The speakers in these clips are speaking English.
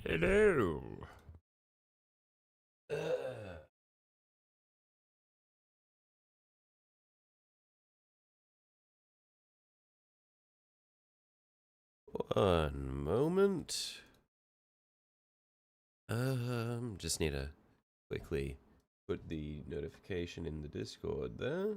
Hello. One moment. Just need to quickly put the notification in the Discord there.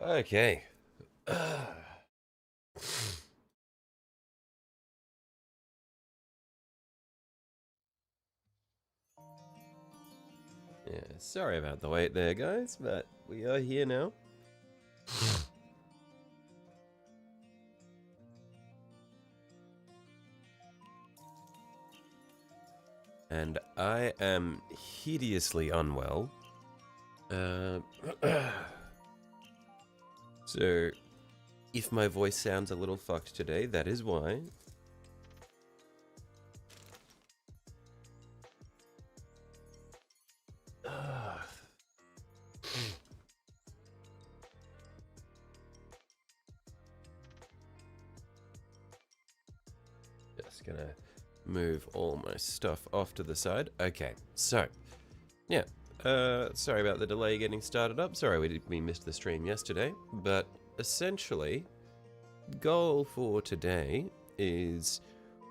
Okay. Yeah, sorry about the wait there, guys, but we are here now. And I am hideously unwell. So, if my voice sounds a little fucked today, that is why. Just gonna move all my stuff off to the side. Okay, so, yeah. Sorry about the delay getting started up. Sorry we missed the stream yesterday. But essentially, goal for today is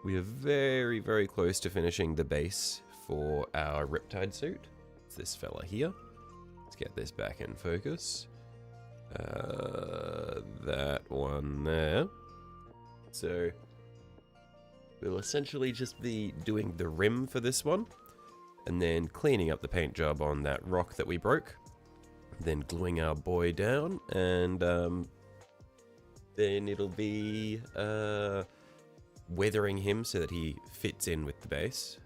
we are very, very close to finishing the base for our Riptide suit. It's this fella here. Let's get this back in focus. That one there. So we'll essentially just be doing the rim for this one, and then cleaning up the paint job on that rock that we broke, then gluing our boy down, and then it'll be weathering him so that he fits in with the base.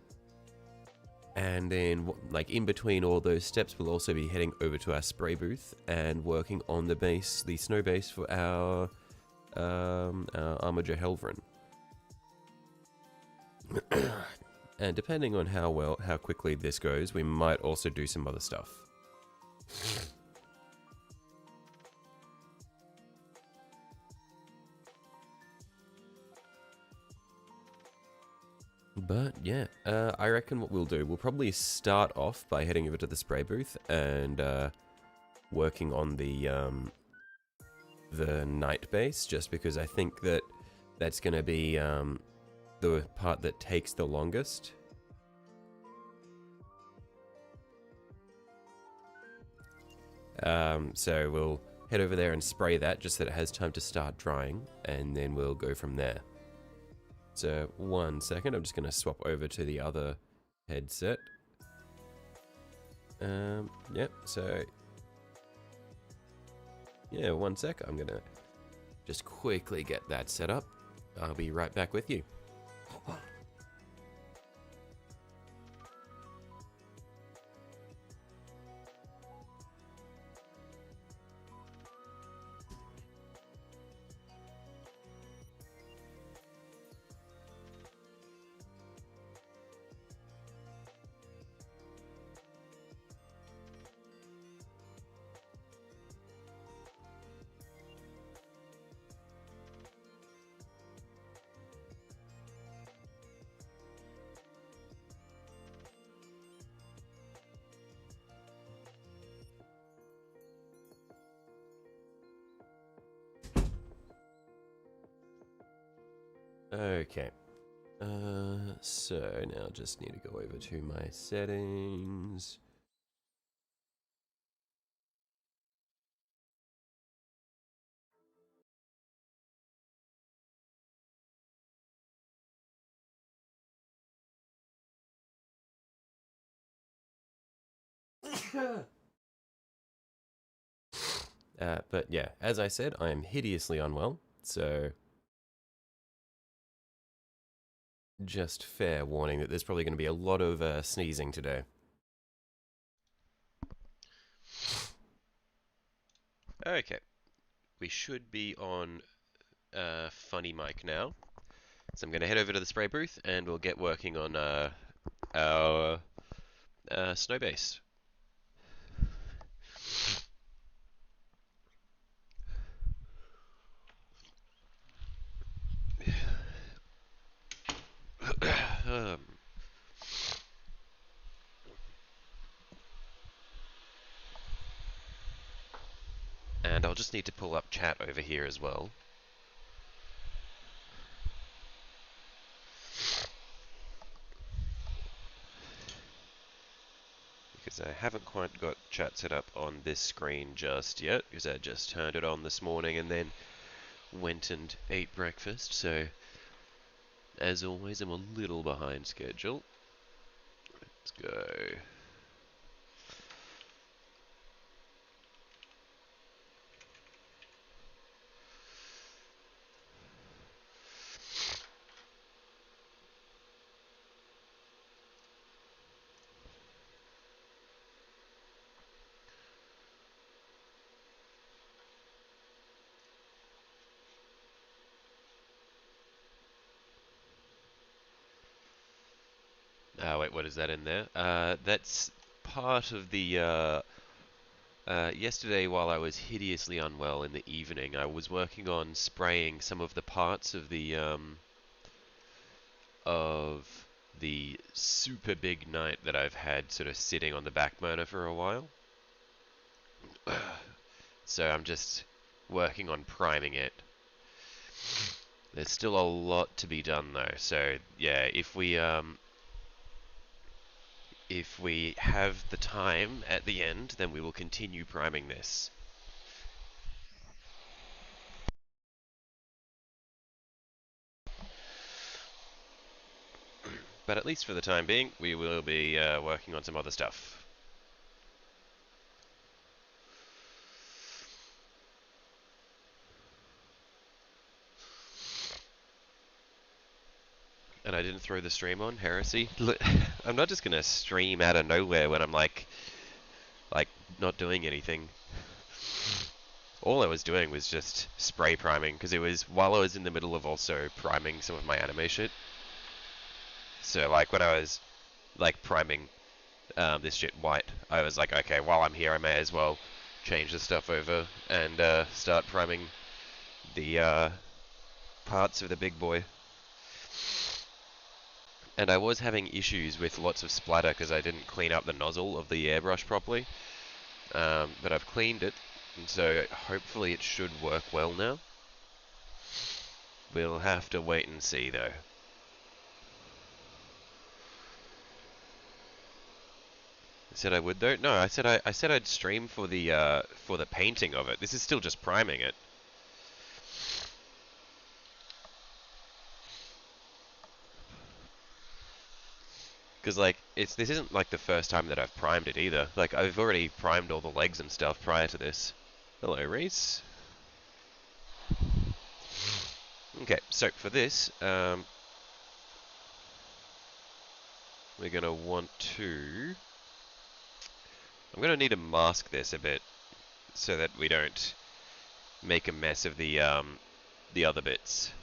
And then, like, in between all those steps, we'll also be heading over to our spray booth and working on the base, the snow base for our Armiger Helvrin. And depending on how quickly this goes, we might also do some other stuff. But yeah, I reckon what we'll do, we'll probably start off by heading over to the spray booth and working on the night base, just because I think that's going to be the part that takes the longest. So we'll head over there and spray that just so that it has time to start drying, and then we'll go from there. So 1 second, I'm just going to swap over to the other headset. Yep, so yeah, 1 sec, I'm going to just quickly get that set up. I'll be right back with you. Okay. So now just need to go over to my settings. But yeah, as I said, I am hideously unwell, so just fair warning that there's probably going to be a lot of sneezing today. Okay, we should be on funny mic now. So I'm going to head over to the spray booth and we'll get working on our snow base. um, and I'll just need to pull up chat over here as well. Because I haven't quite got chat set up on this screen just yet, because I just turned it on this morning and then went and ate breakfast, so as always I'm a little behind schedule. Let's go. Wait, what is that in there? That's part of the, yesterday while I was hideously unwell in the evening, I was working on spraying some of the parts of the super big knight that I've had sort of sitting on the back burner for a while. So I'm just working on priming it. There's still a lot to be done though, so yeah, if we have the time at the end, then we will continue priming this. But at least for the time being, we will be working on some other stuff. And I didn't throw the stream on, heresy. Look, I'm not just gonna stream out of nowhere when I'm like not doing anything. All I was doing was just spray priming, because it was while I was in the middle of also priming some of my anime shit. So like when I was like priming this shit white, I was like, okay, while I'm here I may as well change the stuff over and start priming the parts of the big boy. And I was having issues with lots of splatter because I didn't clean up the nozzle of the airbrush properly. But I've cleaned it, and so hopefully it should work well now. We'll have to wait and see though. I said I would though. No, I said I'd stream for the painting of it. This is still just priming it. Because like this isn't like the first time that I've primed it either. Like I've already primed all the legs and stuff prior to this. Hello, Reese. Okay, so for this, we're gonna want to. I'm gonna need to mask this a bit so that we don't make a mess of the other bits.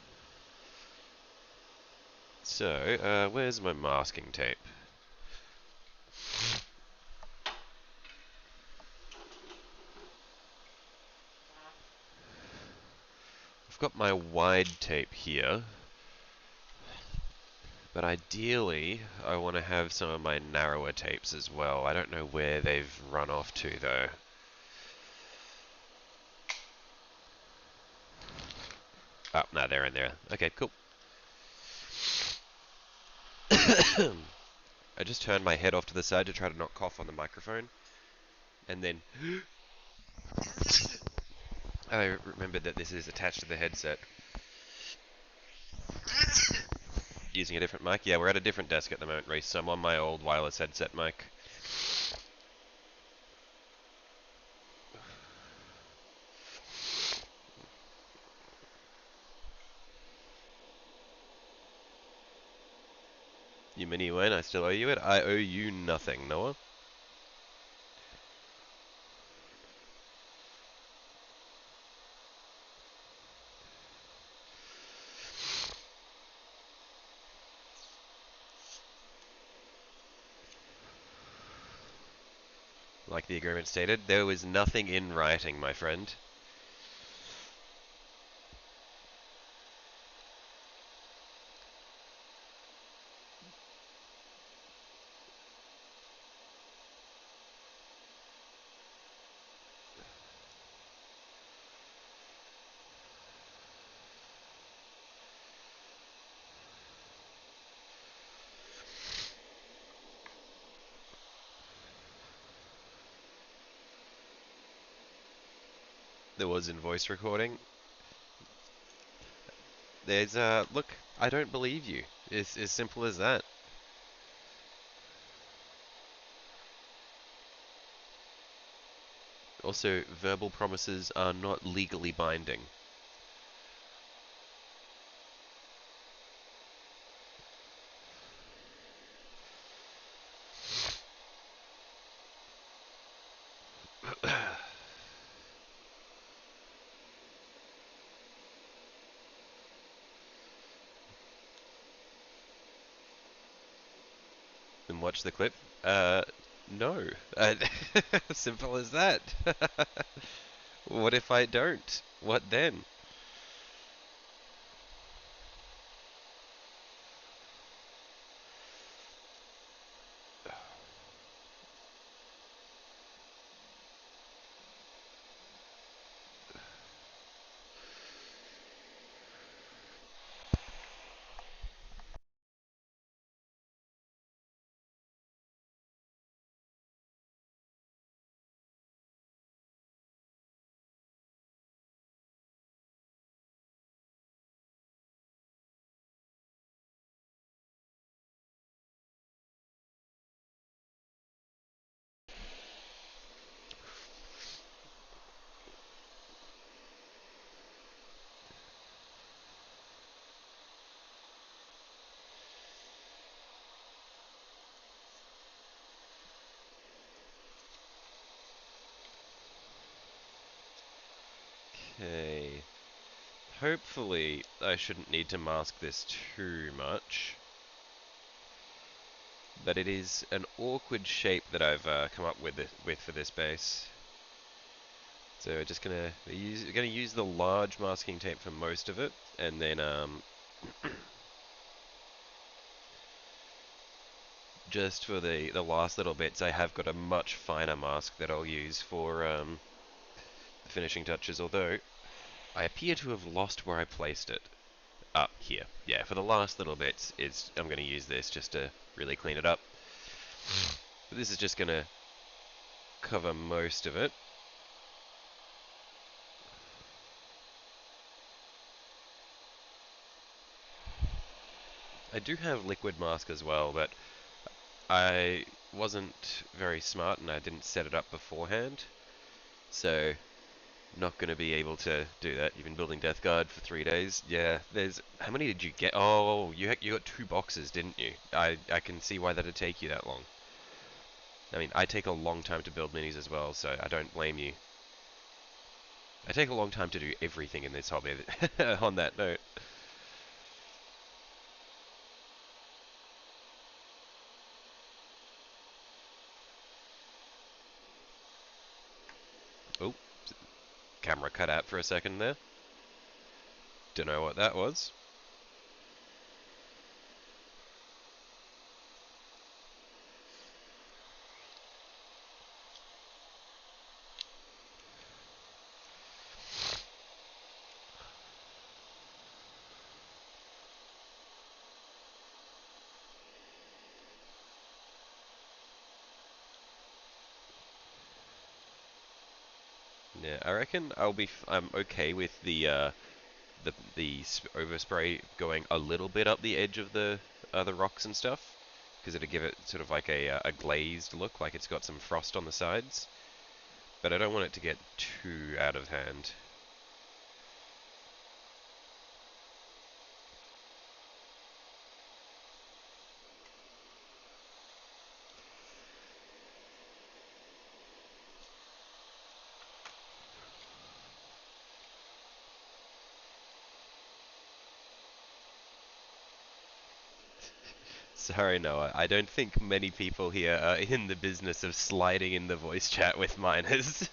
So, where's my masking tape? I've got my wide tape here, but ideally I want to have some of my narrower tapes as well. I don't know where they've run off to though. Oh, no, they're in there. Okay, cool. I just turned my head off to the side to try to not cough on the microphone, and then I remembered that this is attached to the headset. Using a different mic? Yeah, we're at a different desk at the moment, Reese, so I'm on my old wireless headset mic. You mini Wayne, I still owe you it? I owe you nothing, Noah. Like the agreement stated, there was nothing in writing, my friend. There was in voice recording. There's, look, I don't believe you. It's as simple as that. Also, verbal promises are not legally binding. And watch the clip. No. Simple as that. What if I don't? What then? Okay. Hopefully, I shouldn't need to mask this too much. But it is an awkward shape that I've come up with for this base. So we're just gonna use the large masking tape for most of it, and then just for the last little bits, I have got a much finer mask that I'll use for the finishing touches. Although I appear to have lost where I placed it. Up here, yeah. For the last little bits, I'm gonna use this just to really clean it up. But this is just gonna cover most of it. I do have liquid mask as well, but I wasn't very smart and I didn't set it up beforehand. So, not going to be able to do that. You've been building Death Guard for 3 days. Yeah, there's... How many did you get? Oh, you got 2 boxes, didn't you? I can see why that'd take you that long. I mean, I take a long time to build minis as well, so I don't blame you. I take a long time to do everything in this hobby, on that note. Oh, camera cut out for a second there. Don't know what that was. Yeah, I reckon I'm okay with the overspray going a little bit up the edge of the rocks and stuff, because it'll give it sort of like a glazed look, like it's got some frost on the sides. But I don't want it to get too out of hand. Sorry, Noah. I don't think many people here are in the business of sliding in the voice chat with minors.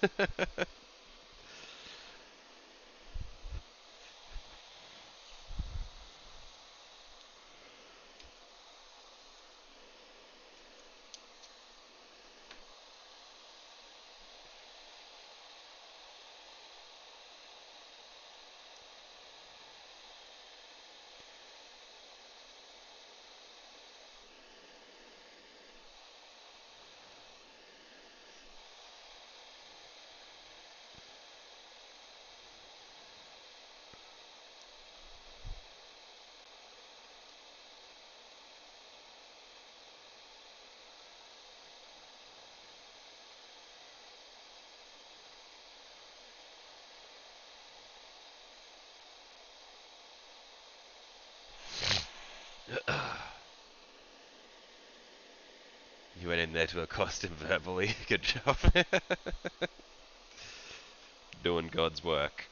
You went in there to accost him verbally. Good job. Doing God's work.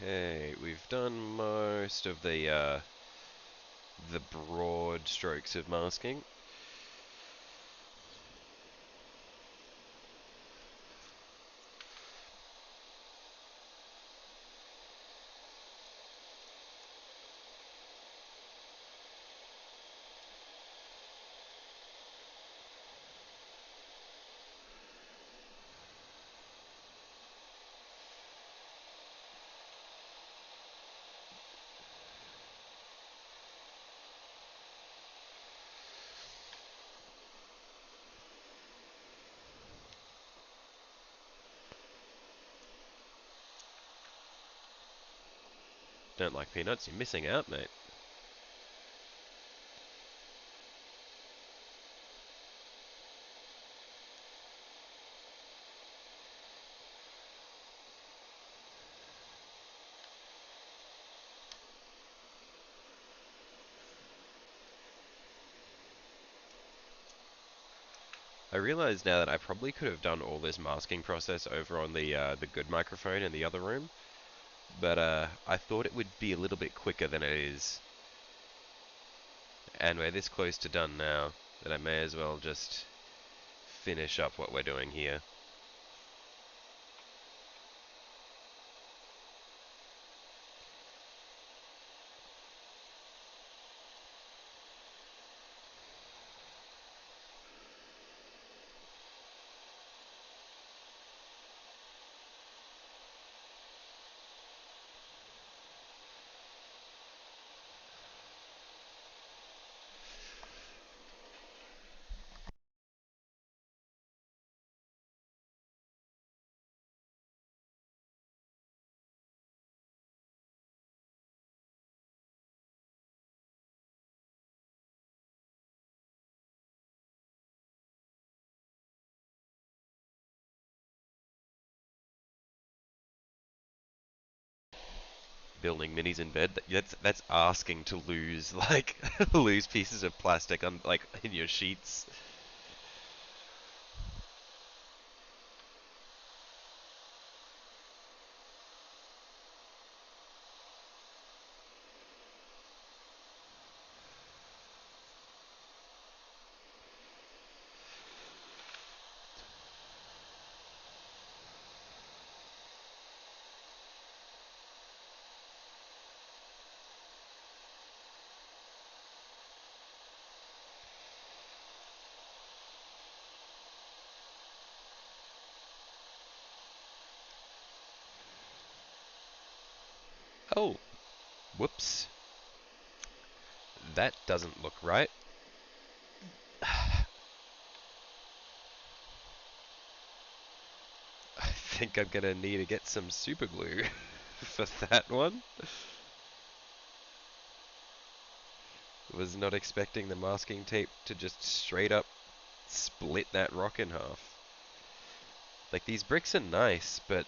Okay, we've done most of the broad strokes of masking. Don't like peanuts, you're missing out, mate. I realise now that I probably could have done all this masking process over on the good microphone in the other room, but I thought it would be a little bit quicker than it is. And we're this close to done now that I may as well just finish up what we're doing here. Building minis in bed, that's asking to lose, like, lose pieces of plastic on, like, in your sheets. Oh, whoops. That doesn't look right. I think I'm gonna need to get some super glue for that one. Was not expecting the masking tape to just straight up split that rock in half. Like, these bricks are nice, but,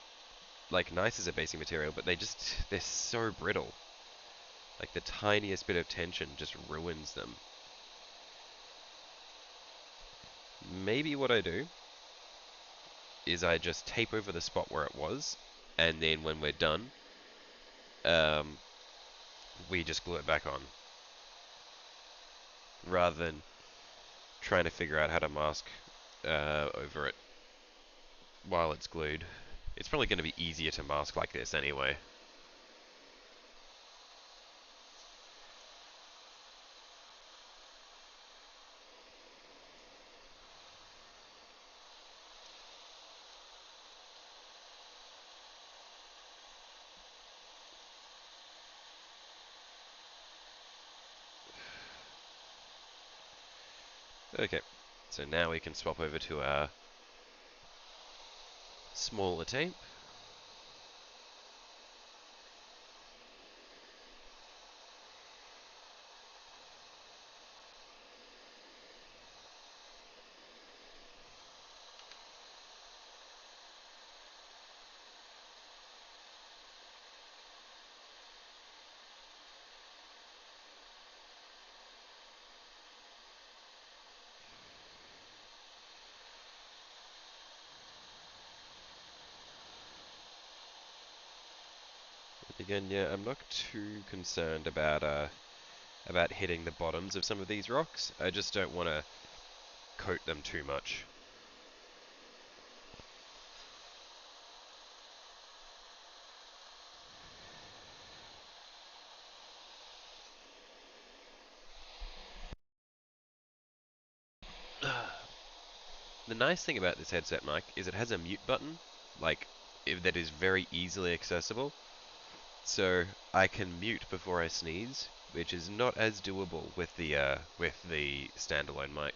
like, nice as a basic material, but they're so brittle. Like, the tiniest bit of tension just ruins them. Maybe what I do is I just tape over the spot where it was, and then when we're done, um, we just glue it back on. Rather than trying to figure out how to mask over it while it's glued. It's probably going to be easier to mask like this anyway. Okay, so now we can swap over to our smaller tape. Again, yeah, I'm not too concerned about hitting the bottoms of some of these rocks. I just don't want to coat them too much. The nice thing about this headset mic is it has a mute button, like, that is very easily accessible. So I can mute before I sneeze, which is not as doable with the standalone mic.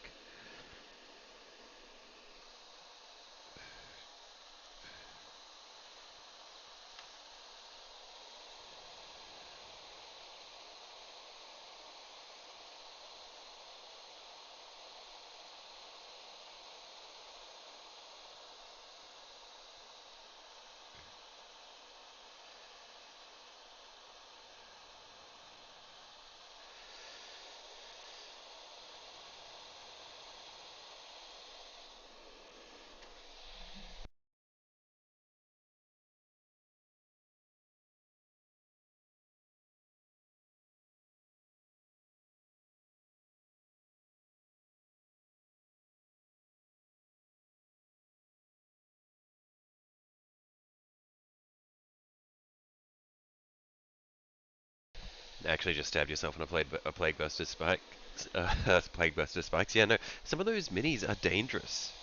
Actually, just stabbed yourself in a plague buster spike. Plague buster spikes. Yeah, no. Some of those minis are dangerous.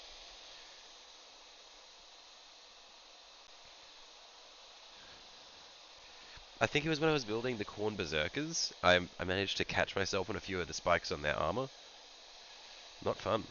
I think it was when I was building the Corn Berserkers. I managed to catch myself on a few of the spikes on their armor. Not fun.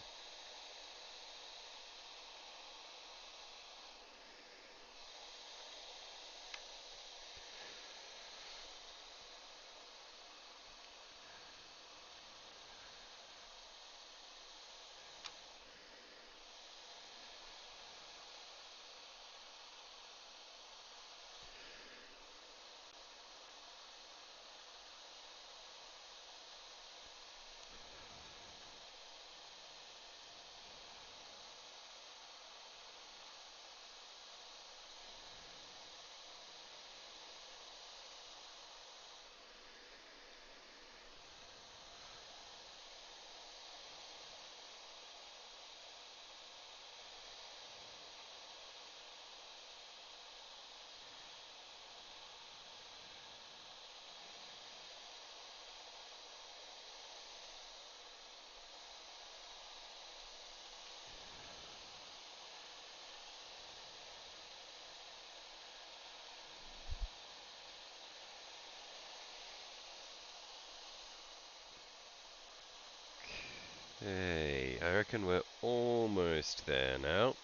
Hey, I reckon we're almost there now.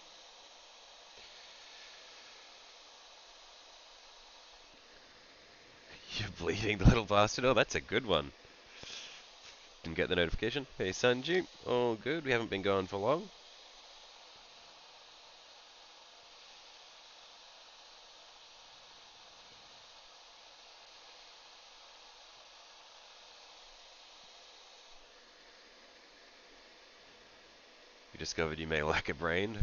You're bleeding, the little bastard. Oh, that's a good one. Didn't get the notification. Hey, Sanju. All good. We haven't been gone for long. You discovered you may lack a brain.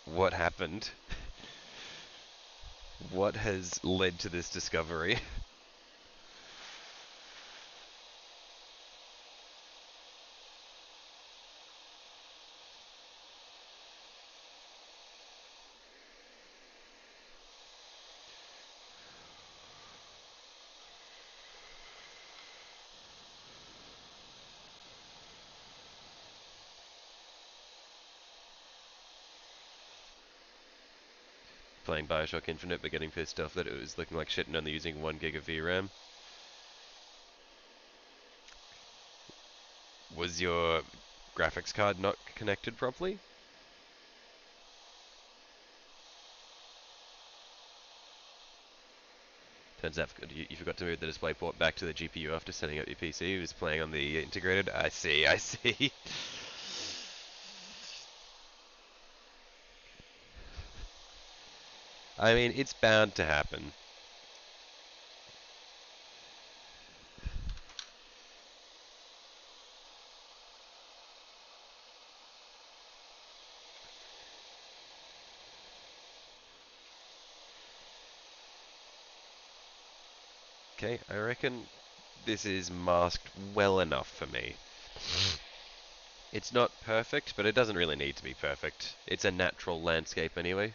What happened? What has led to this discovery? Playing Bioshock Infinite but getting pissed off that it was looking like shit and only using 1 gig of VRAM. Was your graphics card not connected properly? Turns out you forgot to move the display port back to the GPU after setting up your PC. It was playing on the integrated. I see, I see. I mean, it's bound to happen. Okay, I reckon this is masked well enough for me. It's not perfect, but it doesn't really need to be perfect. It's a natural landscape anyway.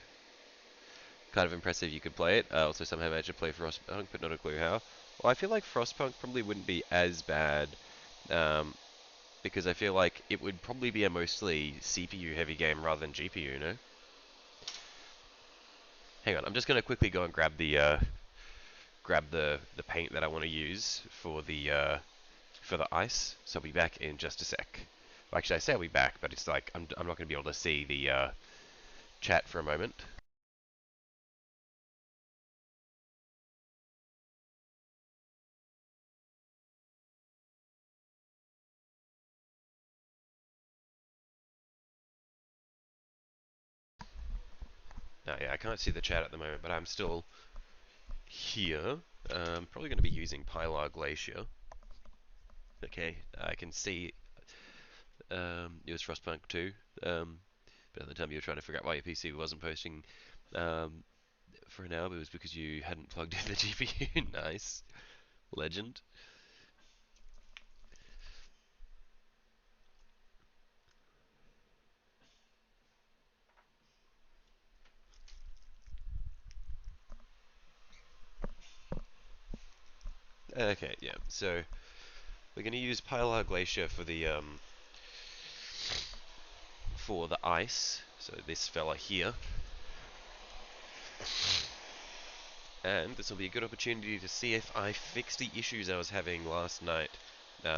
Kind of impressive you could play it. Also somehow managed to play Frostpunk, but not a clue how. Well, I feel like Frostpunk probably wouldn't be as bad, because I feel like it would probably be a mostly CPU heavy game rather than GPU, you know? Hang on, I'm just gonna quickly go and grab the paint that I want to use for the ice. So I'll be back in just a sec. Well, actually, I say I'll be back, but it's like I'm not gonna be able to see the chat for a moment. No, yeah, I can't see the chat at the moment, but I'm still here. Probably going to be using Pilar Glacier. Okay, I can see it was Frostpunk 2. But at the time you were trying to figure out why your PC wasn't posting for an hour, it was because you hadn't plugged in the GPU. Nice. Legend. Okay, yeah. So we're going to use Pilar Glacier for the ice. So this fella here. And this will be a good opportunity to see if I fixed the issues I was having last night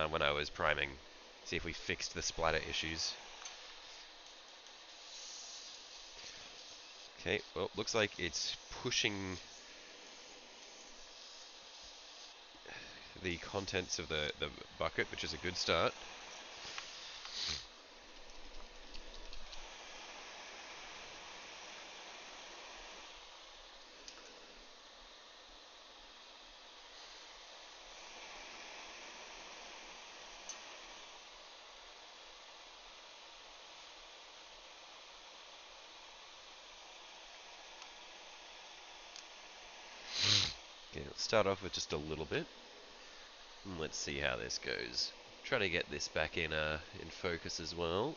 when I was priming. See if we fixed the splatter issues. Okay, well, looks like it's pushing the contents of the bucket, which is a good start. Okay, let's start off with just a little bit. And let's see how this goes. Try to get this back in focus as well.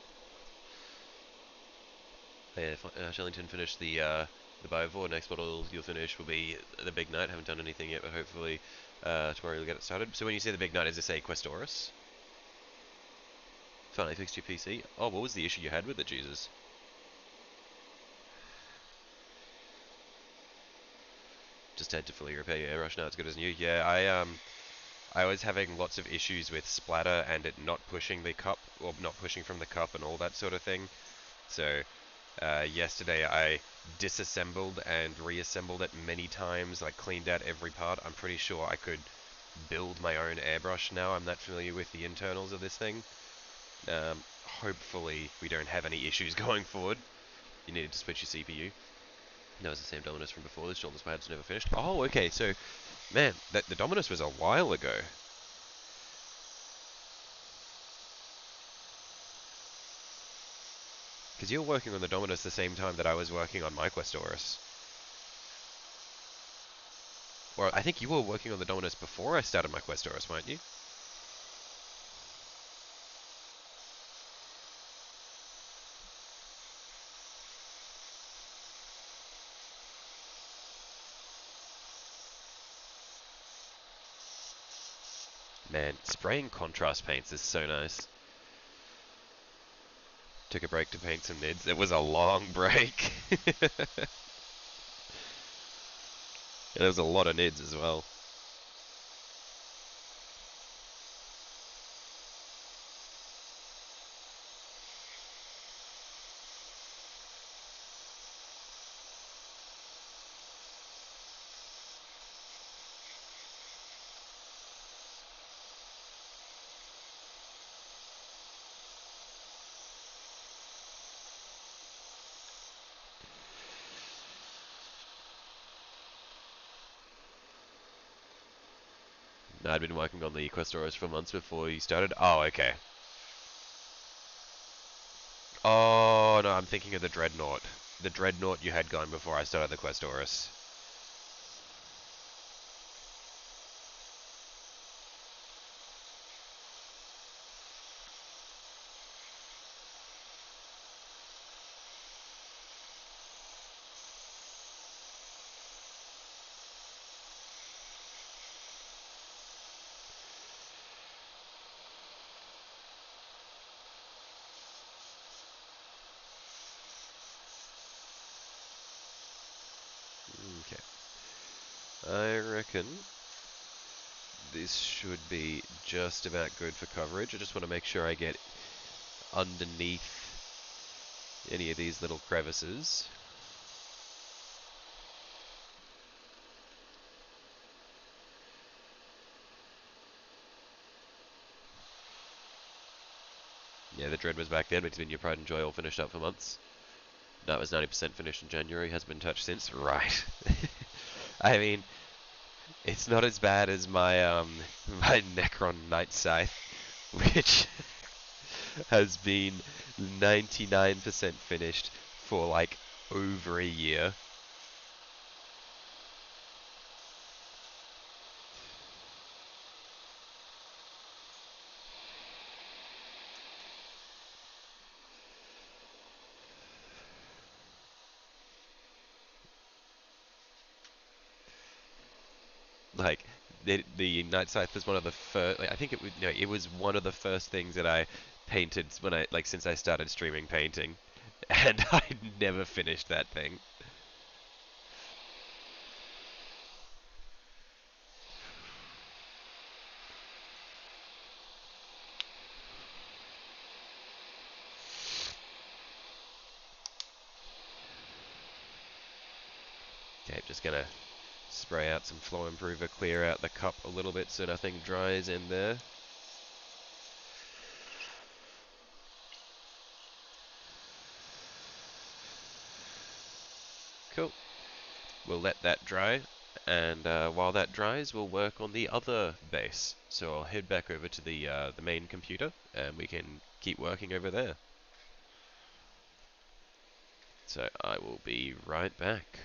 Yeah, Shellington finished the Biovore. Next model you'll finish will be the Big Night. Haven't done anything yet, but hopefully tomorrow you'll get it started. So when you say the Big Night, is this a Questoris? Finally fixed your PC. Oh, what was the issue you had with it, Jesus? Just had to fully repair your airbrush. Now it's good as new. Yeah, I was having lots of issues with splatter and it not pushing the cup, or not pushing from the cup and all that sort of thing. So yesterday I disassembled and reassembled it many times, like cleaned out every part. I'm pretty sure I could build my own airbrush now. I'm not familiar with the internals of this thing. Hopefully we don't have any issues going forward. You needed to switch your CPU. That was the same Dominus from before. This Dominus perhaps never finished. Oh, okay, so, man, the Dominus was a while ago. Because you were working on the Dominus the same time that I was working on my Questoris. Or I think you were working on the Dominus before I started my Questoris, weren't you? Man, spraying contrast paints is so nice. Took a break to paint some nids. It was a long break. There was a lot of nids as well. I'd been working on the Questoris for months before you started. Oh, okay. Oh, no, I'm thinking of the Dreadnought. The Dreadnought you had going before I started the Questoris. Okay. I reckon this should be just about good for coverage. I just want to make sure I get underneath any of these little crevices. Yeah, the Dread was back then, but it's been your pride and joy all finished up for months. That was 90% finished in January, hasn't been touched since. Right. I mean, it's not as bad as my my Necron Night Scythe, which has been 99% finished for like over a year. Like the Night Scythe was one of the first. Like, I think it was it was one of the first things that I painted when I since I started streaming painting, and I never finished that thing. Okay, just gonna spray out some flow improver, clear out the cup a little bit so nothing dries in there. Cool. We'll let that dry, and while that dries, we'll work on the other base. So I'll head back over to the main computer, and we can keep working over there. So I will be right back.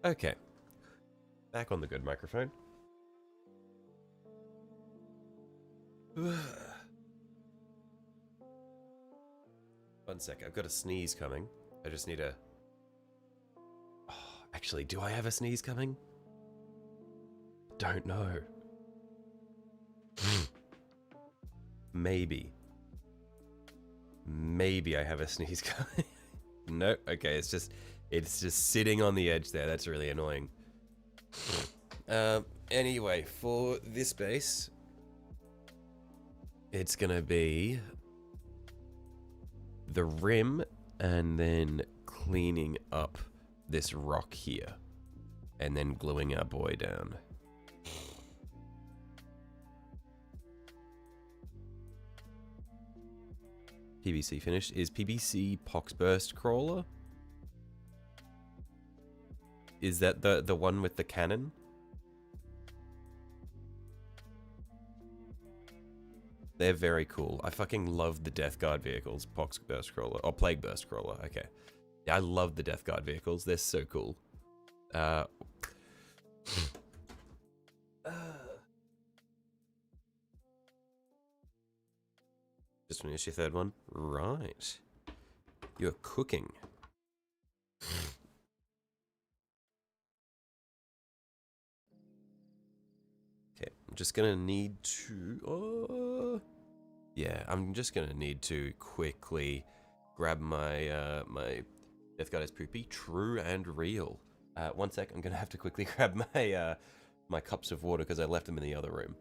Okay. Back on the good microphone. One sec, I've got a sneeze coming. I just need a... Oh, actually, do I have a sneeze coming? Don't know. Maybe. Maybe I have a sneeze coming. Nope, okay, it's just sitting on the edge there. That's really annoying. Anyway, for this base, it's gonna be the rim and then cleaning up this rock here and then gluing our boy down. PBC finished. Is PBC Poxburst Crawler? Is that the one with the cannon? They're very cool. I fucking love the Death Guard vehicles. Poxburst Crawler. Or Plague Burst Crawler. Okay. Yeah, I love the Death Guard vehicles. They're so cool. Just finished your third one? Right. You're cooking. Okay, I'm just gonna need to... yeah, I'm just gonna need to quickly grab my my Death Guard is poopy, true and real. One sec, I'm gonna have to quickly grab my my cups of water because I left them in the other room.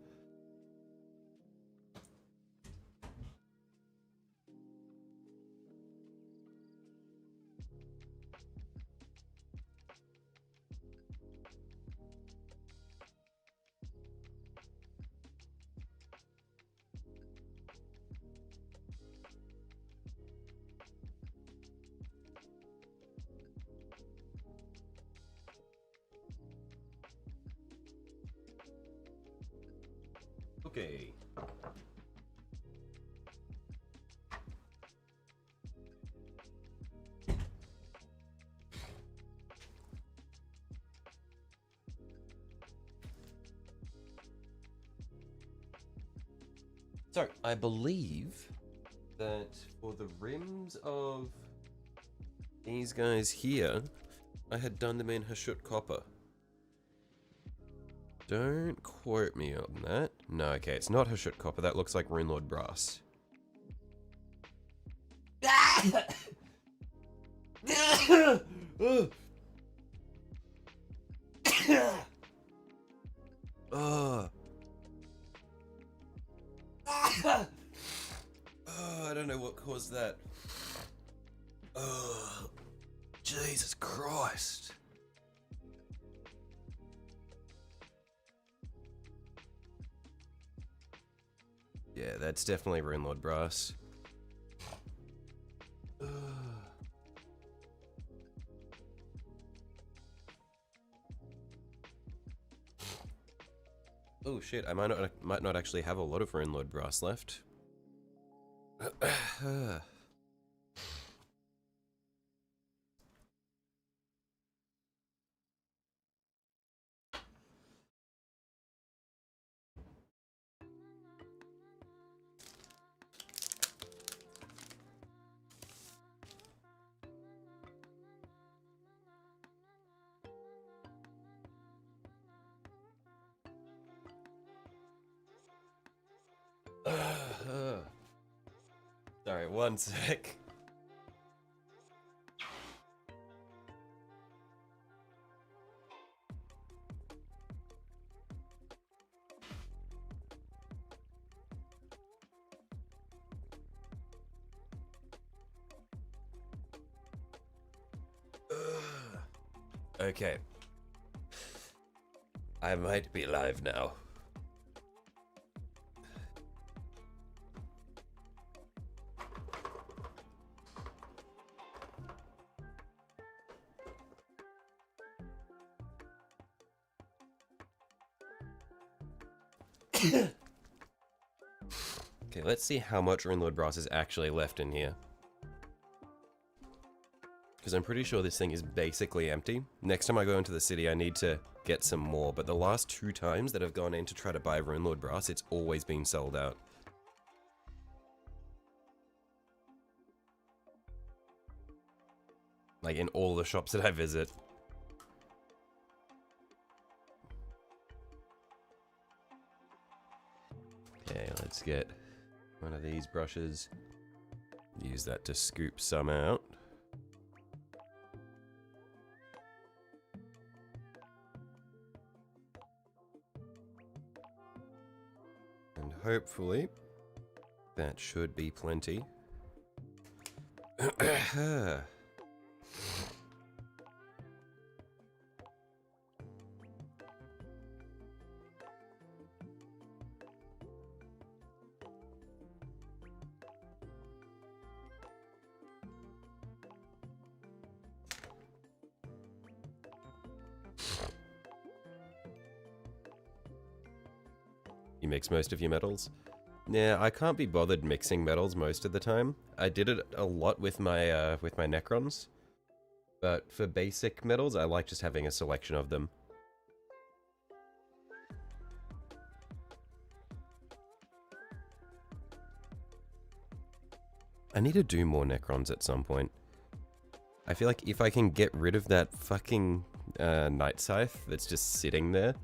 Okay. So, I believe that for the rims of these guys here, I had done them in Hashut Copper. Don't quote me on that. No, okay, it's not Hashut Copper. That looks like Runelord Brass. Oh, I don't know what caused that. Oh, Jesus Christ. Yeah, that's definitely Runelord Brass. Oh shit, I might not actually have a lot of Runelord Brass left. Sorry, one sec. Okay. I might be live now. Okay, let's see how much Runelord Brass is actually left in here. because I'm pretty sure this thing is basically empty. Next time I go into the city, I need to get some more, but the last 2 times that I've gone in to try to buy Runelord Brass, it's always been sold out. Like, in all the shops that I visit. Okay, let's get one of these brushes. Use that to scoop some out. And hopefully, that should be plenty. You mix most of your metals? Yeah, I can't be bothered mixing metals most of the time. I did it a lot with my Necrons. But for basic metals, I like just having a selection of them. I need to do more Necrons at some point. I feel like if I can get rid of that fucking Night Scythe that's just sitting there,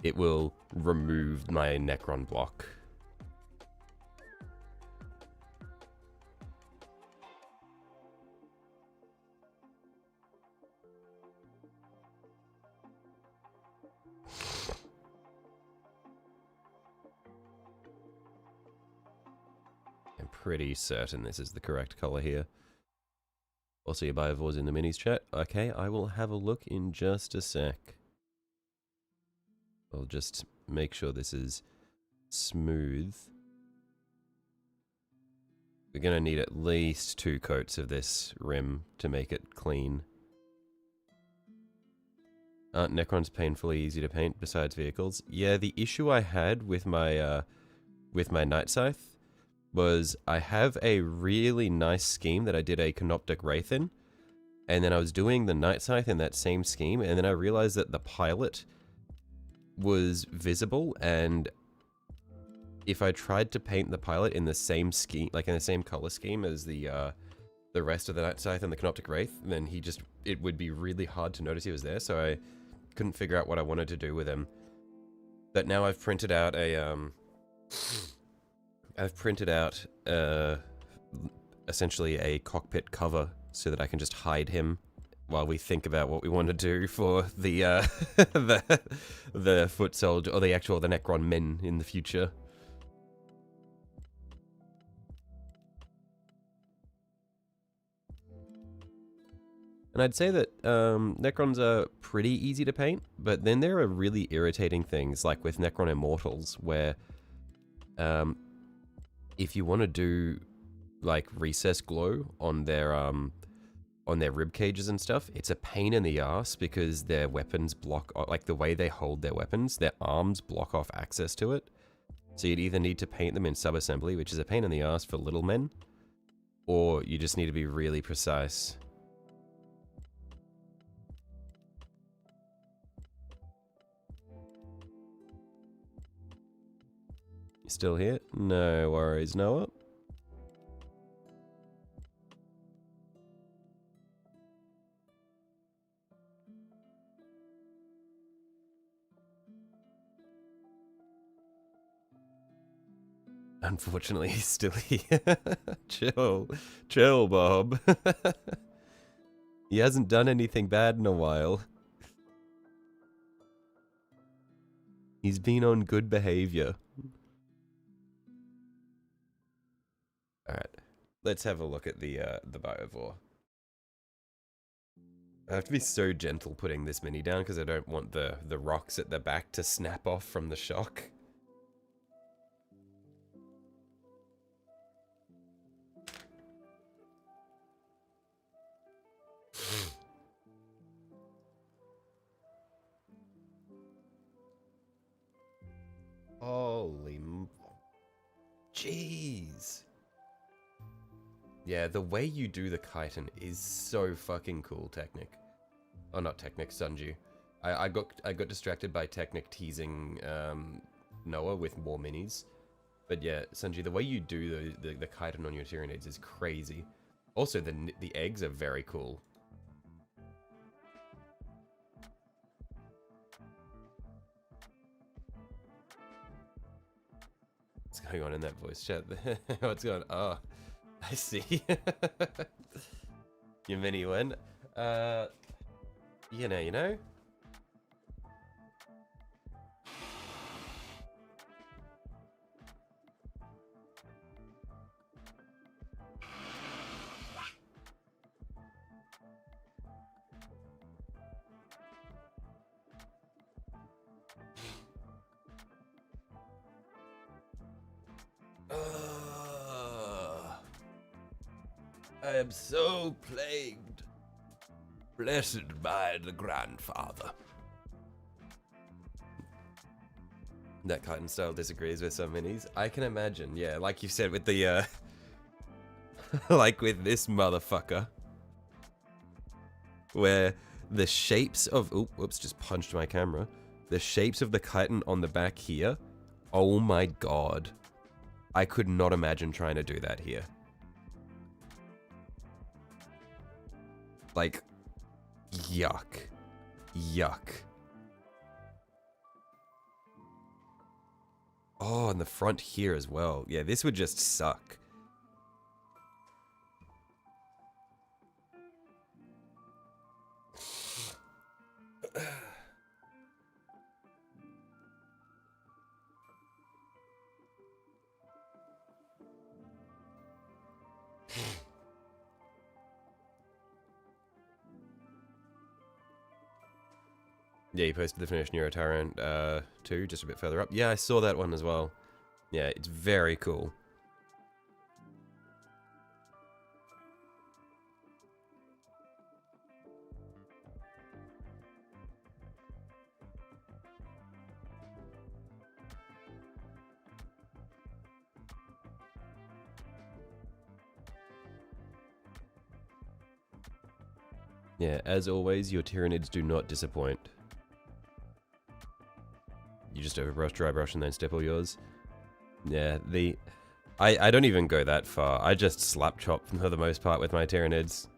it will remove my Necron block. I'm pretty certain this is the correct color here. Also, your Biovores in the minis chat. Okay, I will have a look in just a sec. I'll just make sure this is smooth. We're going to need at least 2 coats of this rim to make it clean. Aren't Necrons painfully easy to paint besides vehicles? Yeah, the issue I had with my Night Scythe was I have a really nice scheme that I did a Canoptic Wraith in, and then I was doing the Night Scythe in that same scheme, and then I realized that the pilot was visible, and if I tried to paint the pilot in the same scheme, like in the same color scheme as the rest of the Night Scythe and the Canoptic Wraith, then it would be really hard to notice he was there, so I couldn't figure out what I wanted to do with him. But now I've printed out a, essentially a cockpit cover so that I can just hide him while we think about what we want to do for the the foot soldier, or the Necron men in the future. And I'd say that Necrons are pretty easy to paint, but then there are really irritating things, like with Necron Immortals, where if you want to do like recess glow on their rib cages and stuff, it's a pain in the ass because their weapons block, like the way they hold their weapons, their arms block off access to it. So you'd either need to paint them in sub-assembly, which is a pain in the ass for little men, or you just need to be really precise. You still here? No worries, Noah. Unfortunately, he's still here. Chill, Bob. He hasn't done anything bad in a while. He's been on good behavior. Alright, let's have a look at the Biovore. I have to be so gentle putting this mini down because I don't want the rocks at the back to snap off from the shock. Holy jeez. yeah, the way you do the chitin is so fucking cool, Technic. Oh, not Technic, Sunju. I got distracted by Technic teasing Noah with more minis. But yeah, Sunji, the way you do the chitin on your Tyranids is crazy. Also, the eggs are very cool. What's going on in that voice chat? What's going on? Oh, I see. Your mini win. You know. I am so plagued. Blessed by the grandfather. That chitin style disagrees with some minis. I can imagine, yeah, like you said with the, like with this motherfucker. Where the shapes of, whoops, just punched my camera. The shapes of the chitin on the back here, oh my god. I could not imagine trying to do that here. Like, yuck. Yuck. Oh, and the front here as well. Yeah, this would just suck. Yeah, you posted the finished Neurotyrant 2, just a bit further up. Yeah, I saw that one as well. Yeah, it's very cool. Yeah, as always, your Tyranids do not disappoint. You just overbrush, dry brush, and then step all yours. Yeah, I don't even go that far. I just slap chop for the most part with my Tyranids.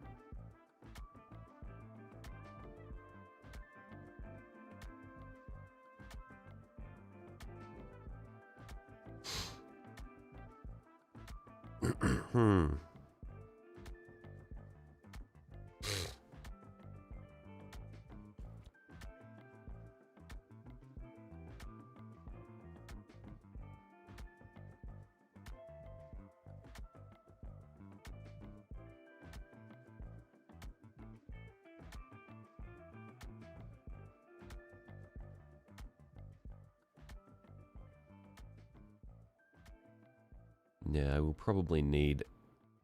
Yeah, I will probably need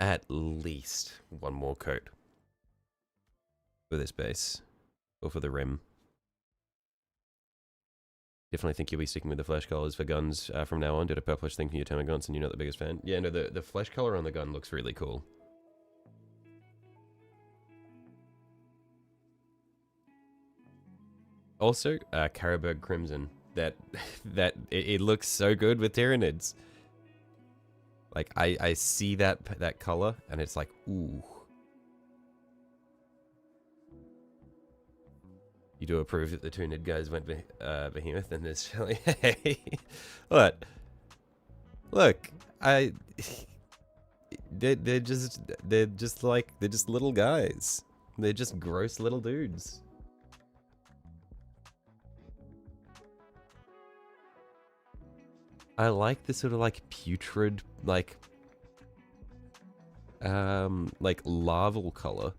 at least one more coat for this base, or for the rim. Definitely think you'll be sticking with the flesh colors for guns from now on. Did a purplish thing from your Termagants, and you're not the biggest fan. Yeah, no, the flesh color on the gun looks really cool. Also, Carroburg Crimson. It looks so good with Tyranids. Like, I see that color, and it's like, ooh. You do approve that the two Nid guys went behemoth in this, Shelly? Hey, what? Look, they're just little guys. They're just gross little dudes. I like this sort of like putrid, like larval color.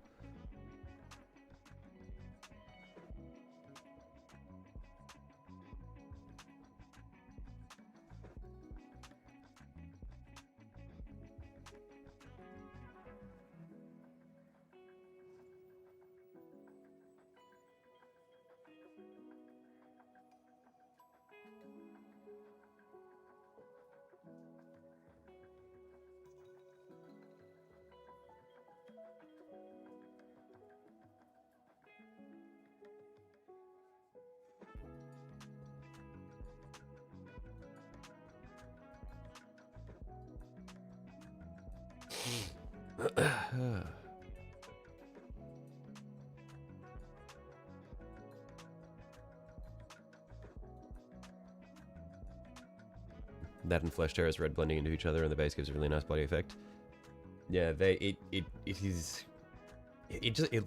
That and Flesh Terrace red blending into each other, and the base gives a really nice bloody effect. Yeah, it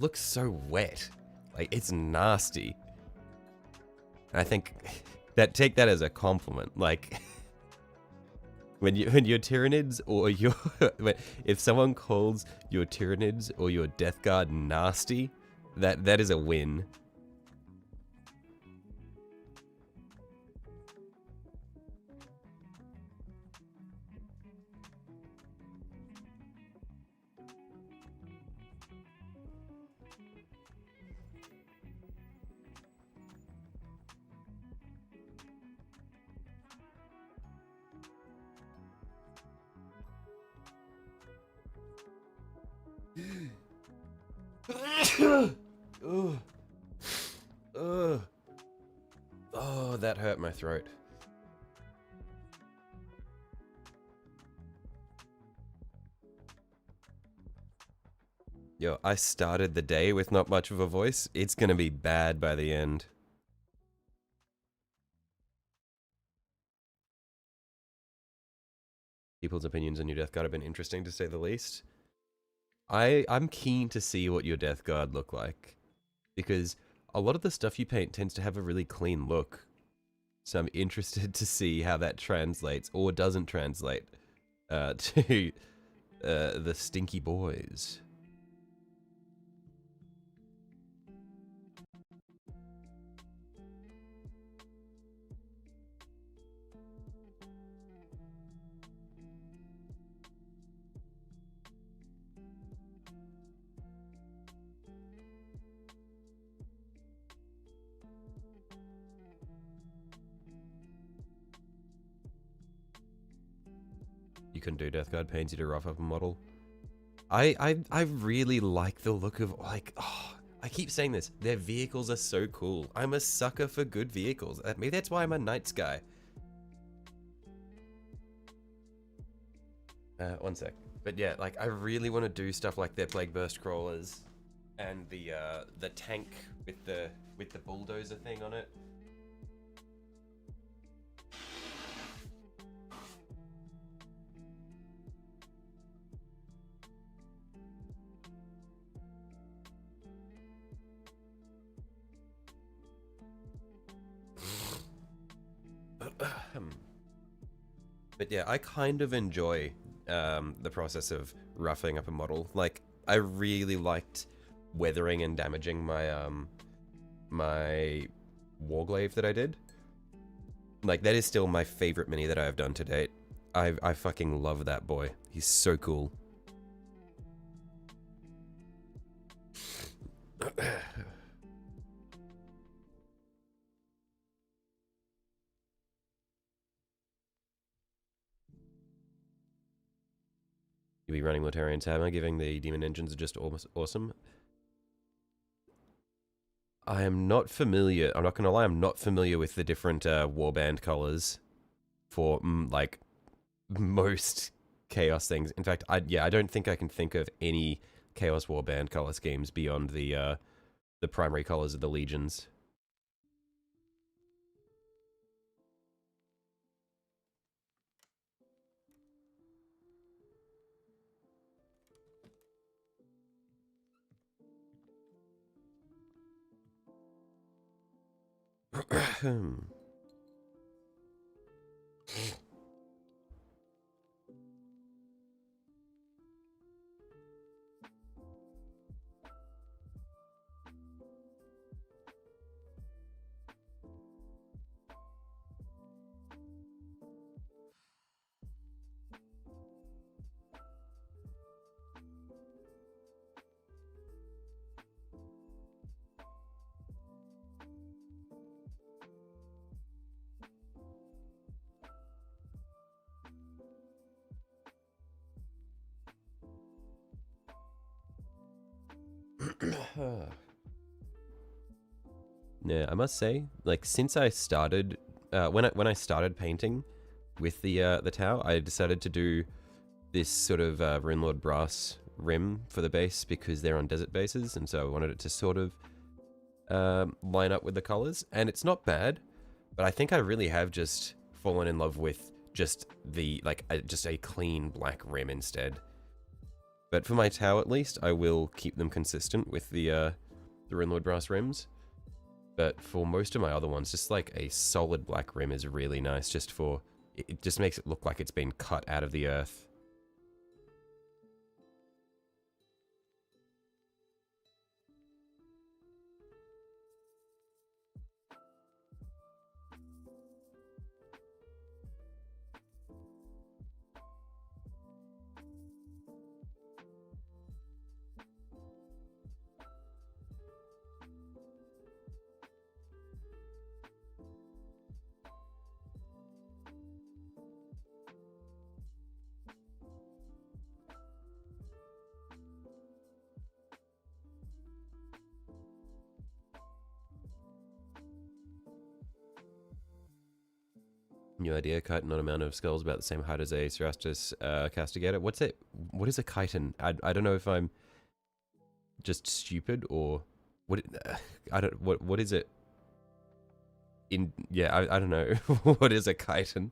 looks so wet. Like, it's nasty. I think take that as a compliment. Like, when your Tyranids or your if someone calls your Tyranids or your Death Guard nasty, that is a win. Oh, that hurt my throat. Yo, I started the day with not much of a voice. It's gonna be bad by the end. People's opinions on your Death Guard have been interesting, to say the least. I'm keen to see what your Death Guard look like, because a lot of the stuff you paint tends to have a really clean look. So I'm interested to see how that translates, or doesn't translate, to the stinky boys. You can do Death Guard, pains you to rough up a model. I really like the look of, like, oh, I keep saying this, their vehicles are so cool. I'm a sucker for good vehicles. Maybe that's why I'm a Knights guy. One sec. But yeah, like, I really want to do stuff like their Plague Burst Crawlers and the tank with the bulldozer thing on it. But yeah, I kind of enjoy the process of roughing up a model. Like, I really liked weathering and damaging my my Warglaive that I did. Like, that is still my favorite mini that I have done to date. I fucking love that boy. He's so cool. You'll be running Lotarian's Hammer, giving the demon engines are just almost awesome. I am not familiar, I'm not gonna lie, I'm not familiar with the different warband colors for, like, most Chaos things. In fact, I don't think I can think of any Chaos warband color schemes beyond the primary colors of the legions. Yeah, I must say, like, since I started, when I started painting with the Tau, I decided to do this sort of Runelord brass rim for the base because they're on desert bases, and so I wanted it to sort of line up with the colors. And it's not bad, but I think I really have just fallen in love with just the just a clean black rim instead. But for my Tau, at least, I will keep them consistent with the Runelord brass rims. But for most of my other ones, just like a solid black rim is really nice. Just for it just makes it look like it's been cut out of the earth. New idea, chitin on amount of skulls about the same height as a Cerastus castigator. What's it? What is a chitin? I don't know if I'm just stupid or what. I don't. What is it? I don't know. What is a chitin?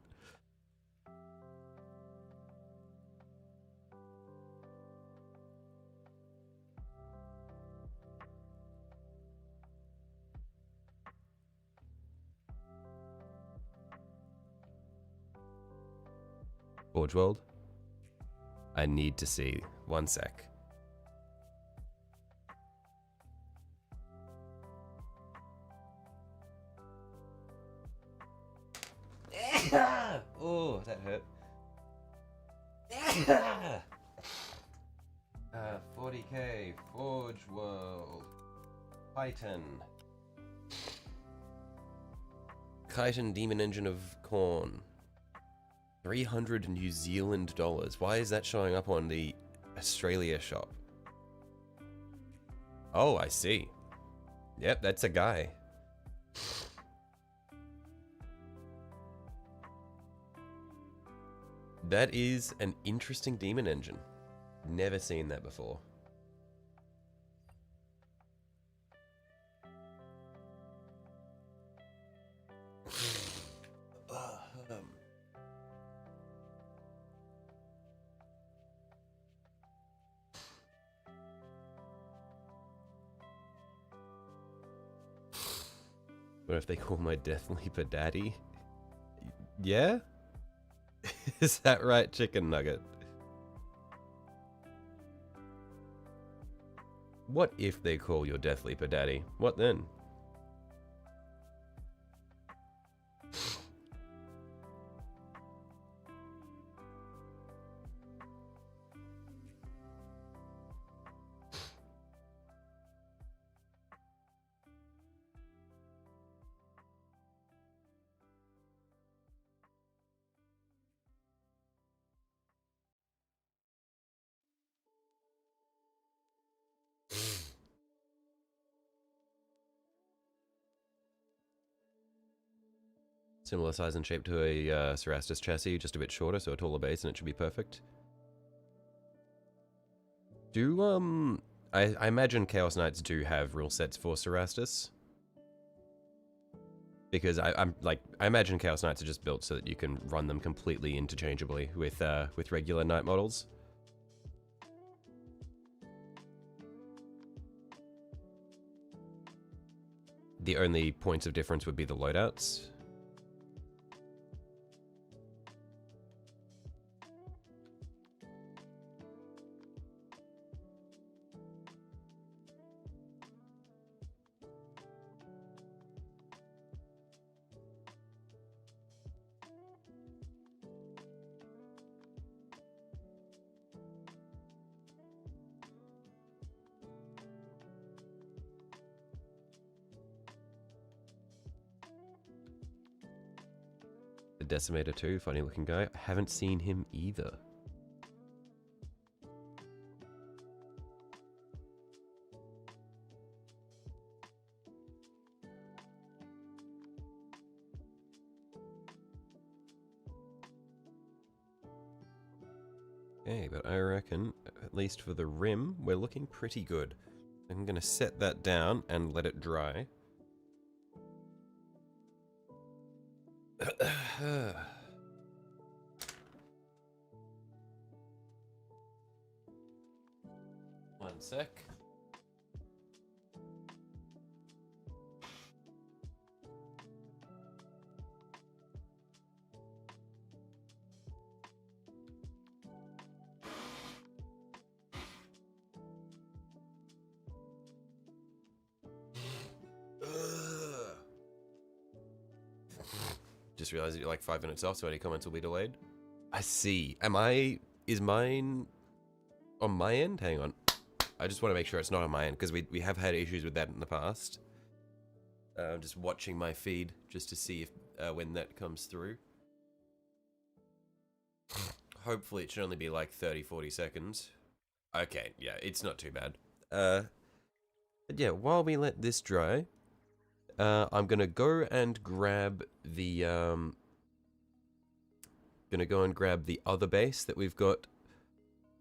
Forge World? I need to see. One sec. Oh, that hurt. 40k, Forge World. Titan. Chitin Demon Engine of Corn. 300 New Zealand dollars. Why is that showing up on the Australia shop? Oh, I see. Yep, that's a guy. That is an interesting demon engine. Never seen that before. What if they call my Death Leaper Daddy? Yeah? Is that right, Chicken Nugget? What if they call your Death Leaper Daddy? What then? Similar size and shape to a Cerastus chassis, just a bit shorter, so a taller base, and it should be perfect. Do, I imagine Chaos Knights do have rule sets for Cerastus. Because I imagine Chaos Knights are just built so that you can run them completely interchangeably with regular Knight models. The only points of difference would be the loadouts. The Decimator too, funny looking guy. I haven't seen him either. Okay, but I reckon, at least for the rim, we're looking pretty good. I'm going to set that down and let it dry. One sec. Just realized that you're like 5 minutes off, so any comments will be delayed. I see. Is mine on my end? Hang on. I just want to make sure it's not on my end, because we have had issues with that in the past. I'm just watching my feed just to see if when that comes through. Hopefully it should only be like 30-40 seconds. Okay, yeah, it's not too bad. But yeah, while we let this dry, I'm gonna go and grab the other base that we've got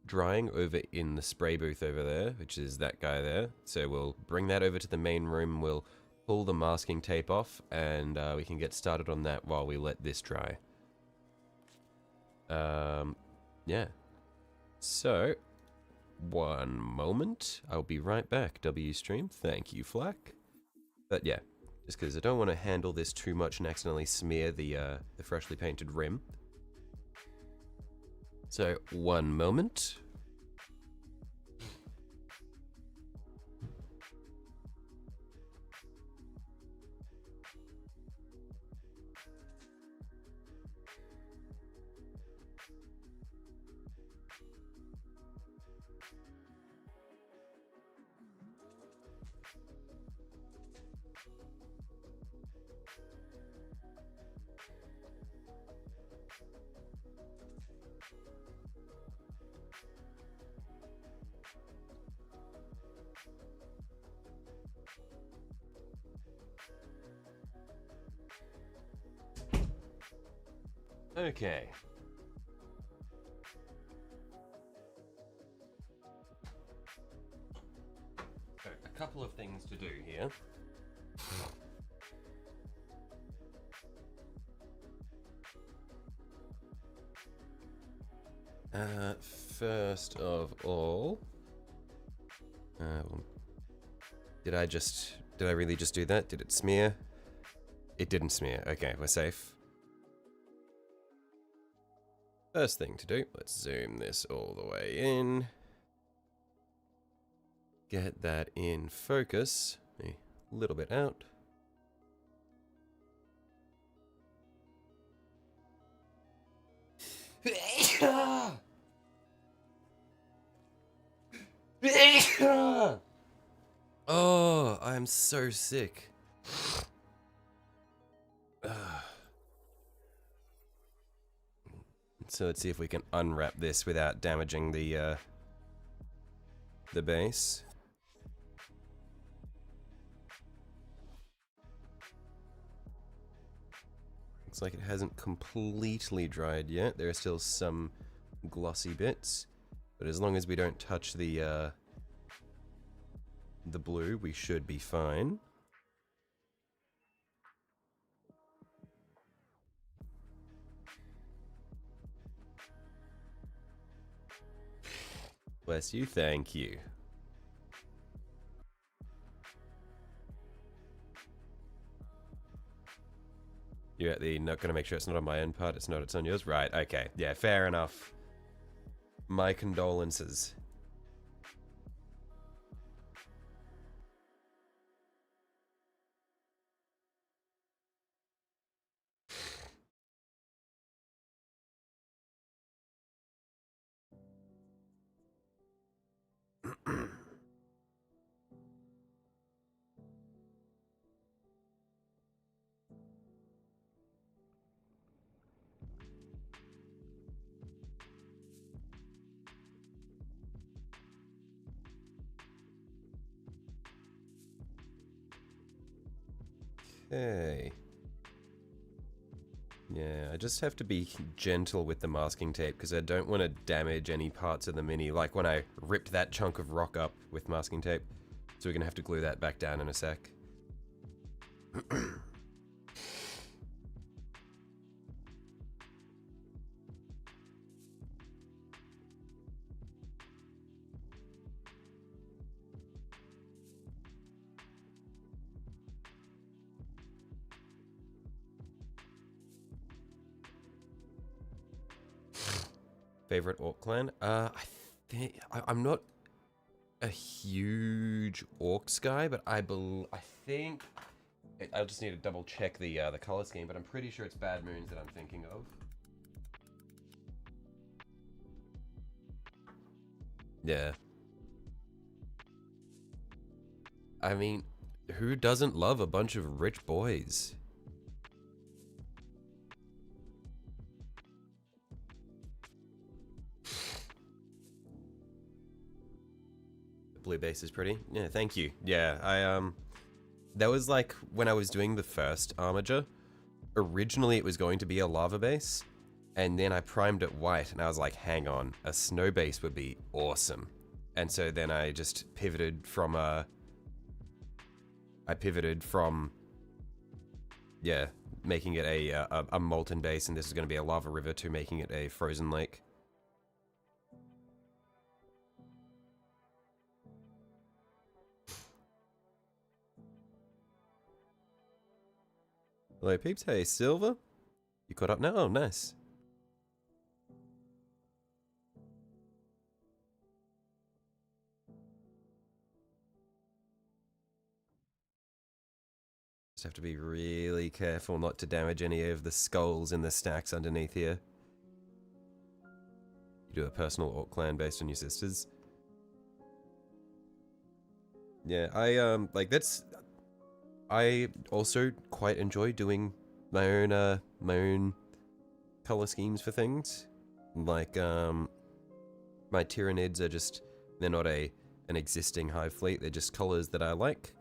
drying over in the spray booth over there, which is that guy there. So we'll bring that over to the main room, we'll pull the masking tape off, and we can get started on that while we let this dry. Yeah. So, one moment. I'll be right back, WStream. Thank you, Flack. But yeah, just because I don't want to handle this too much and accidentally smear the freshly painted rim. So, one moment. Okay. So, a couple of things to do here. First of all, did I really just do that? Did it smear? It didn't smear. Okay, we're safe. First thing to do, let's zoom this all the way in. Get that in focus. A little bit out. Oh, I'm so sick. So let's see if we can unwrap this without damaging the base. Looks like it hasn't completely dried yet. There are still some glossy bits, but as long as we don't touch the blue, we should be fine. Bless you, thank you. You're at the not gonna make sure it's not on my end part, it's not, it's on yours? Right, okay. Yeah, fair enough. My condolences. Okay. Yeah, I just have to be gentle with the masking tape because I don't want to damage any parts of the mini, like when I ripped that chunk of rock up with masking tape. So we're going to have to glue that back down in a sec. Favorite orc clan? I'm not a huge orcs guy, but I think I'll just need to double check the color scheme, but I'm pretty sure it's Bad Moons that I'm thinking of. Yeah. I mean, who doesn't love a bunch of rich boys? Blue base is pretty. Yeah, thank you. Yeah, that was like when I was doing the first armature. Originally it was going to be a lava base, and then I primed it white and I was like, hang on, a snow base would be awesome. And so then I just pivoted from yeah, making it a molten base, and this is going to be a lava river, to making it a frozen lake. Hello peeps, hey Silver. You caught up now? Oh, nice. Just have to be really careful not to damage any of the skulls in the stacks underneath here. You do a personal orc clan based on your sisters. Yeah, I also quite enjoy doing my own color schemes for things. Like, my Tyranids are just, they're not an existing hive fleet, they're just colors that I like.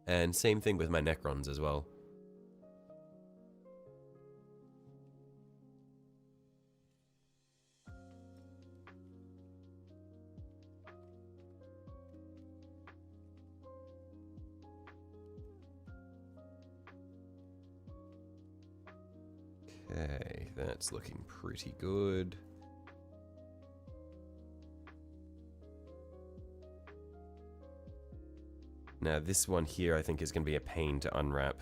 And same thing with my Necrons as well. Okay, that's looking pretty good. Now this one here I think is going to be a pain to unwrap.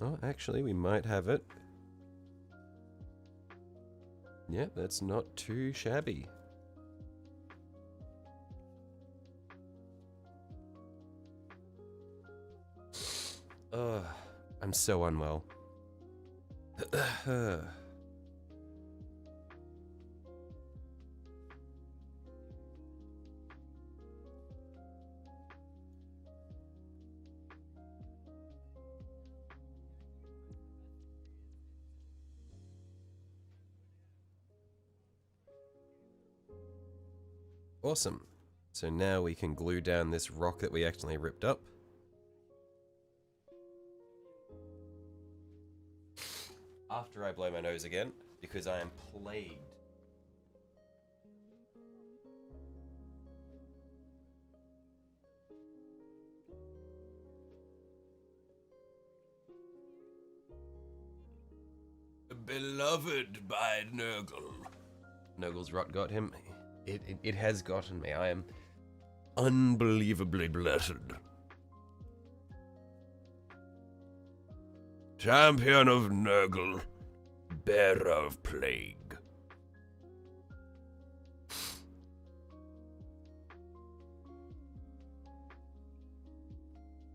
Oh, actually we might have it. Yep, that's not too shabby. Ugh, I'm so unwell. Awesome. So now we can glue down this rock that we accidentally ripped up. After I blow my nose again, because I am plagued. Beloved by Nurgle. Nurgle's rot got him. It has gotten me. I am unbelievably blessed. Champion of Nurgle, bearer of plague.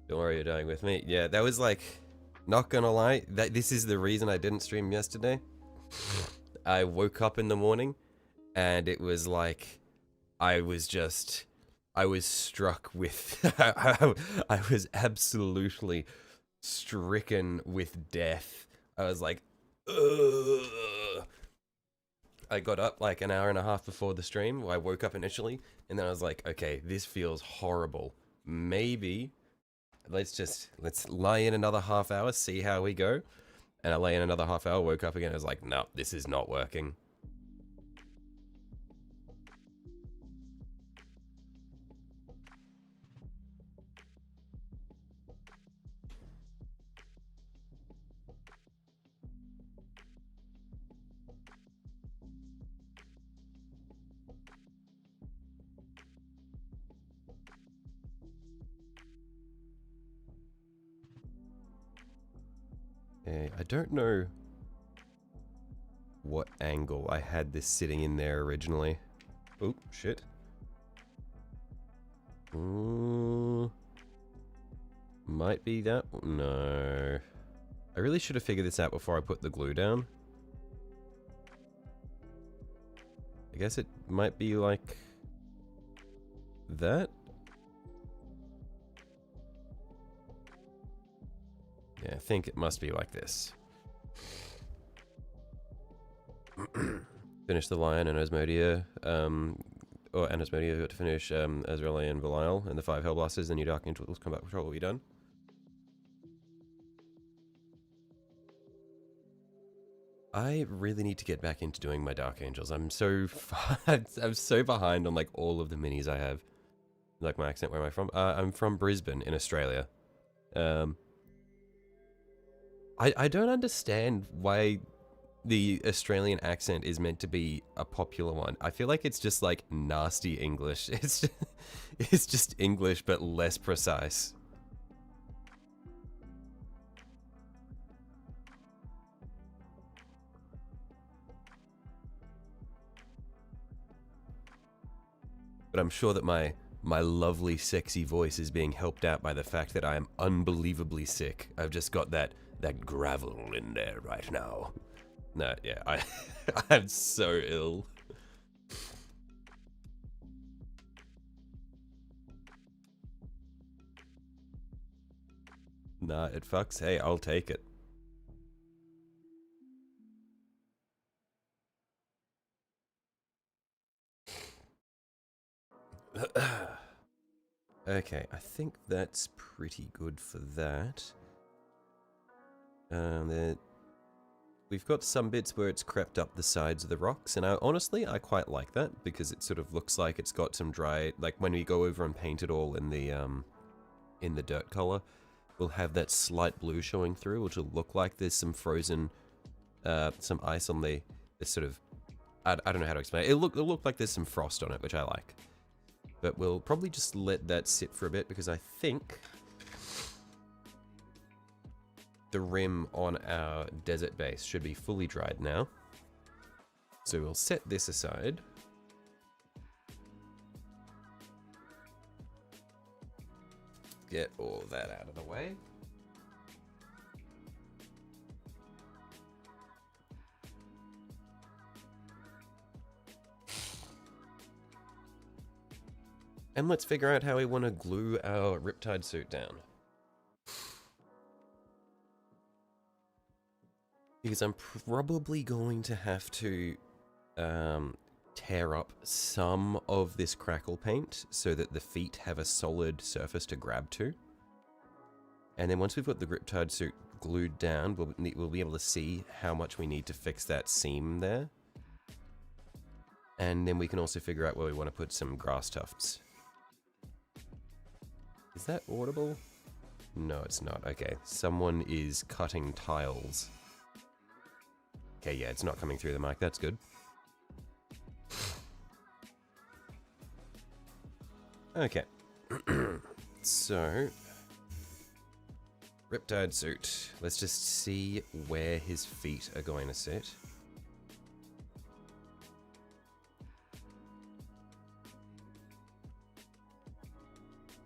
Don't worry, you're dying with me. Yeah, that was like, not gonna lie, this is the reason I didn't stream yesterday. I woke up in the morning, and it was like, I was struck with, I was absolutely stricken with death. I was like, ugh. I got up like an hour and a half before the stream. I woke up initially, and then I was like, okay, this feels horrible. maybe let's lie in another half hour, see how we go. And I lay in another half hour, woke up again, I was like, no, this is not working. I don't know what angle I had this sitting in there originally. Oh, shit. Might be that. No. I really should have figured this out before I put the glue down. I guess it might be like that. Yeah, I think it must be like this. Finish the Lion and Asmodia, or Asmodia got to finish Azrael and Belial and the 5 Hellblasters, then you Dark Angels Combat Patrol will be done. I really need to get back into doing my Dark Angels. I'm so I'm so behind on like all of the minis I have. Like my accent, where am I from? I'm from Brisbane in Australia. I don't understand why the Australian accent is meant to be a popular one. I feel like it's just like nasty English. It's just English but less precise. But I'm sure that my lovely sexy voice is being helped out by the fact that I am unbelievably sick. I've just got that gravel in there right now. No, yeah, I'm so ill. Nah, it fucks. Hey, I'll take it. Okay, I think that's pretty good for that. We've got some bits where it's crept up the sides of the rocks, and honestly, I quite like that, because it sort of looks like it's got some dry, like when we go over and paint it all in the dirt color, we'll have that slight blue showing through, which will look like there's some frozen, some ice on the sort of, I don't know how to explain it. It'll look like there's some frost on it, which I like. But we'll probably just let that sit for a bit, because I think the rim on our desert base should be fully dried now. So we'll set this aside. Get all that out of the way. And let's figure out how we want to glue our Riptide suit down. Because I'm probably going to have to tear up some of this crackle paint so that the feet have a solid surface to grab to. And then once we've got the Riptide suit glued down, we'll be able to see how much we need to fix that seam there. And then we can also figure out where we want to put some grass tufts. Is that audible? No, it's not. Okay, someone is cutting tiles. Okay, yeah, it's not coming through the mic. That's good. Okay. So, Riptide suit. Let's just see where his feet are going to sit.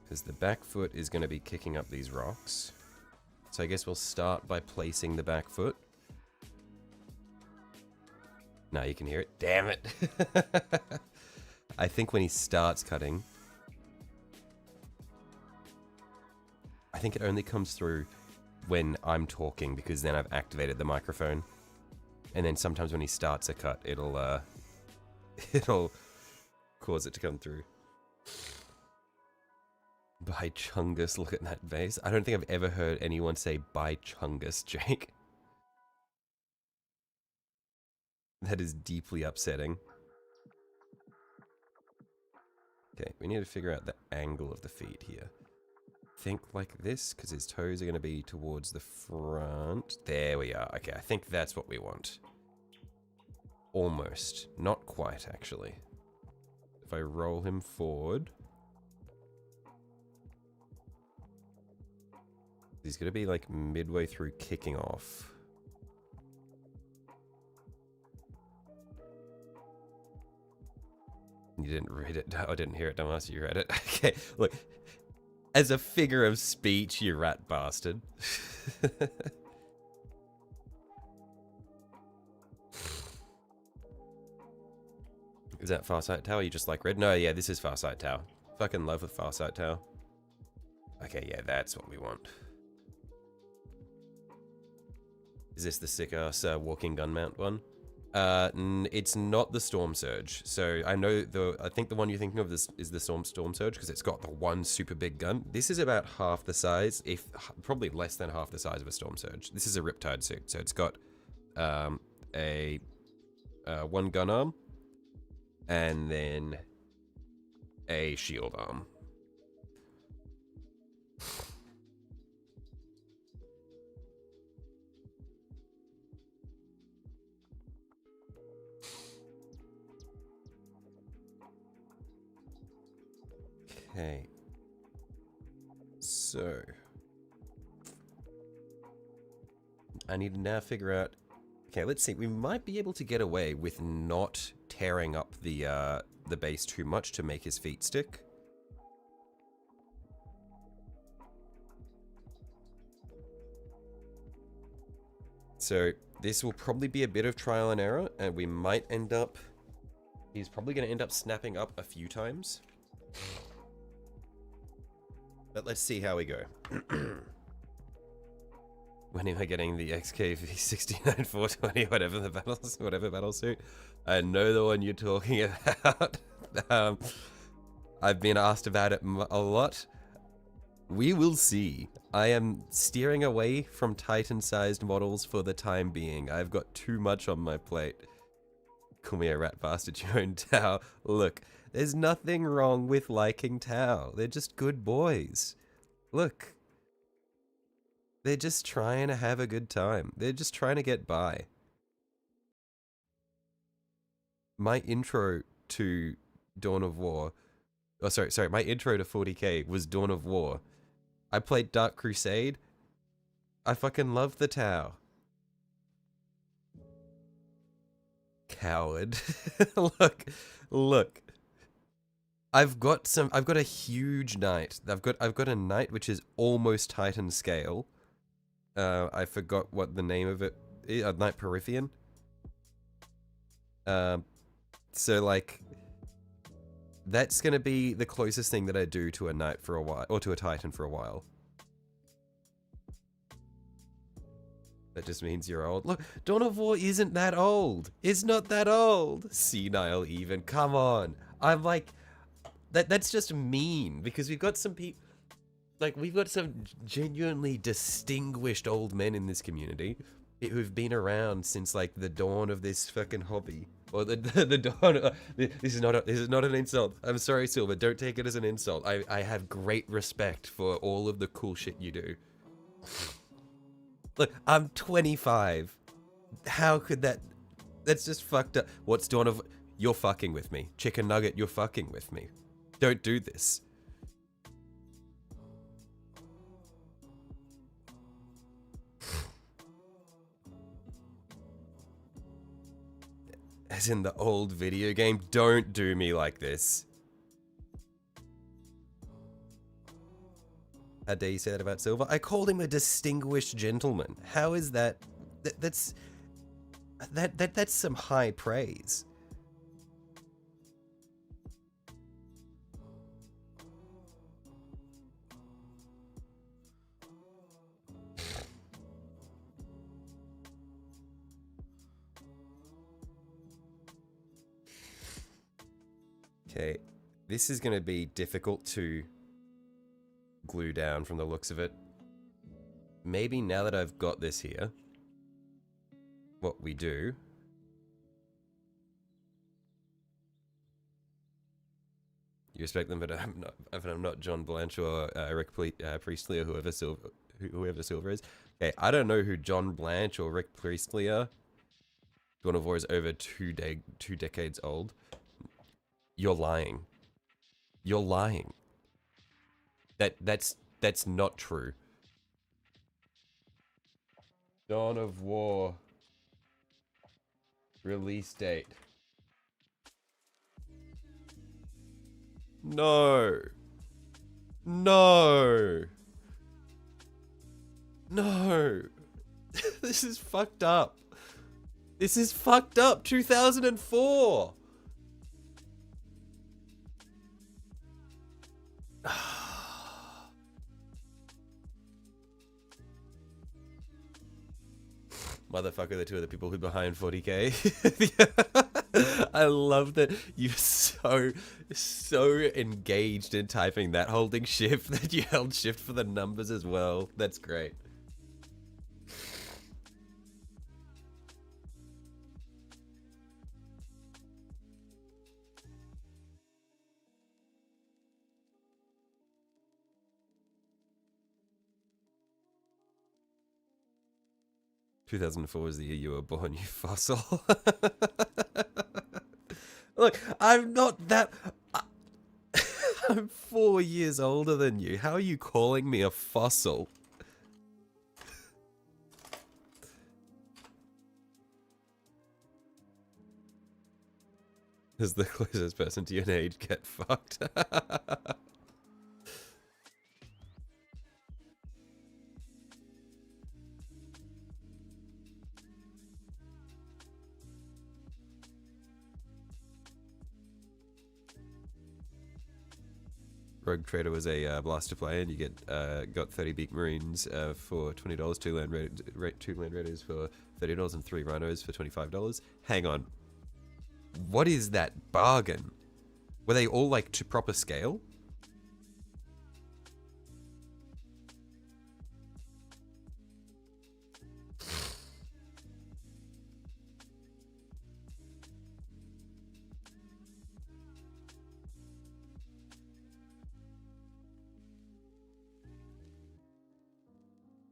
Because the back foot is going to be kicking up these rocks. So I guess we'll start by placing the back foot. Now you can hear it. Damn it. I think when he starts cutting, I think it only comes through when I'm talking, because then I've activated the microphone. And then sometimes when he starts a cut, it'll cause it to come through. By Chungus, look at that base. I don't think I've ever heard anyone say by Chungus, Jake. That is deeply upsetting. Okay, we need to figure out the angle of the feet here. Think like this, because his toes are going to be towards the front. There we are. Okay, I think that's what we want. Almost. Not quite, actually. If I roll him forward... He's going to be like midway through kicking off. You didn't read it. I didn't hear it. Don't ask you read it. Okay, look. As a figure of speech, you rat bastard. Is that Farsight Tower? You just like red? No, yeah, this is Farsight Tower. Fucking love with Farsight Tower. Okay, yeah, that's what we want. Is this the sick-ass walking gun mount one? It's not the Storm Surge. So I know I think the one you're thinking of is the Storm Surge because it's got the one super big gun. This is about half the size, probably less than half the size of a Storm Surge. This is a Riptide suit, so it's got a one gun arm and then a shield arm. Okay, so I need to now figure out. Okay, let's see. We might be able to get away with not tearing up the base too much to make his feet stick. So this will probably be a bit of trial and error, and we might end up. He's probably going to end up snapping up a few times. But let's see how we go. When am I getting the XKV 69420, whatever battle suit? I know the one you're talking about. I've been asked about it a lot. We will see. I am steering away from Titan-sized models for the time being. I've got too much on my plate. Call me a rat bastard, you own Tau. Look. There's nothing wrong with liking Tau. They're just good boys. Look. They're just trying to have a good time. They're just trying to get by. My intro to Dawn of War... Oh, sorry. My intro to 40k was Dawn of War. I played Dark Crusade. I fucking love the Tau. Coward. Look. I've got a huge knight. I've got a knight which is almost Titan scale. I forgot what the name of it is. Knight Perithian. So like, that's gonna be the closest thing that I do to a knight for a while, or to a Titan for a while. That just means you're old. Look, Dawn of War isn't that old. It's not that old. Senile even. Come on. I'm like... That's just mean, because we've got some people, like, we've got some genuinely distinguished old men in this community who've been around since, like, the dawn of this fucking hobby. Or the dawn of, this is not an insult. I'm sorry, Silver, don't take it as an insult. I have great respect for all of the cool shit you do. Look, I'm 25. How could that's just fucked up. What's Dawn of... You're fucking with me. Chicken Nugget, you're fucking with me. Don't do this. As in the old video game, don't do me like this. How dare you say that about Silver? I called him a distinguished gentleman. How is that? That's some high praise. Okay, this is going to be difficult to glue down from the looks of it. Maybe now that I've got this here, what we do... You respect them, but I'm not John Blanche or Rick Priestley or whoever Silver is. Okay, I don't know who John Blanche or Rick Priestley are. Dawn of War is over two decades old. You're lying. You're lying. That's not true. Dawn of War. Release date. No. No. No. This is fucked up. This is fucked up. 2004. Motherfucker, the two of the people who behind 40k. I love that you're so engaged in typing that, holding shift, that you held shift for the numbers as well. That's great. "2004 was the year you were born, you fossil." Look, I'm not that... I'm 4 years older than you. How are you calling me a fossil? Does the closest person to your age get fucked? Rogue Trader was a blaster play, and you get got 30 Beak Marines for $20, two Land Raiders for $30, and 3 Rhinos for $25. Hang on. What is that bargain? Were they all like to proper scale?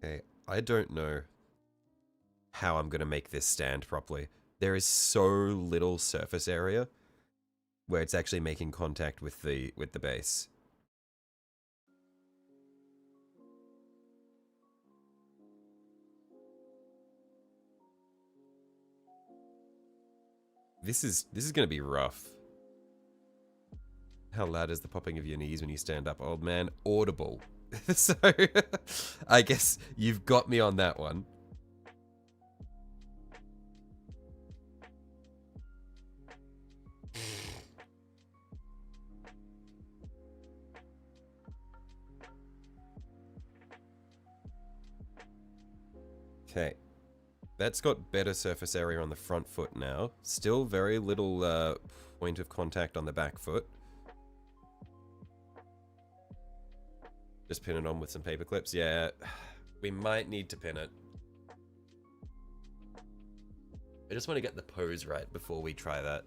Okay, I don't know how I'm gonna make this stand properly. There is so little surface area where it's actually making contact with the base. This is gonna be rough. How loud is the popping of your knees when you stand up, old man? Audible. So, I guess you've got me on that one. Okay. That's got better surface area on the front foot now. Still very little point of contact on the back foot. Just pin it on with some paper clips. Yeah, we might need to pin it. I just want to get the pose right before we try that.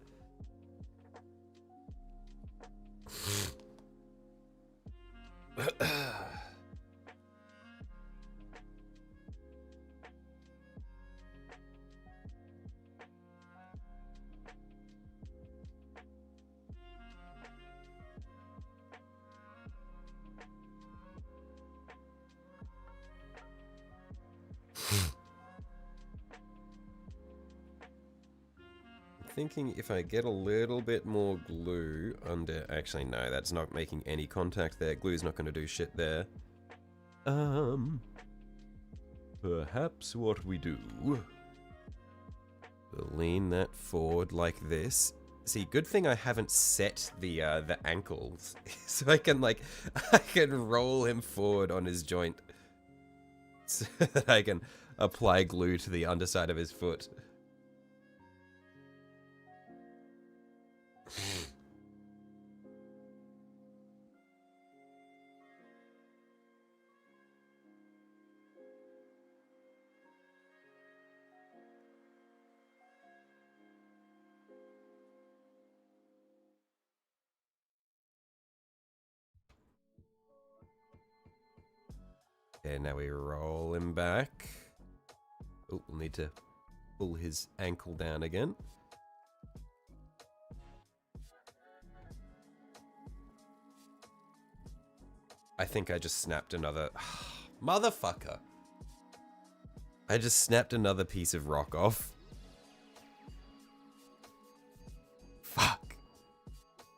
Thinking if I get a little bit more glue under... Actually, no, that's not making any contact there. Glue's not going to do shit there. Perhaps what we do... We'll lean that forward like this. See, good thing I haven't set the ankles. So I can, like... I can roll him forward on his joint. So that I can apply glue to the underside of his foot. Okay, now we roll him back. Oh, we'll need to pull his ankle down again. I think I just snapped another... Motherfucker! I just snapped another piece of rock off. Fuck.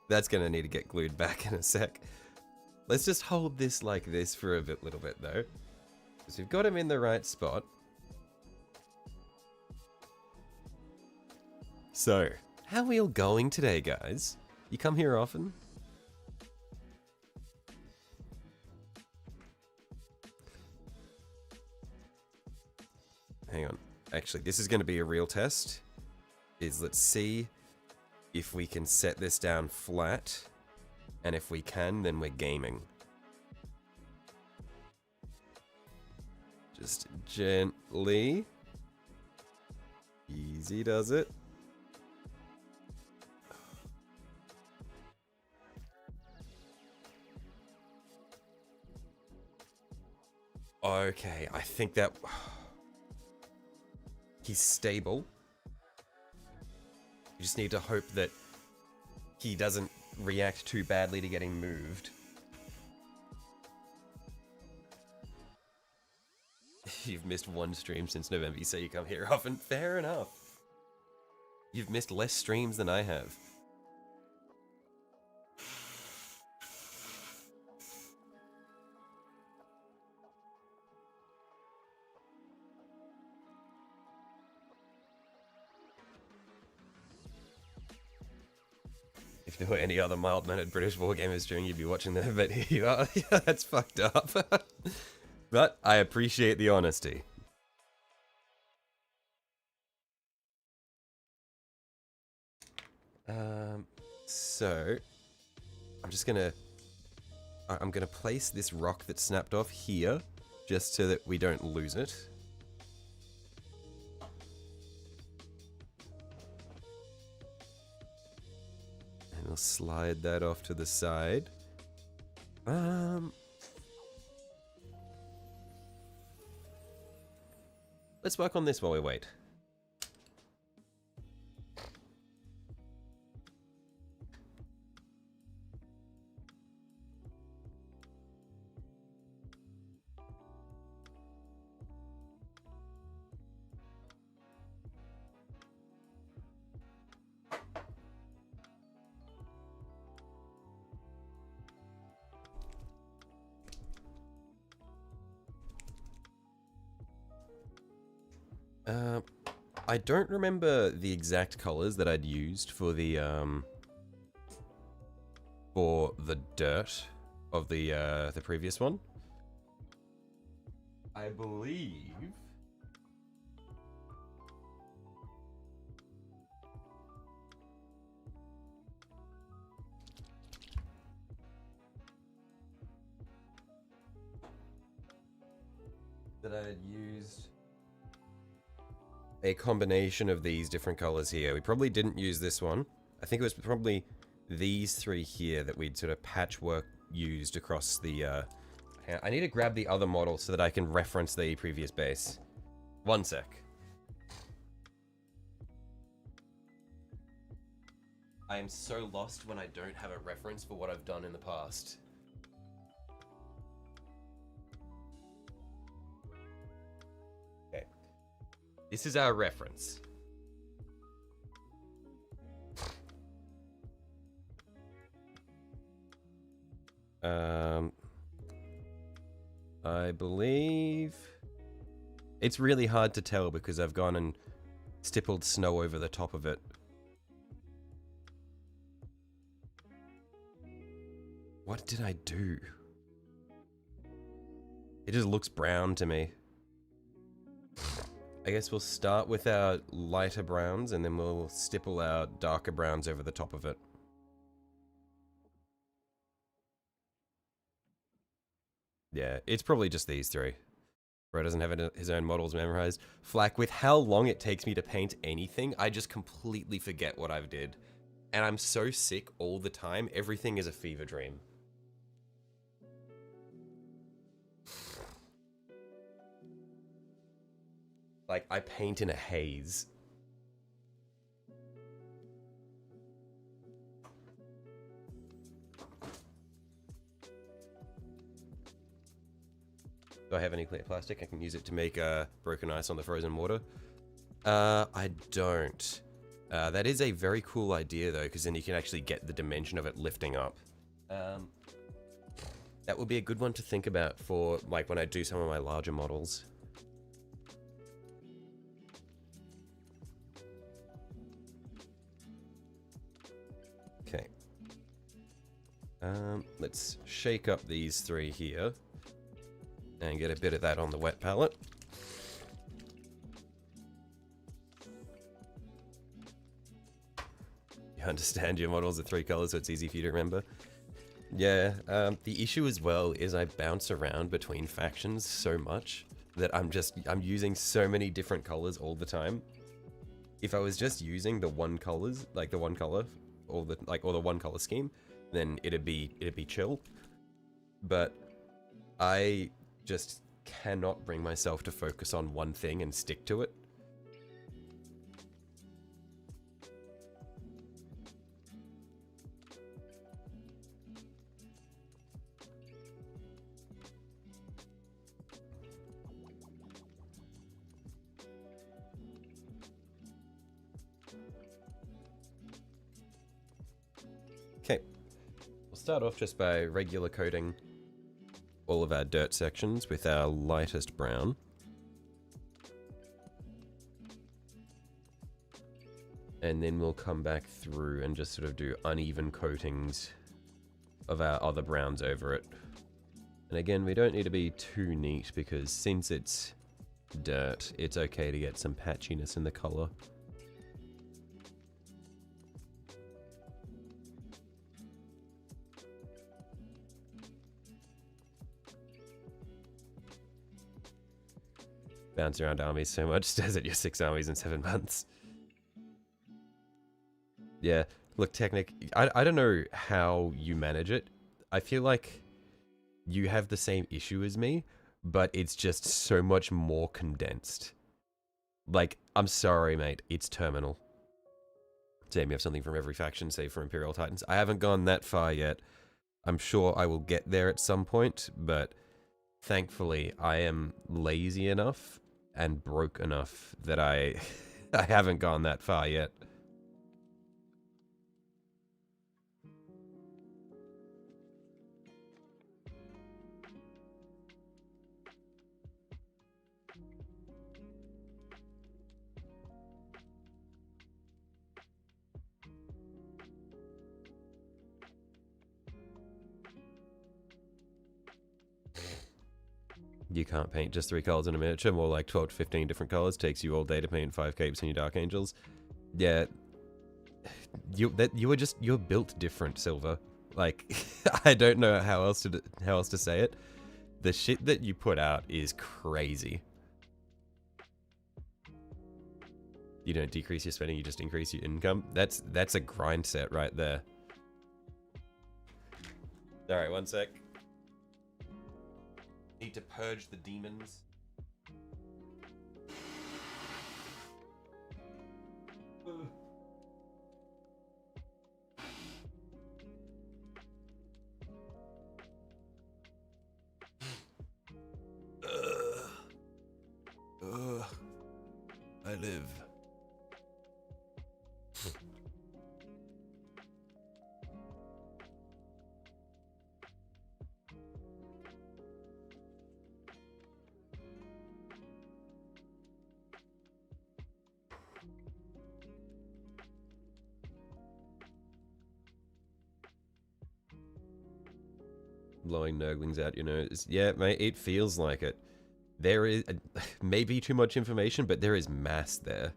That's gonna need to get glued back in a sec. Let's just hold this like this for a little bit though. Because we've got him in the right spot. So, how are we all going today, guys? You come here often? Hang on. Actually, this is going to be a real test. Let's see if we can set this down flat. And if we can, then we're gaming. Just gently. Easy does it. Okay, I think that... He's stable. You just need to hope that he doesn't react too badly to getting moved. You've missed one stream since November. You say you come here often. Fair enough. You've missed less streams than I have. If there were any other mild-mannered British wargamers streaming, you'd be watching them, but here you are. Yeah, that's fucked up. But I appreciate the honesty. So I'm gonna place this rock that snapped off here, just so that we don't lose it. And we'll slide that off to the side. Let's work on this while we wait. I don't remember the exact colors that I'd used for the dirt of the previous one. I believe that I had used a combination of these different colors here. We probably didn't use this one. I think it was probably these three here that we'd sort of patchwork used across the... I need to grab the other model so that I can reference the previous base. One sec. I am so lost when I don't have a reference for what I've done in the past. Okay. This is our reference. I believe... It's really hard to tell because I've gone and stippled snow over the top of it. What did I do? It just looks brown to me. I guess we'll start with our lighter browns and then we'll stipple our darker browns over the top of it. Yeah, it's probably just these three. Bro doesn't have his own models memorized. Flack, with how long it takes me to paint anything, I just completely forget what I've did. And I'm so sick all the time, everything is a fever dream. like, I paint in a haze. Do I have any clear plastic? I can use it to make broken ice on the frozen water. I don't. That is a very cool idea, though, because then you can actually get the dimension of it lifting up. That would be a good one to think about for, like, when I do some of my larger models. Okay. Let's shake up these three here and get a bit of that on the wet palette. You understand your models are 3 colors, so it's easy for you to remember. Yeah, the issue as well is I bounce around between factions so much that I'm using so many different colors all the time. If I was just using the one colors, like the one color, or the one color scheme, then it'd be chill. But I just cannot bring myself to focus on one thing and stick to it. Okay, we'll start off just by regular coating all of our dirt sections with our lightest brown. And then we'll come back through and just sort of do uneven coatings of our other browns over it. And again, we don't need to be too neat because since it's dirt, it's okay to get some patchiness in the color. Bounce around armies so much, stares at your 6 armies in 7 months. Yeah, look, Technic, I don't know how you manage it. I feel like you have the same issue as me, but it's just so much more condensed. Like, I'm sorry, mate, it's terminal. Same, you have something from every faction, save for Imperial Titans. I haven't gone that far yet. I'm sure I will get there at some point, but thankfully I am lazy enough and broke enough that I haven't gone that far yet. You can't paint just 3 colors in a miniature, more like 12 to 15 different colors. Takes you all day to paint 5 capes and your Dark Angels. Yeah, you're built different, Silver. Like, I don't know how else to say it. The shit that you put out is crazy. You don't decrease your spending, you just increase your income. That's a grind set right there. Alright, one sec. Need to purge the demons. I live. Blowing nurglings out your nose. Yeah, mate, it feels like it. There is maybe too much information, but there is mass there.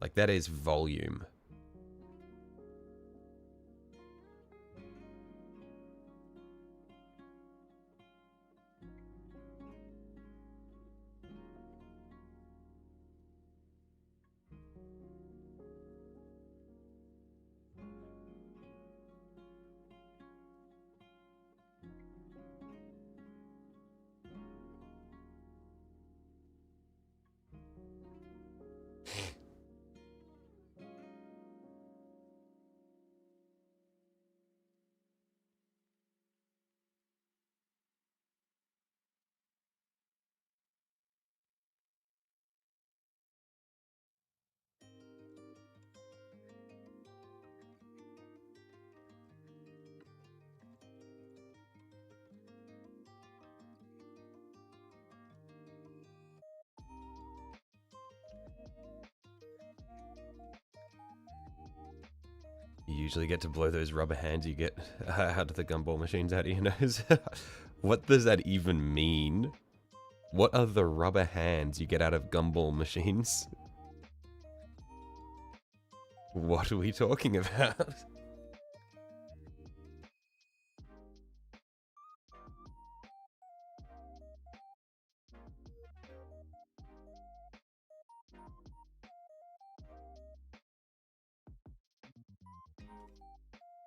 Like, that is volume. usually get to blow those rubber hands you get out of the gumball machines out of your nose. What does that even mean? What are the rubber hands you get out of gumball machines? What are we talking about?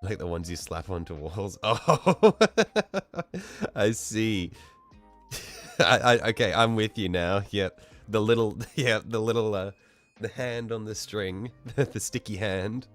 Like the ones you slap onto walls? Oh, I see. Okay, I'm with you now. Yep, the little, yeah, the little, the hand on the string, the sticky hand.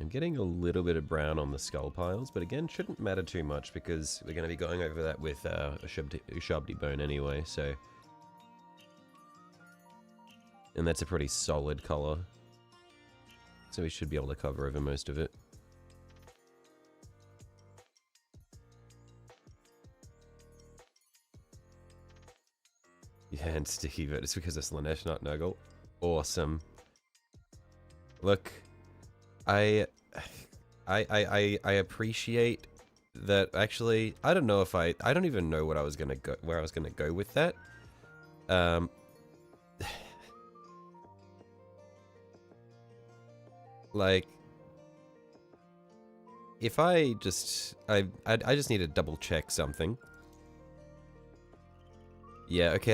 I'm getting a little bit of brown on the skull piles, but again, shouldn't matter too much because we're going to be going over that with a Shabdi bone anyway, so... And that's a pretty solid color. So we should be able to cover over most of it. Yeah, and Steve, it's because of Slanesh, not Nurgle. Awesome. Look, I appreciate that. Actually, I don't know if I don't even know what I was gonna go, where I was gonna go with that. Like, if I just I just need to double check something. Yeah, okay,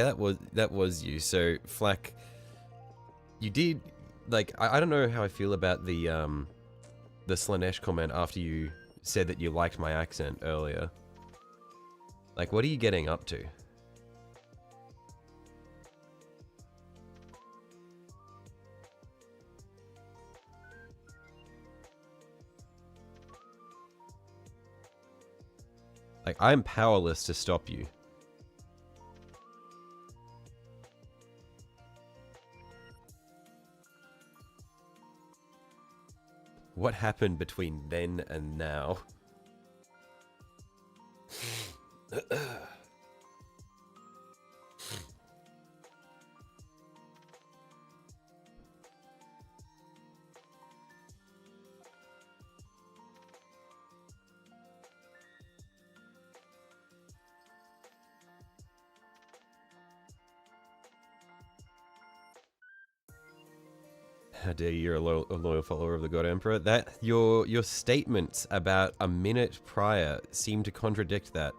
that was you. So Flack, you did, like, I don't know how I feel about the Slanesh comment after you said that you liked my accent earlier. Like, what are you getting up to? Like, I'm powerless to stop you. What happened between then and now? How dare you, you're a loyal follower of the God Emperor. That your statements about a minute prior seem to contradict that.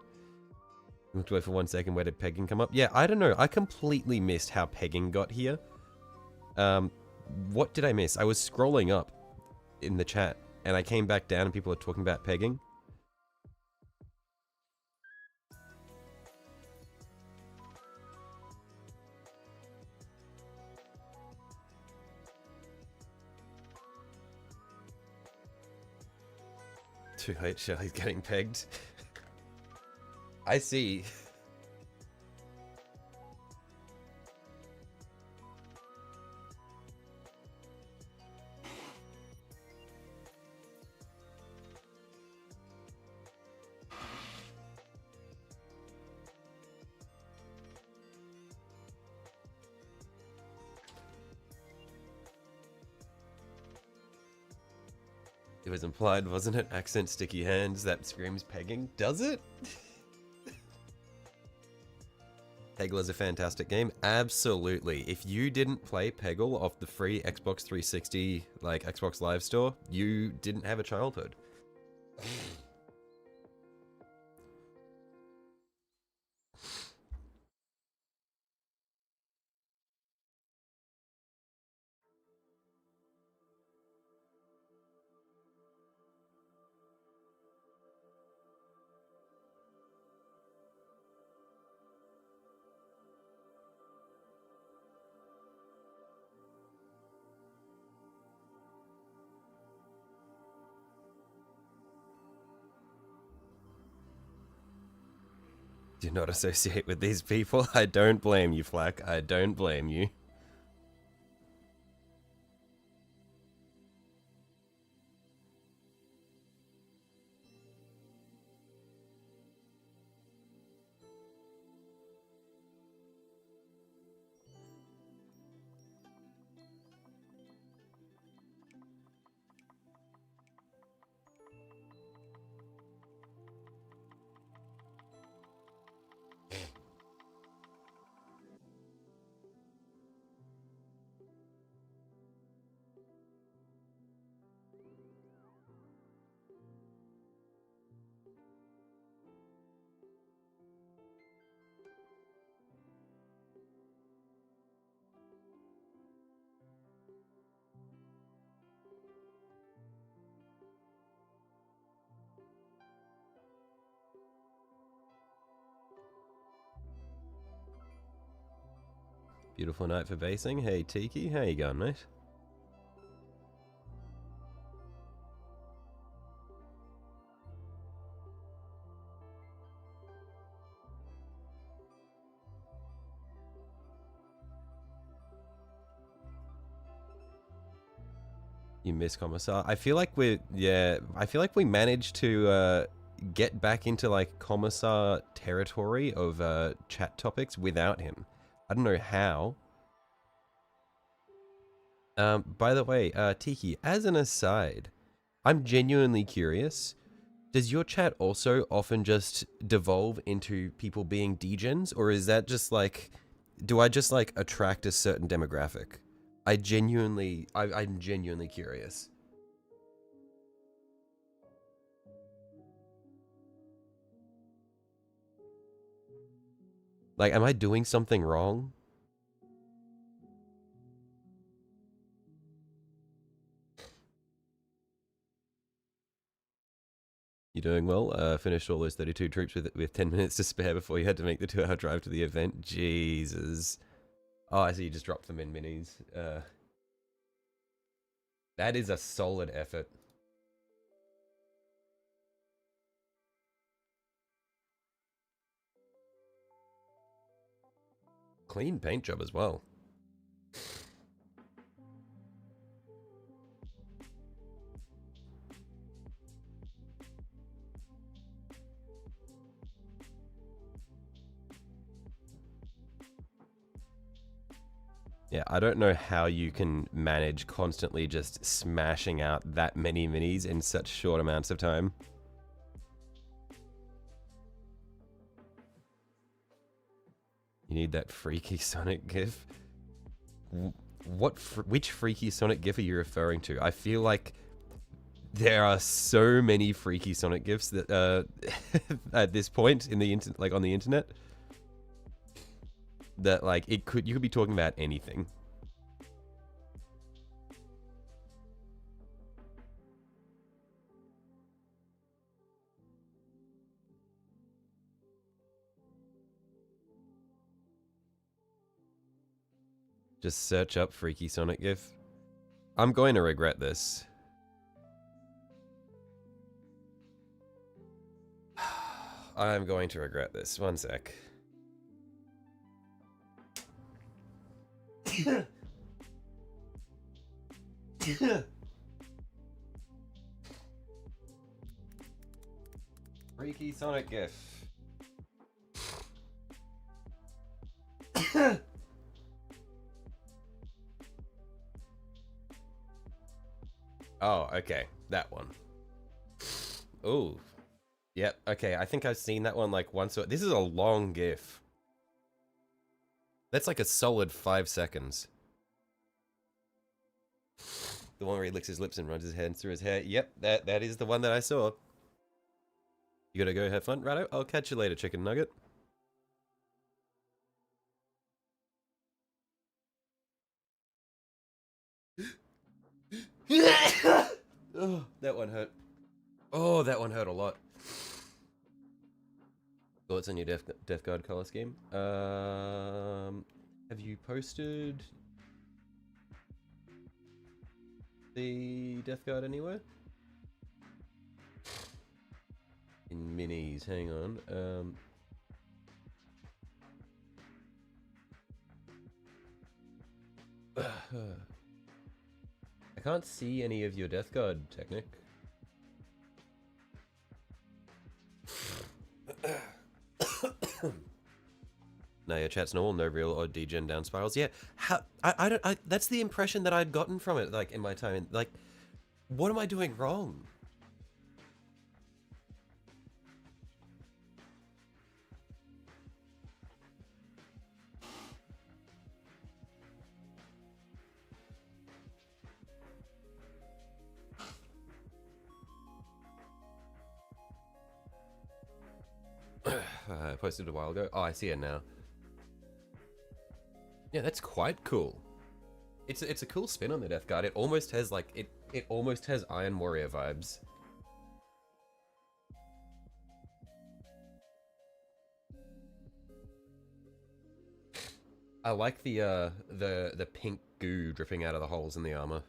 Looked away for 1 second, where did pegging come up? Yeah, I don't know. I completely missed how pegging got here. What did I miss? I was scrolling up in the chat, and I came back down and people were talking about pegging. Too late, Shelly's getting pegged. I see. It was implied, wasn't it? Accent sticky hands, that screams pegging. Does it? Peggle is a fantastic game. Absolutely. If you didn't play Peggle off the free Xbox 360, like Xbox Live store, you didn't have a childhood. Do not associate with these people. I don't blame you, Flack. I don't blame you. Beautiful night for basing. Hey, Tiki. How you going, mate? You miss Commissar. I feel like I feel like we managed to get back into like Commissar territory of chat topics without him. I don't know how. By the way, Tiki, as an aside, I'm genuinely curious. Does your chat also often just devolve into people being degens, or is that just like, do I just like attract a certain demographic? I'm genuinely curious. Like, am I doing something wrong? You doing well? Finished all those 32 troops with 10 minutes to spare before you had to make the 2-hour drive to the event. Jesus. Oh, I see you just dropped them in minis. That is a solid effort. Clean paint job as well. Yeah, I don't know how you can manage constantly just smashing out that many minis in such short amounts of time. You need that freaky Sonic gif. Which freaky Sonic gif are you referring to? I feel like there are so many freaky Sonic gifs that at this point in the on the internet, that like you could be talking about anything. Just search up freaky Sonic gif. I'm going to regret this. I'm going to regret this. One sec. Freaky Sonic gif. Oh, okay. That one. Ooh. Yep. Okay. I think I've seen that one like once. This is a long GIF. That's like a solid 5 seconds. The one where he licks his lips and runs his hand through his hair. Yep, that is the one that I saw. You gotta go have fun, righto? I'll catch you later, chicken nugget. Oh, that one hurt. Oh, that one hurt a lot. Thoughts on your Death Guard color scheme? Have you posted the Death Guard anywhere? In minis, hang on. I can't see any of your Death Guard, Technic. No, your chat's normal, no real odd degen down spirals. Yeah, that's the impression that I'd gotten from it, like, in my time. Like, what am I doing wrong? I posted a while ago. Oh, I see it now. Yeah, that's quite cool. It's a cool spin on the Death Guard. It almost has like it almost has Iron Warrior vibes. I like the pink goo dripping out of the holes in the armor.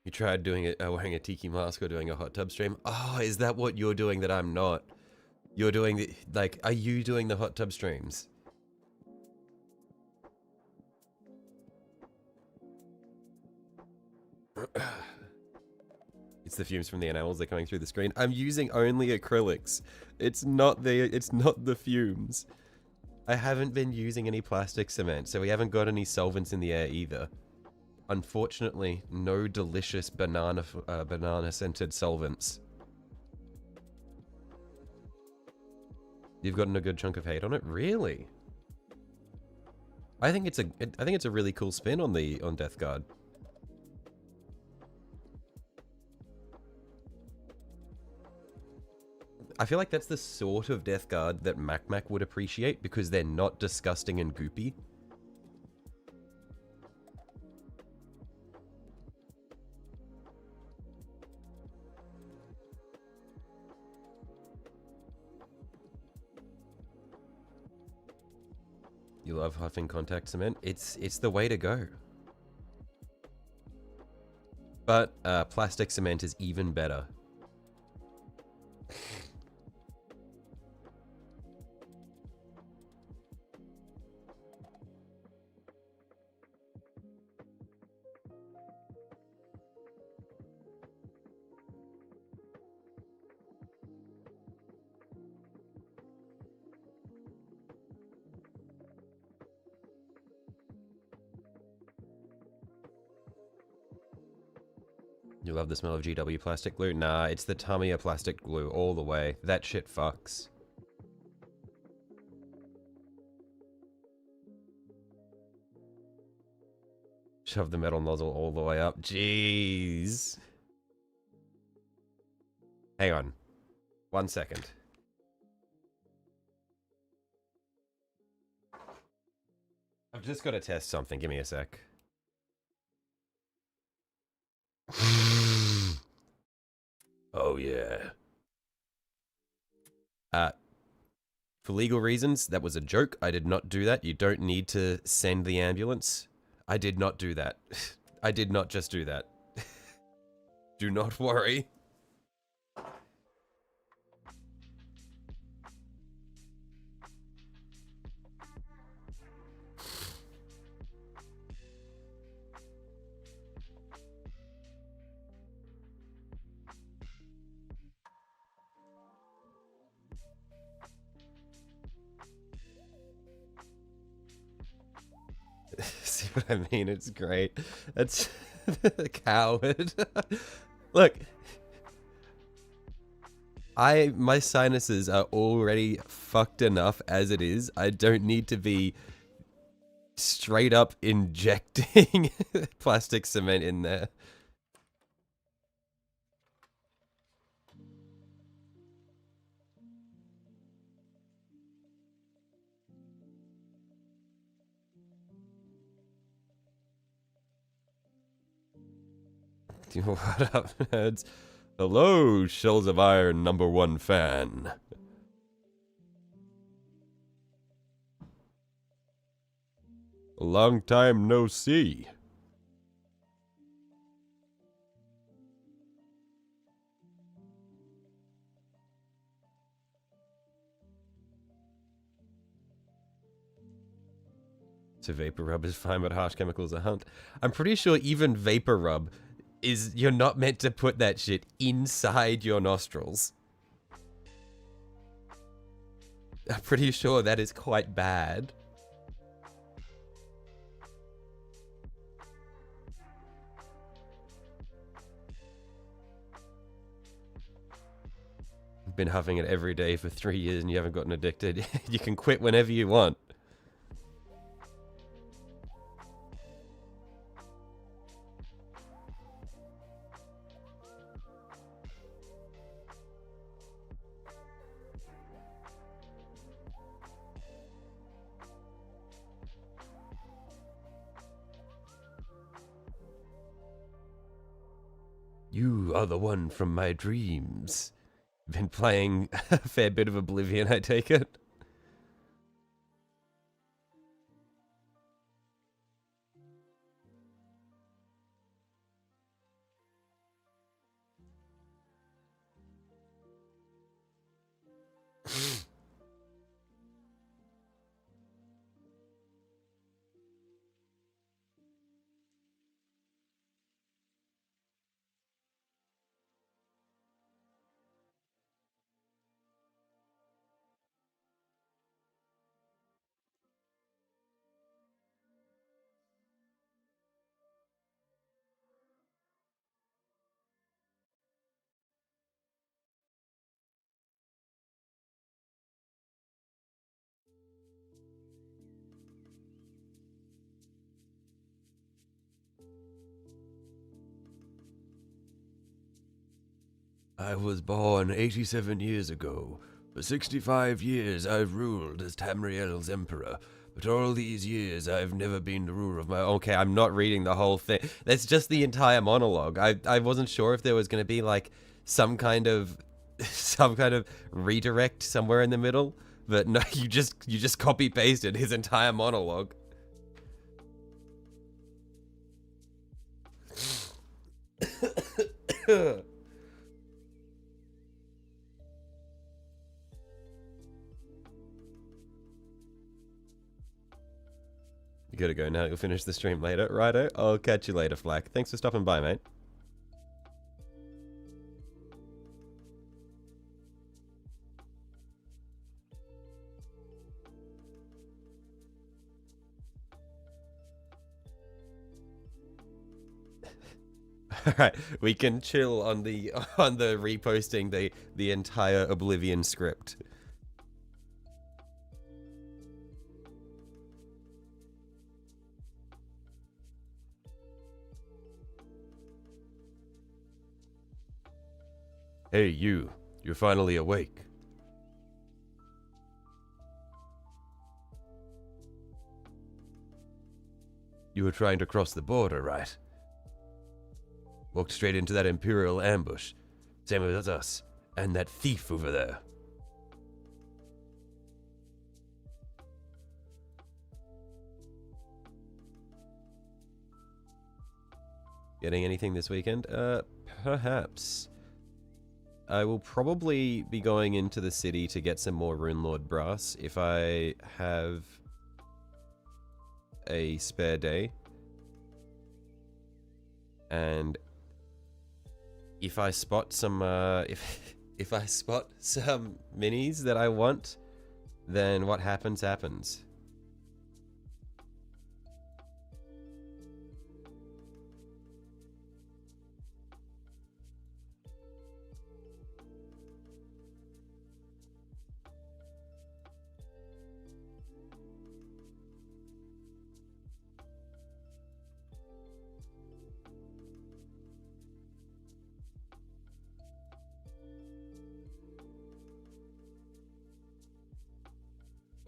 You tried doing it wearing a tiki mask or doing a hot tub stream. Oh, is that what you're doing that I'm not? You're doing the, like, are you doing the hot tub streams? It's the fumes from the enamels that are coming through the screen. I'm using only acrylics. It's not the fumes. I haven't been using any plastic cement, so we haven't got any solvents in the air either. Unfortunately, no delicious banana scented solvents. You've gotten a good chunk of hate on it, really? I think it's a really cool spin on Death Guard. I feel like that's the sort of Death Guard that Mac would appreciate because they're not disgusting and goopy. You love huffing contact cement? It's the way to go. But plastic cement is even better. You love the smell of GW plastic glue? Nah, it's the Tamiya plastic glue all the way. That shit fucks. Shove the metal nozzle all the way up. Jeez. Hang on. 1 second. I've just got to test something. Give me a sec. Oh, yeah. For legal reasons, that was a joke. I did not do that. You don't need to send the ambulance. I did not do that. I did not just do that. Do not worry. See what I mean? It's great. That's coward. Look, my sinuses are already fucked enough as it is. I don't need to be straight up injecting plastic cement in there. What up, nerds? Hello, Shells of Iron #1 fan. Long time no see. So vapor rub is fine, but harsh chemicals are hunt. I'm pretty sure even vapor rub is, you're not meant to put that shit inside your nostrils. I'm pretty sure that is quite bad. I've been huffing it every day for 3 years and you haven't gotten addicted. You can quit whenever you want. You are the one from my dreams. Been playing a fair bit of Oblivion, I take it. I was born 87 years ago. For 65 years I've ruled as Tamriel's emperor. But all these years I've never been the ruler of my... Okay, I'm not reading the whole thing. That's just the entire monologue. I wasn't sure if there was going to be like some kind of redirect somewhere in the middle. But no, you just copy pasted his entire monologue. You gotta go now, you'll finish the stream later. Righto, I'll catch you later, Flack. Thanks for stopping by, mate. Alright, we can chill on the reposting the entire Oblivion script. Hey, you're finally awake. You were trying to cross the border, right? Walked straight into that Imperial ambush. Same as us, and that thief over there. Getting anything this weekend? Perhaps. I will probably be going into the city to get some more Runelord brass if I have a spare day. And if I spot some if I spot some minis that I want, then what happens happens.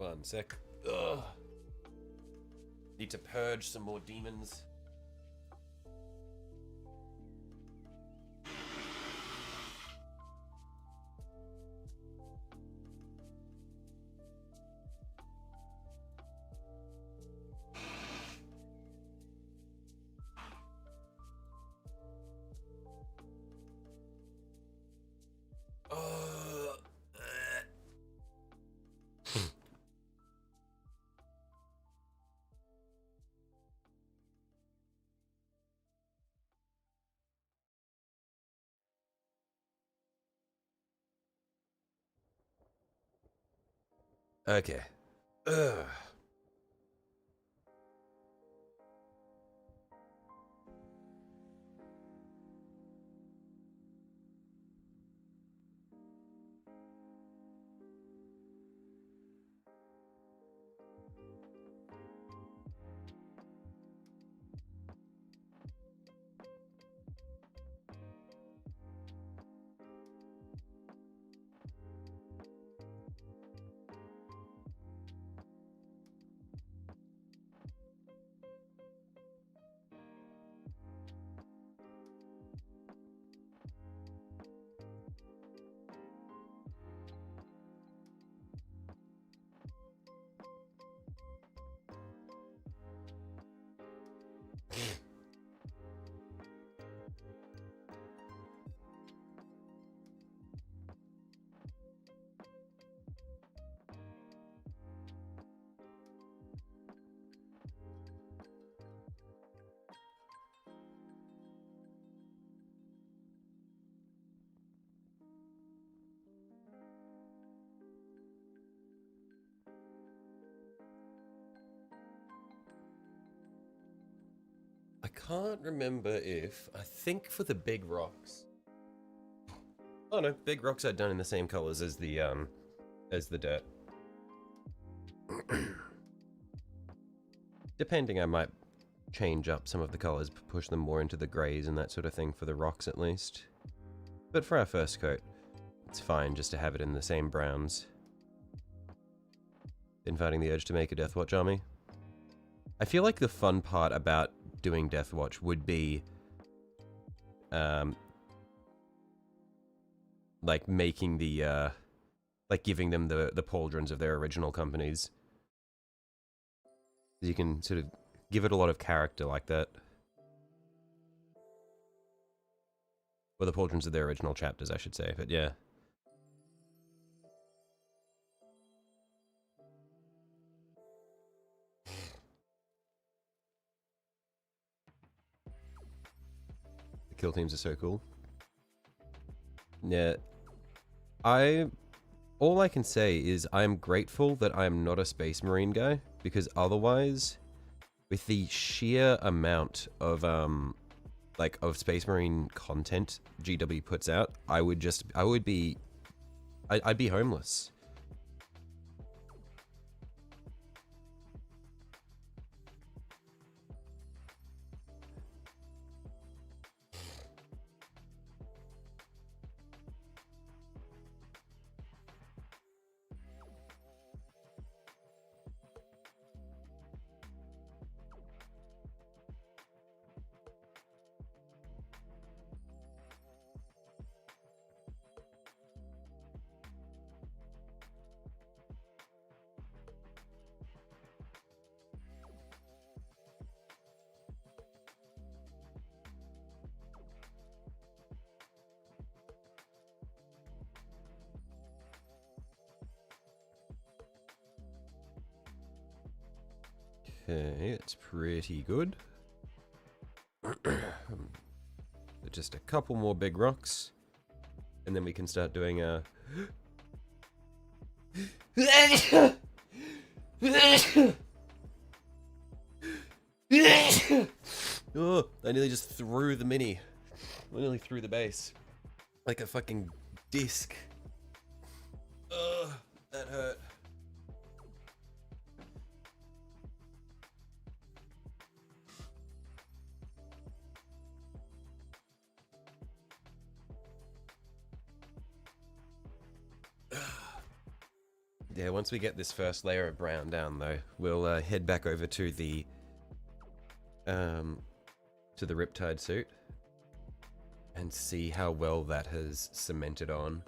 One sec. Ugh. Need to purge some more demons. Okay. Ugh. I can't remember if... I think for the big rocks... Oh no, big rocks are done in the same colors as the dirt. Depending, I might change up some of the colors, push them more into the grays and that sort of thing for the rocks at least. But for our first coat, it's fine just to have it in the same browns. Inviting the urge to make a Deathwatch army. I feel like the fun part about doing Deathwatch would be like making the like giving them the pauldrons of their original companies. You can sort of give it a lot of character like that. Or the pauldrons of their original chapters, I should say, but yeah. The kill teams are so cool. Yeah. All I can say is I'm grateful that I'm not a Space Marine guy, because otherwise, with the sheer amount of of Space Marine content GW puts out, I'd be homeless. Okay, it's pretty good. Just a couple more big rocks, and then we can start doing a... Oh, I nearly just threw the mini. I nearly threw the base. Like a fucking disc. Ugh, that hurt. Yeah, once we get this first layer of brown down, though, we'll head back over to the Riptide suit and see how well that has cemented on.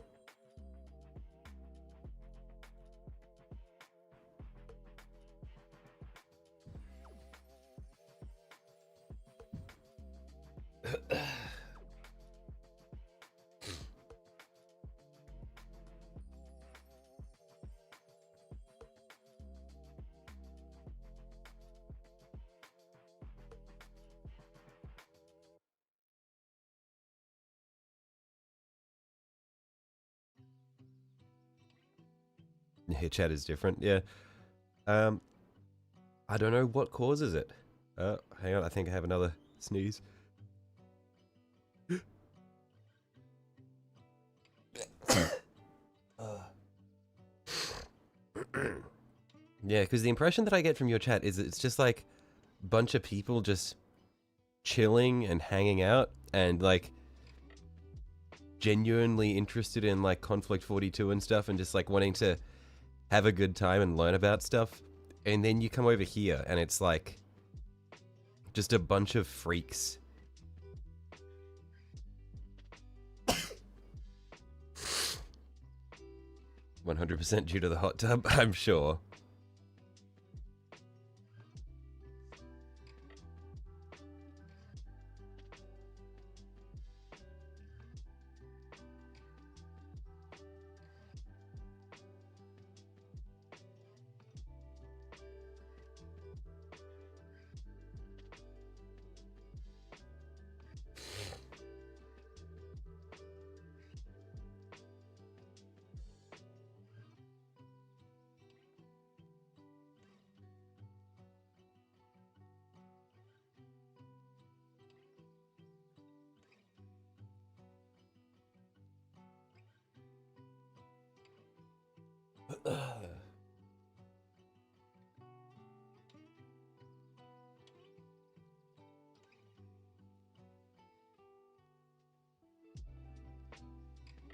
Your chat is different, yeah. I don't know what causes it. Hang on, I think I have another sneeze. Yeah, because the impression that I get from your chat is it's just like a bunch of people just chilling and hanging out and like genuinely interested in like Conflict 42 and stuff and just like wanting to have a good time and learn about stuff. And then you come over here and it's like just a bunch of freaks. 100% due to the hot tub, I'm sure.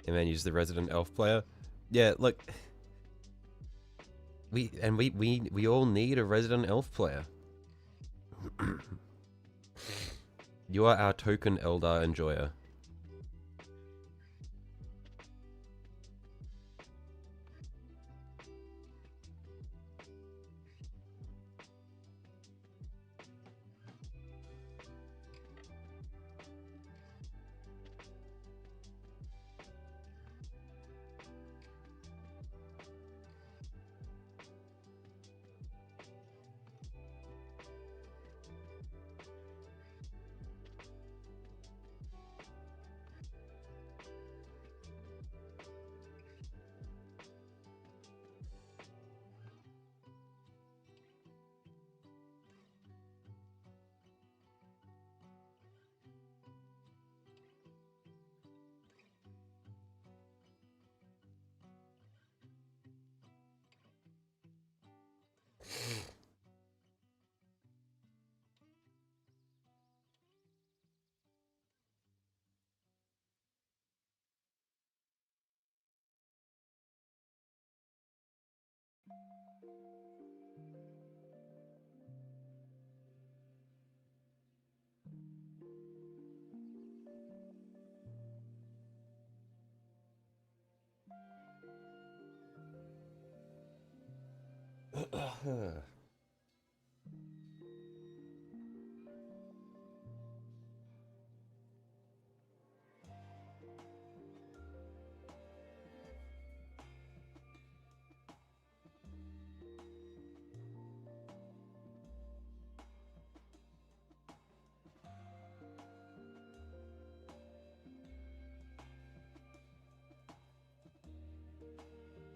And then use the resident elf player. Yeah, look, we all need a resident elf player. You are our token Eldar enjoyer.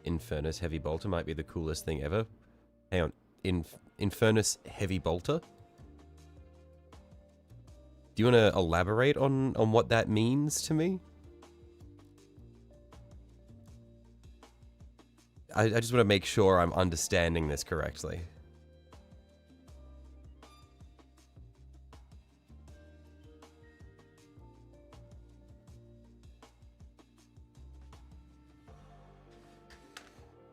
Infernus Heavy Bolter might be the coolest thing ever. Hang on. Infernus Heavy Bolter? Do you want to elaborate on what that means to me? I just want to make sure I'm understanding this correctly.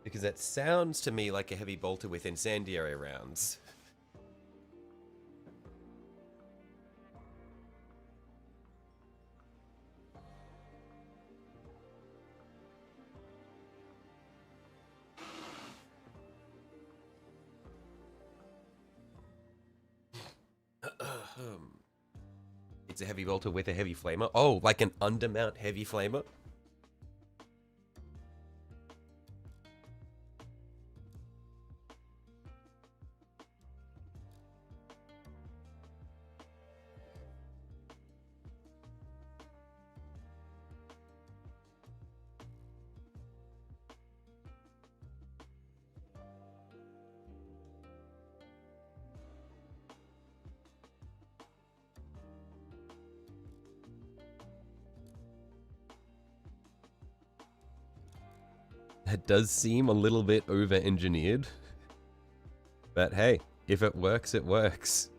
Because that sounds to me like a heavy bolter with incendiary rounds. It's a heavy bolter with a heavy flamer. Oh, like an undermount heavy flamer? That does seem a little bit over-engineered. But hey, if it works, it works.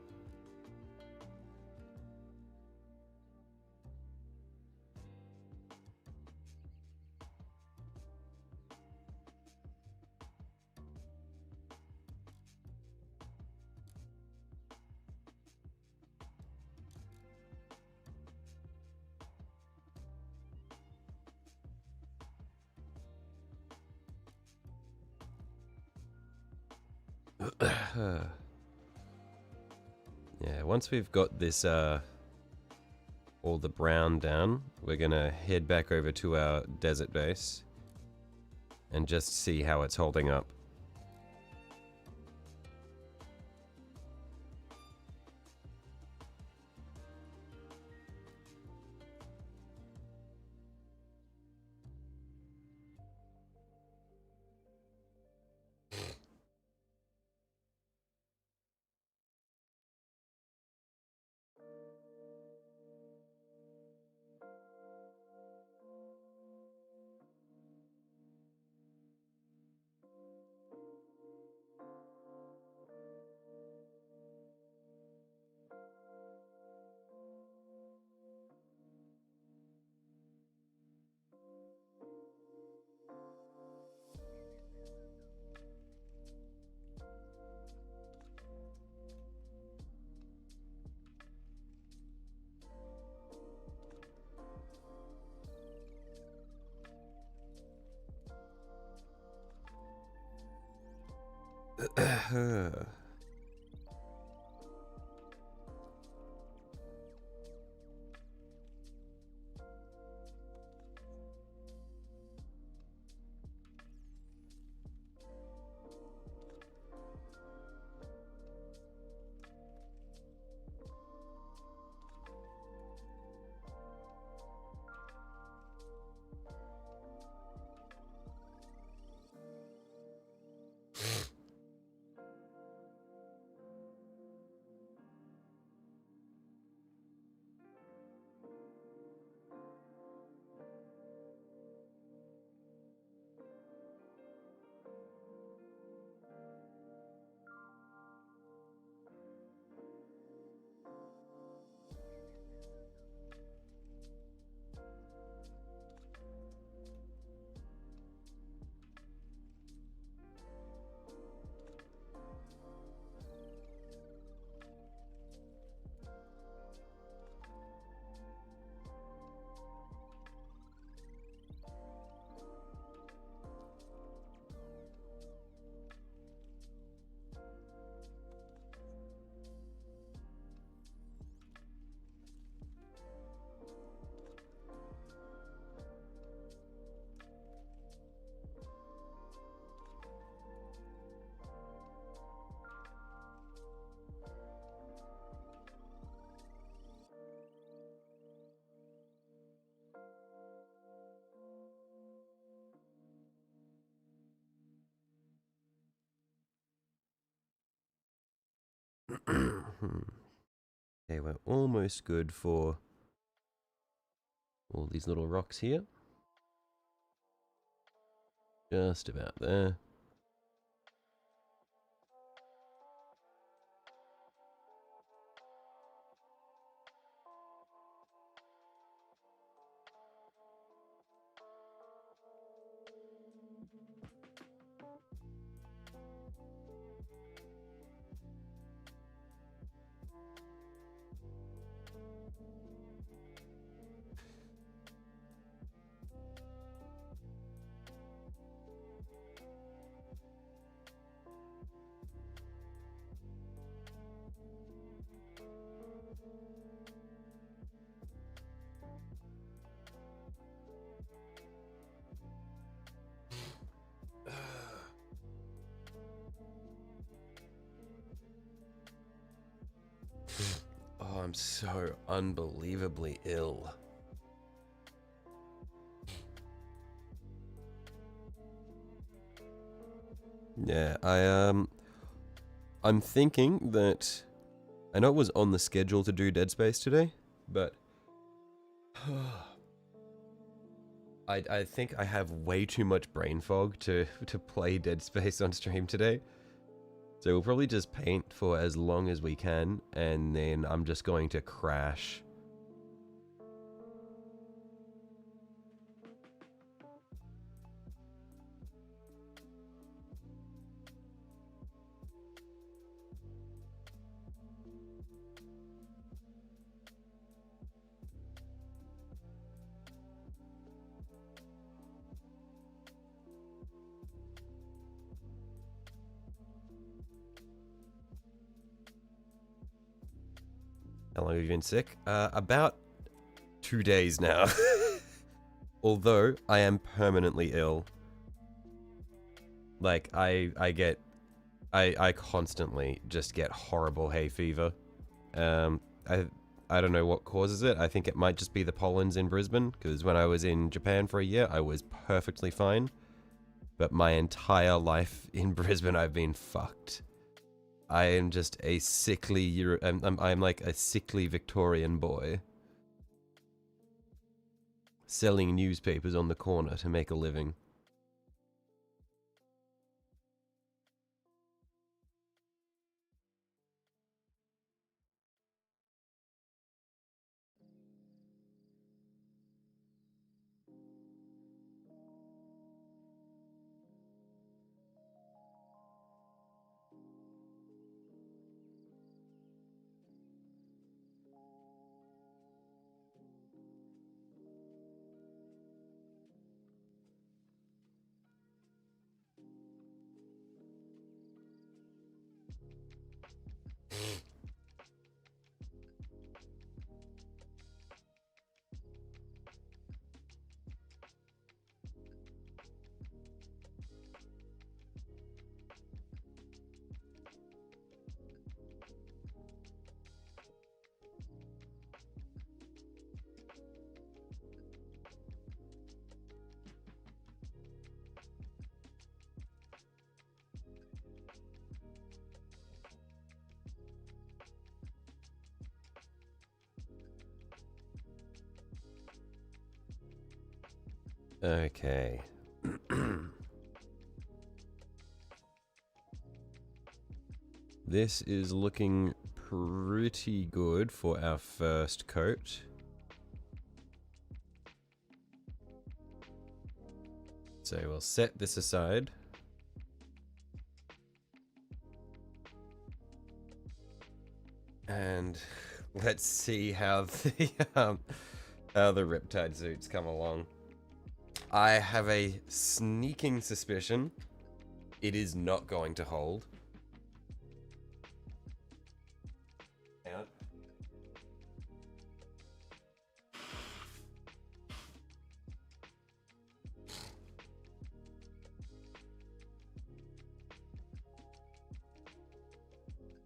Yeah, once we've got this, all the brown down, we're gonna head back over to our desert base and just see how it's holding up. Okay, we're almost good for all these little rocks here. Just about there. I'm so unbelievably ill. Yeah, I'm thinking that I know it was on the schedule to do Dead Space today, but I think I have way too much brain fog to play Dead Space on stream today. So we'll probably just paint for as long as we can, and then I'm just going to crash. How long have you been sick? About 2 days now. Although I am permanently ill. Like, I constantly just get horrible hay fever. I don't know what causes it. I think it might just be the pollens in Brisbane, because when I was in Japan for a year, I was perfectly fine. But my entire life in Brisbane, I've been fucked. I am just a sickly I'm like a sickly Victorian boy. Selling newspapers on the corner to make a living. Okay. This is looking pretty good for our first coat. So we'll set this aside. And let's see how the Riptide suits come along. I have a sneaking suspicion it is not going to hold.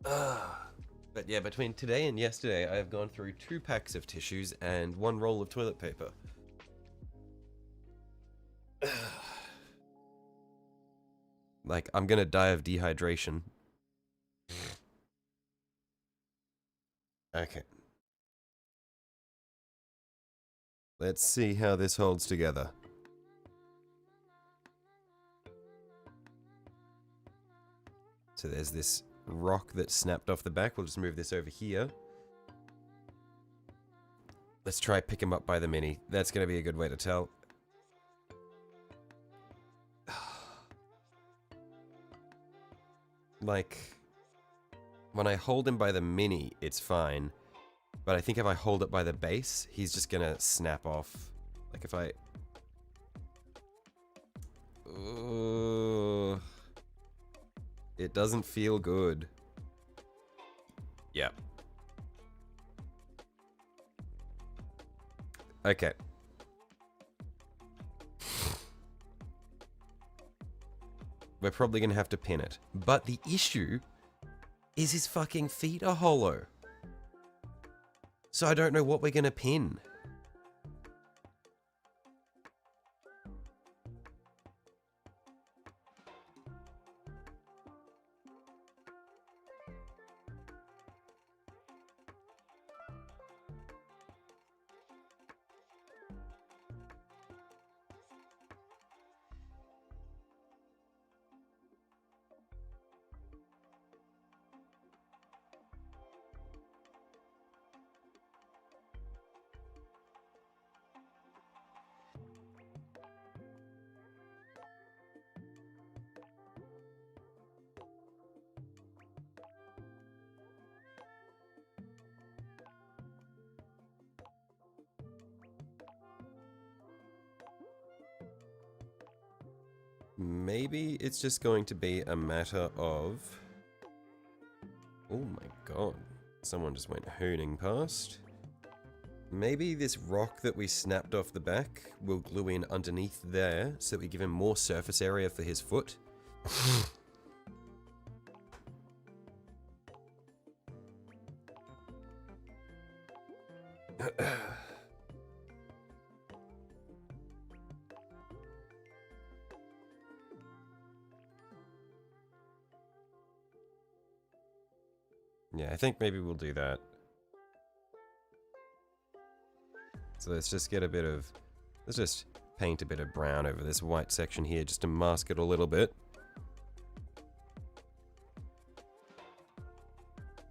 But yeah, between today and yesterday, I have gone through 2 packs of tissues and 1 roll of toilet paper. Like, I'm gonna die of dehydration. Okay. Let's see how this holds together. So there's this rock that snapped off the back. We'll just move this over here. Let's try pick him up by the mini. That's going to be a good way to tell. Like, when I hold him by the mini, it's fine. But I think if I hold it by the base, he's just going to snap off. Like if I... It doesn't feel good. Yeah. Okay. We're probably gonna have to pin it. But the issue is his fucking feet are hollow. So I don't know what we're going to pin. Maybe it's just going to be a matter of... Oh my god. Someone just went hooning past. Maybe this rock that we snapped off the back will glue in underneath there so that we give him more surface area for his foot. Yeah, I think maybe we'll do that. So let's just get a bit of... Let's just paint a bit of brown over this white section here just to mask it a little bit.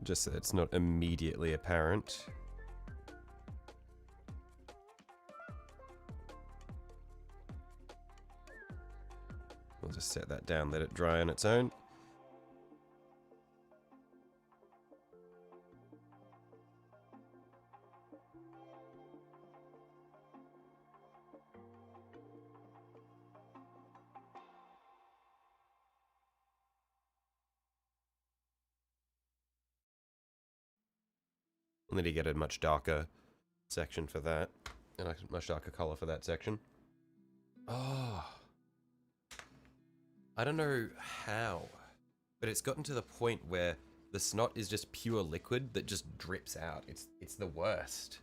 Just so it's not immediately apparent. We'll just set that down, let it dry on its own. And then you get a much darker section for that. And a much darker color for that section. Oh. I don't know how, but it's gotten to the point where the snot is just pure liquid that just drips out. It's the worst.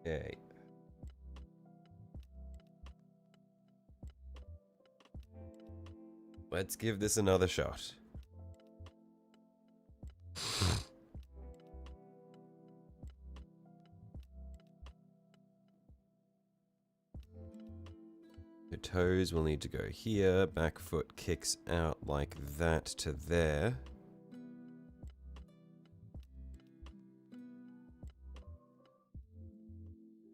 Okay. Let's give this another shot. Your toes will need to go here. Back foot kicks out like that to there.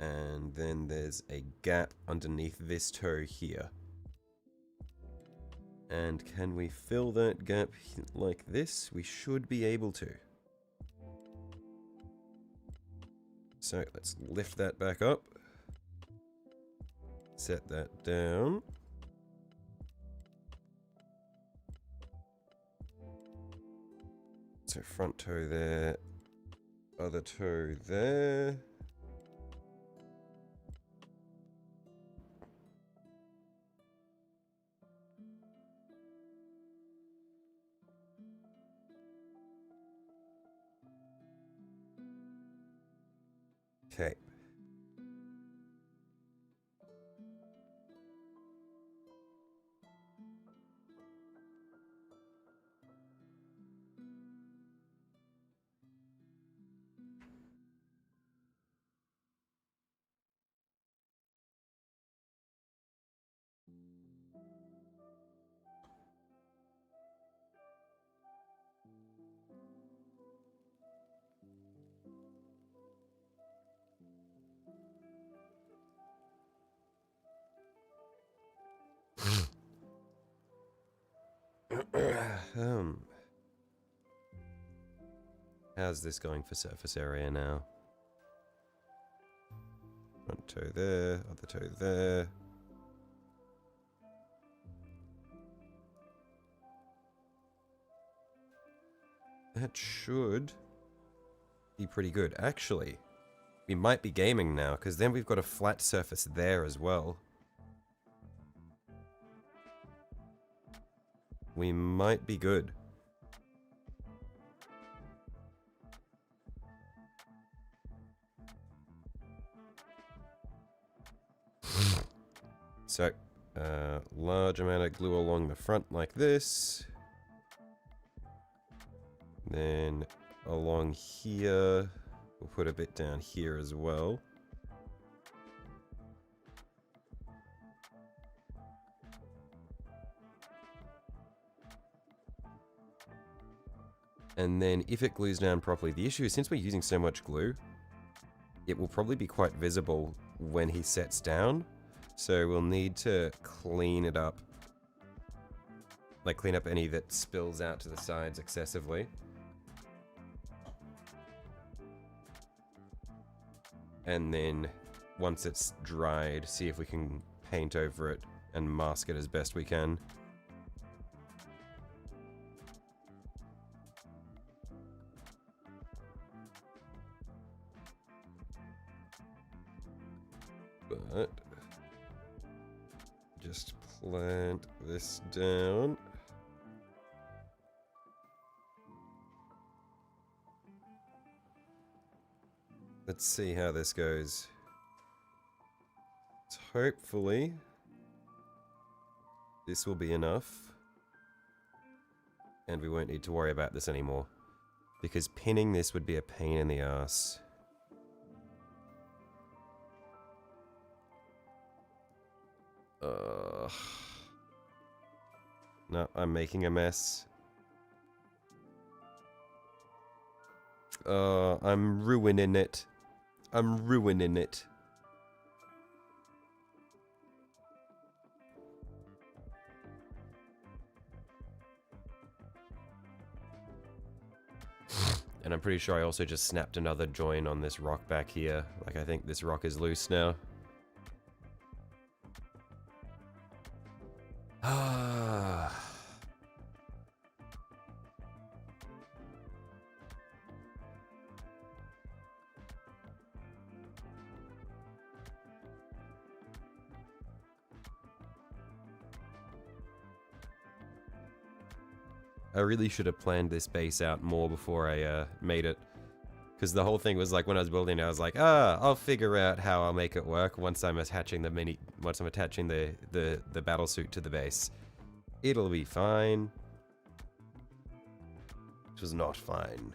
And then there's a gap underneath this toe here. And can we fill that gap like this? We should be able to. So let's lift that back up. Set that down. So front toe there. Other toe there. Okay. How's this going for surface area now? Front toe there, other toe there. That should be pretty good. Actually, we might be gaming now, because then we've got a flat surface there as well. We might be good. So, large amount of glue along the front like this. Then along here, we'll put a bit down here as well. And then if it glues down properly, the issue is since we're using so much glue, it will probably be quite visible when he sets down. So we'll need to clean it up. Like clean up any that spills out to the sides excessively. And then once it's dried, see if we can paint over it and mask it as best we can. But just plant this down. Let's see how this goes. So hopefully this will be enough and we won't need to worry about this anymore, because pinning this would be a pain in the ass. No, I'm making a mess. I'm ruining it. I'm ruining it. And I'm pretty sure I also just snapped another join on this rock back here. Like, I think this rock is loose now. I really should have planned this base out more before I made it. Because the whole thing was like, when I was building it, I was like, I'll figure out how I'll make it work once I'm attaching the battle suit to the base. It'll be fine. It was not fine.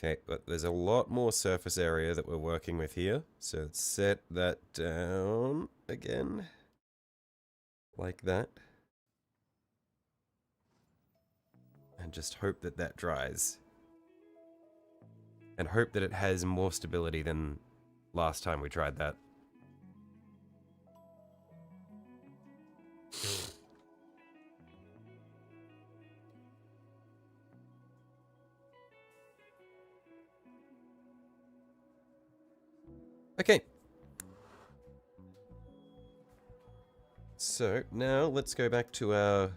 Okay, but there's a lot more surface area that we're working with here. So let's set that down again. Like that. And just hope that that dries. And hope that it has more stability than last time we tried that. Okay. So now let's go back to our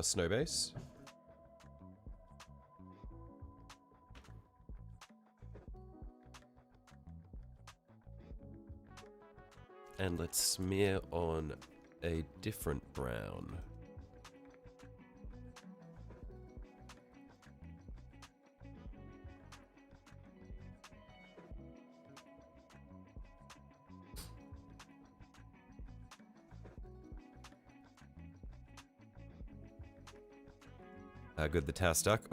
snow base. And let's smear on a different brown. How good the tower stuck?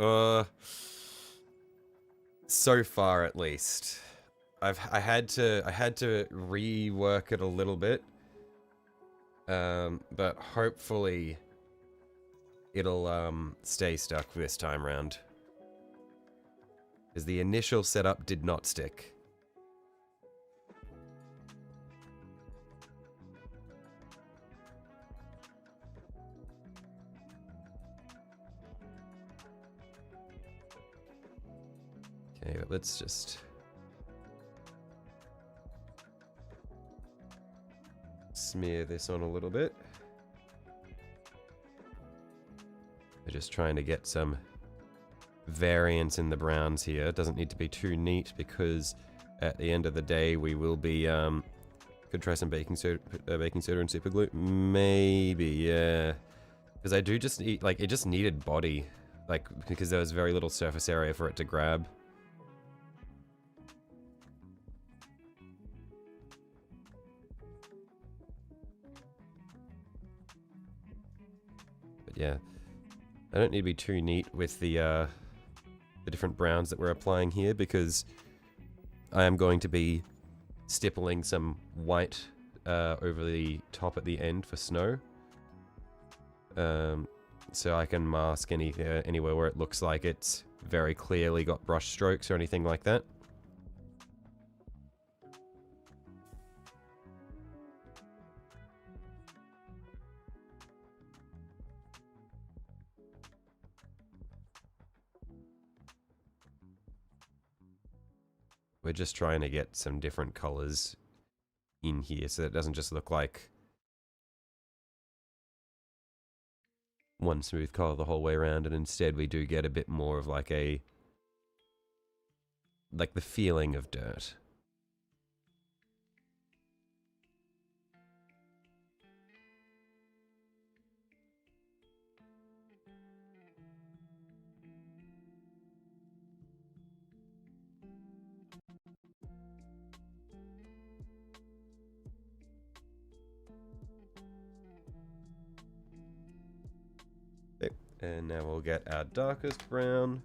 So far at least. I had to rework it a little bit, but hopefully it'll stay stuck this time round, because the initial setup did not stick. Okay, but let's just smear this on a little bit. We're just trying to get some variance in the browns here. It doesn't need to be too neat, because at the end of the day we will be could try some baking soda and super glue. Maybe, yeah. Because I do just need, like, it just needed body, like, because there was very little surface area for it to grab. But yeah, I don't need to be too neat with the different browns that we're applying here, because I am going to be stippling some white over the top at the end for snow. So I can mask anywhere where it looks like it's very clearly got brush strokes or anything like that. We're just trying to get some different colors in here so that it doesn't just look like one smooth color the whole way around, and instead we do get a bit more of like the feeling of dirt. Okay, and now we'll get our darkest brown.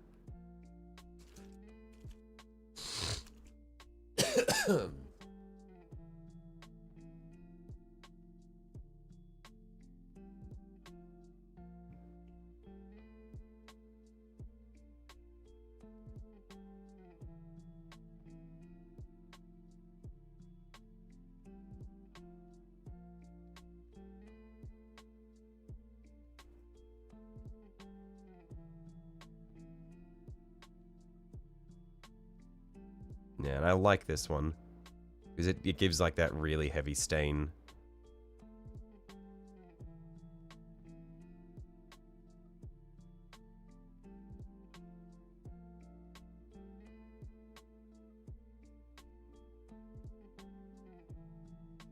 Yeah, and I like this one, because it gives like that really heavy stain.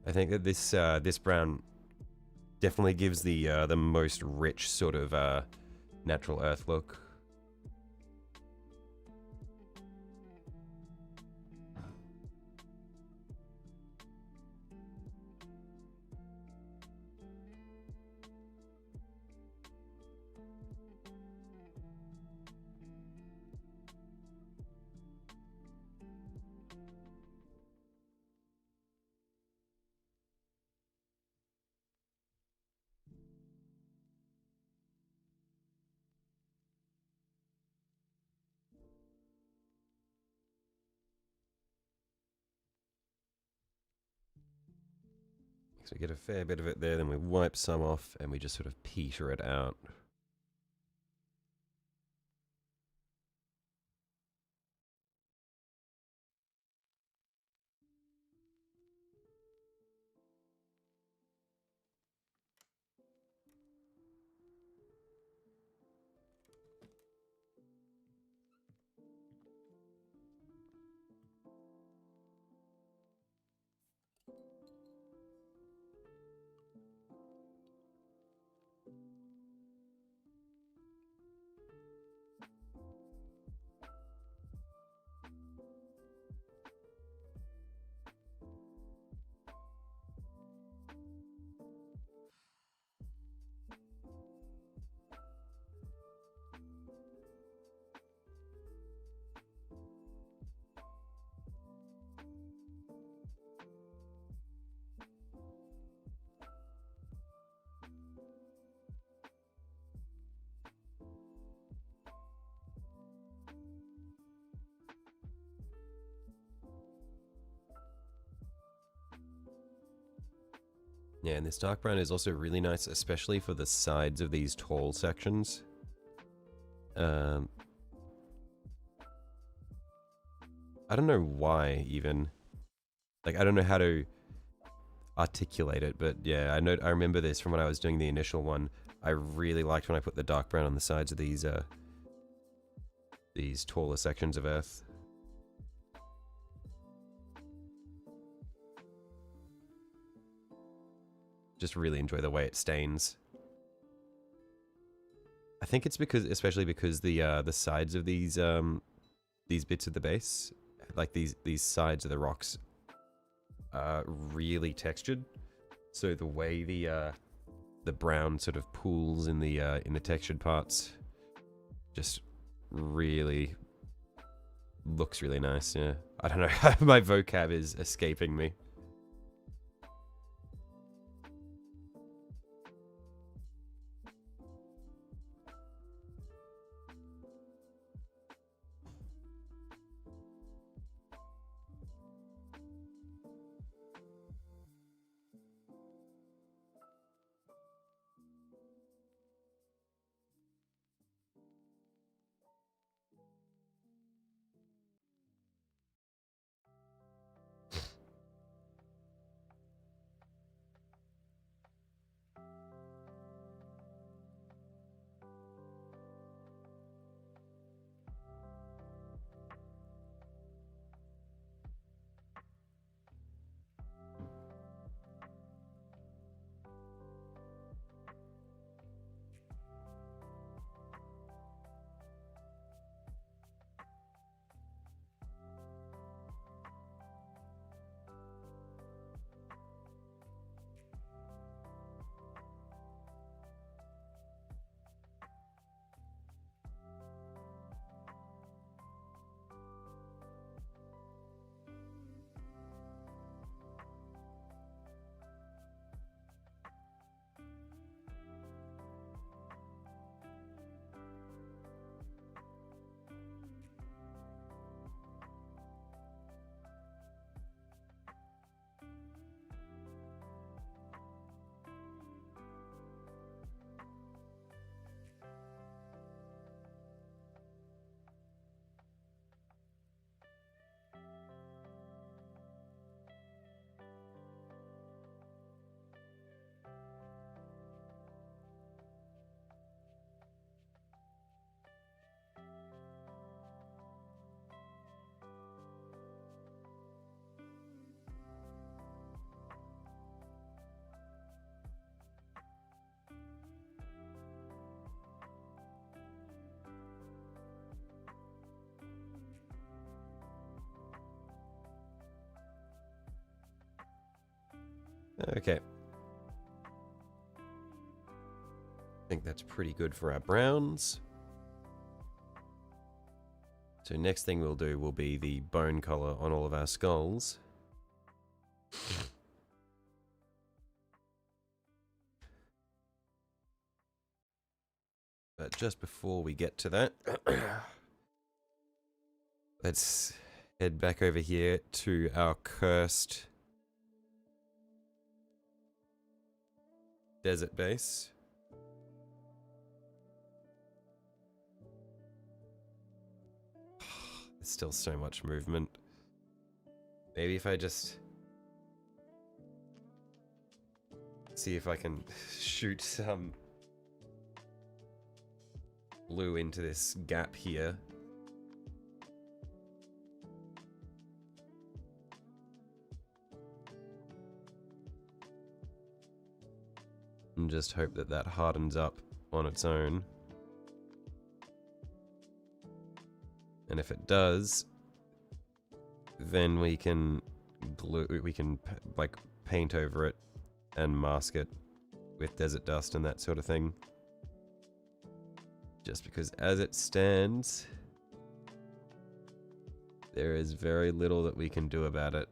I think that this brown definitely gives the most rich sort of natural earth look. So we get a fair bit of it there, then we wipe some off, and we just sort of peter it out. Yeah, and this dark brown is also really nice, especially for the sides of these tall sections. I don't know why, even. Like, I don't know how to articulate it, but yeah, I remember this from when I was doing the initial one. I really liked when I put the dark brown on the sides of these taller sections of earth. Just really enjoy the way it stains. I think it's because, especially because the sides of these bits of the base, like these sides of the rocks, are really textured. So the way the brown sort of pools in the textured parts, just really looks really nice. Yeah, I don't know. My vocab is escaping me. Okay. I think that's pretty good for our browns. So next thing we'll do will be the bone color on all of our skulls. But just before we get to that, let's head back over here to our cursed desert base. There's still so much movement. Maybe if I just see if I can shoot some blue into this gap here. And just hope that that hardens up on its own. And if it does, then we can like paint over it and mask it with desert dust and that sort of thing. Just because as it stands, there is very little that we can do about it.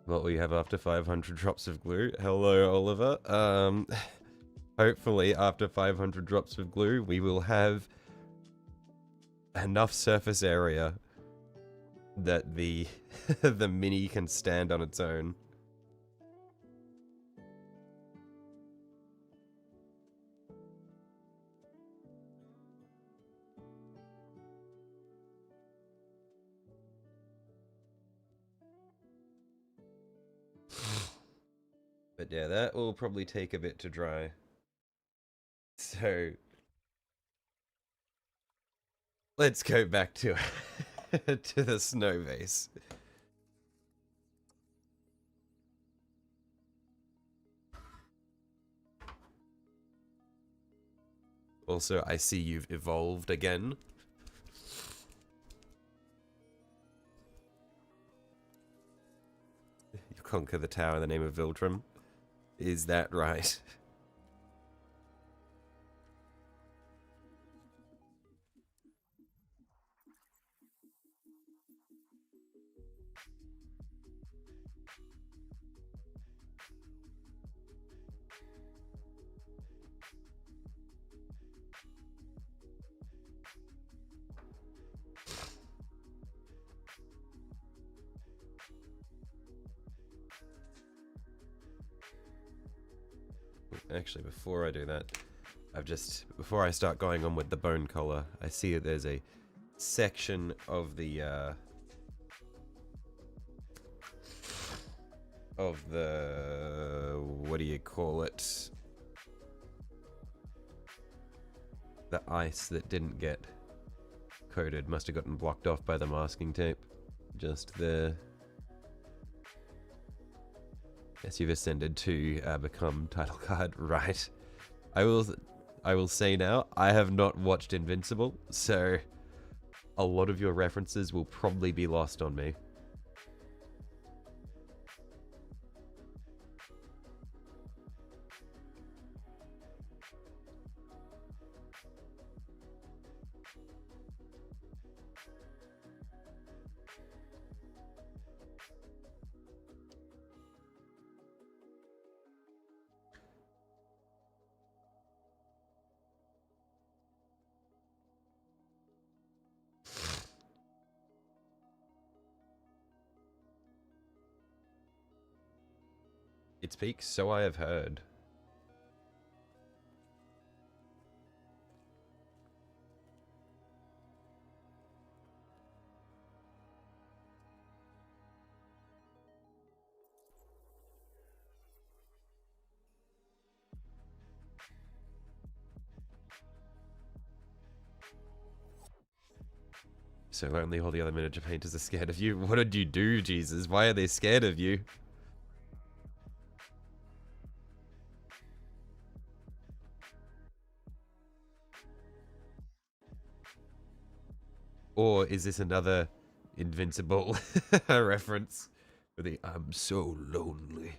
What will you have after 500 drops of glue? Hello, Oliver. Hopefully after 500 drops of glue, we will have enough surface area that the the mini can stand on its own. But yeah, that will probably take a bit to dry. So let's go back to to the snow vase. Also, I see you've evolved again. You conquer the tower in the name of Viltrum. Is that right? Actually, before I do that, before I start going on with the bone collar, I see that there's a section of the, what do you call it? The ice that didn't get coated must have gotten blocked off by the masking tape. Just there. Yes, you've ascended to become title card, right? I will say now, I have not watched Invincible, so a lot of your references will probably be lost on me. Its peak, so I have heard. So only all the other miniature painters are scared of you. What did you do, Jesus? Why are they scared of you? Or is this another Invincible reference? For the I'm so lonely.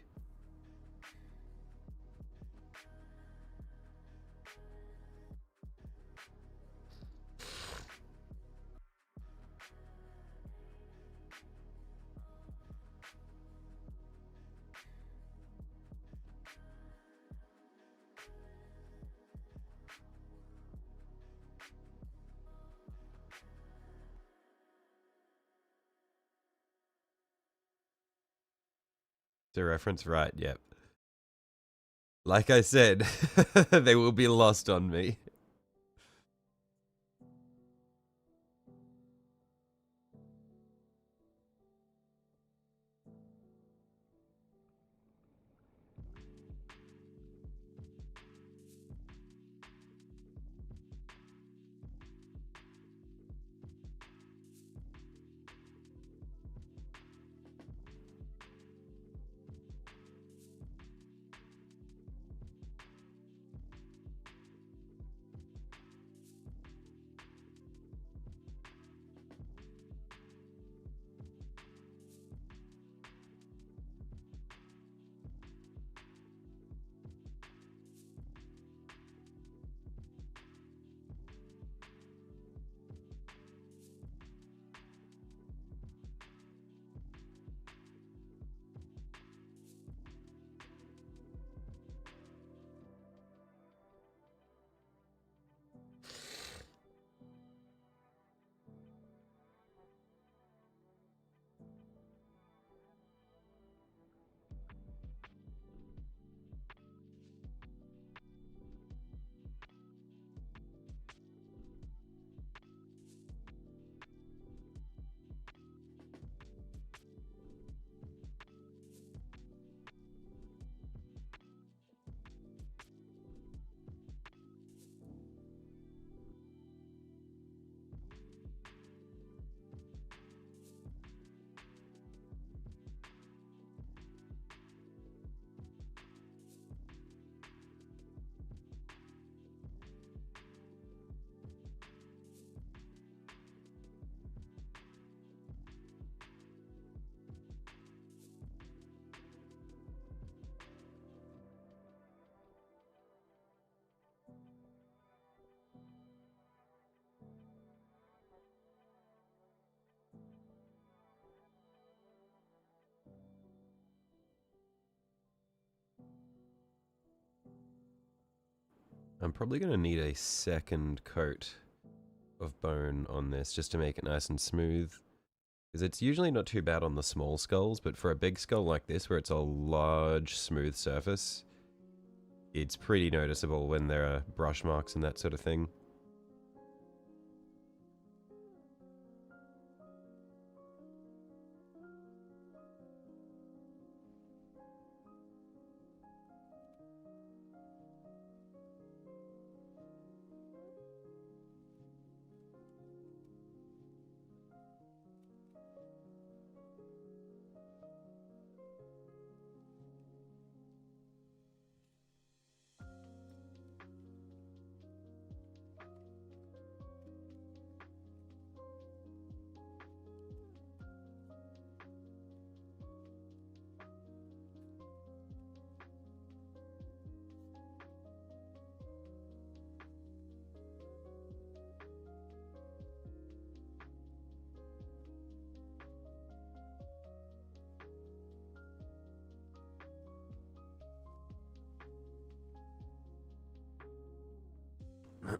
The reference, right? Yep. Like I said, they will be lost on me. I'm probably going to need a second coat of bone on this just to make it nice and smooth. Because it's usually not too bad on the small skulls, but for a big skull like this where it's a large smooth surface, it's pretty noticeable when there are brush marks and that sort of thing.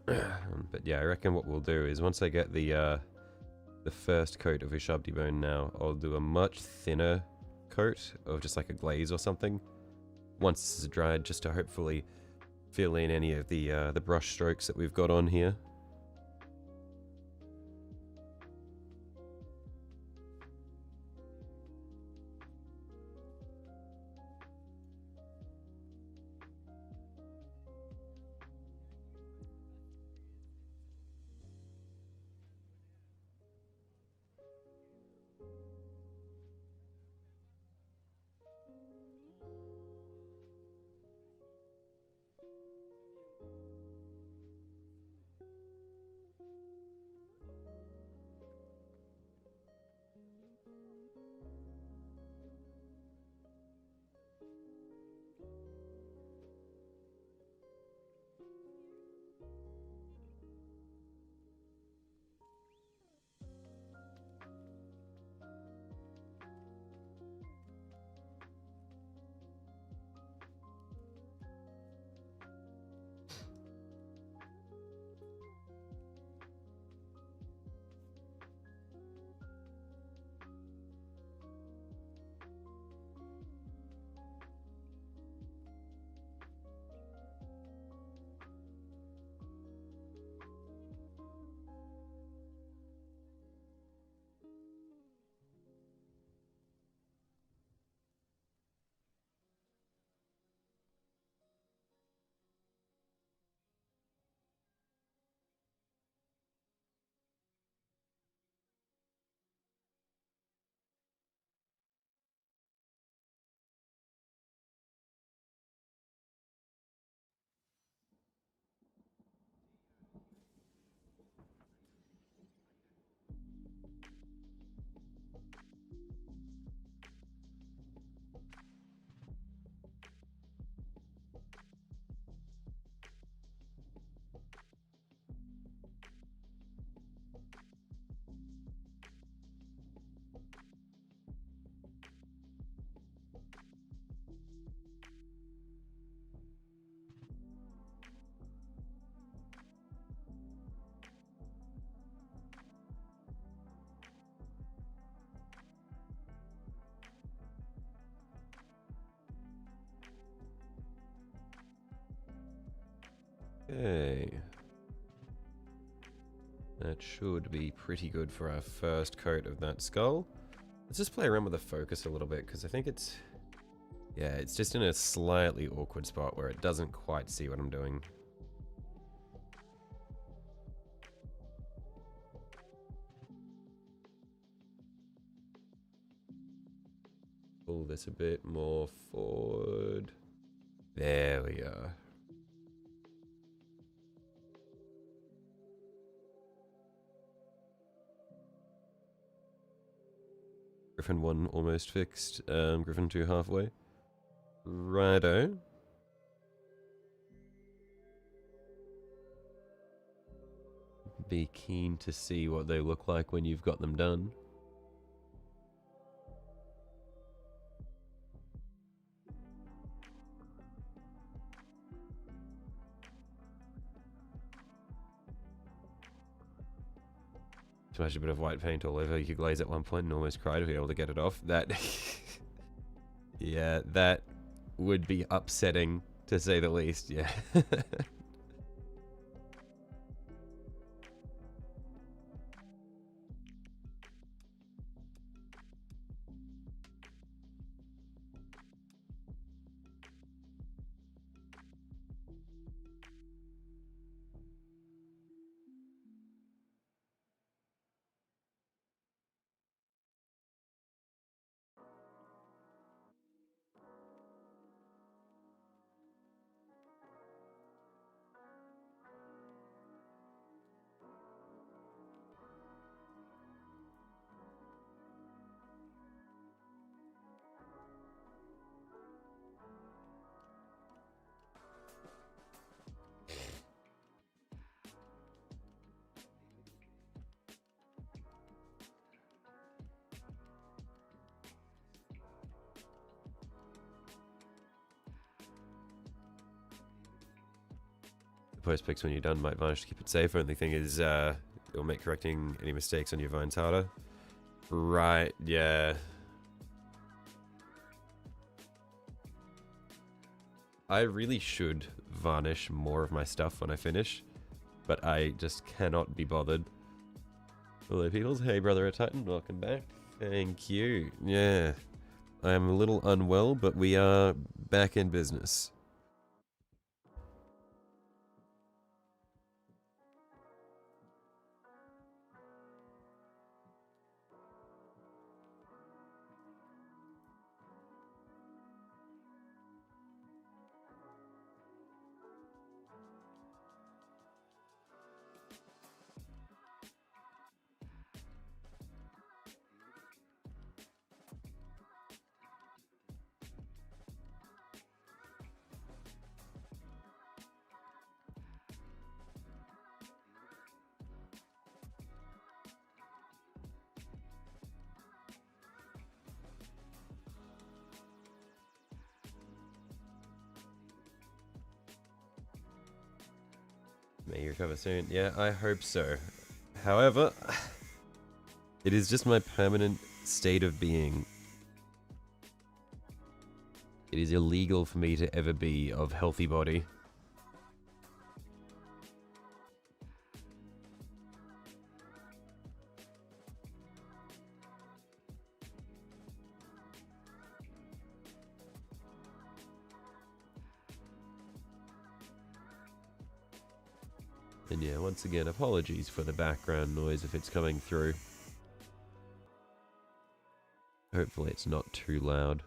But yeah, I reckon what we'll do is once I get the first coat of Ushabti bone now, I'll do a much thinner coat of just like a glaze or something. Once this is dried, just to hopefully fill in any of the brush strokes that we've got on here. Okay. That should be pretty good for our first coat of that skull. Let's just play around with the focus a little bit, because I think it's... yeah, it's just in a slightly awkward spot where it doesn't quite see what I'm doing. Pull this a bit more forward. There we are. Griffin 1 almost fixed. Griffin 2 halfway. Righto. Be keen to see what they look like when you've got them done. Smash a bit of white paint all over your glaze at one point and almost cried to be able to get it off. That, yeah, that would be upsetting to say the least. Yeah. Post pics when you're done might vanish to keep it safe. Only thing is, it'll make correcting any mistakes on your vines harder. Right, yeah. I really should varnish more of my stuff when I finish, but I just cannot be bothered. Hello, peoples. Hey, brother, a Titan. Welcome back. Thank you. Yeah. I am a little unwell, but we are back in business. May you recover soon. Yeah, I hope so. However, it is just my permanent state of being. It is illegal for me to ever be of healthy body. And yeah, once again, apologies for the background noise if it's coming through. Hopefully it's not too loud.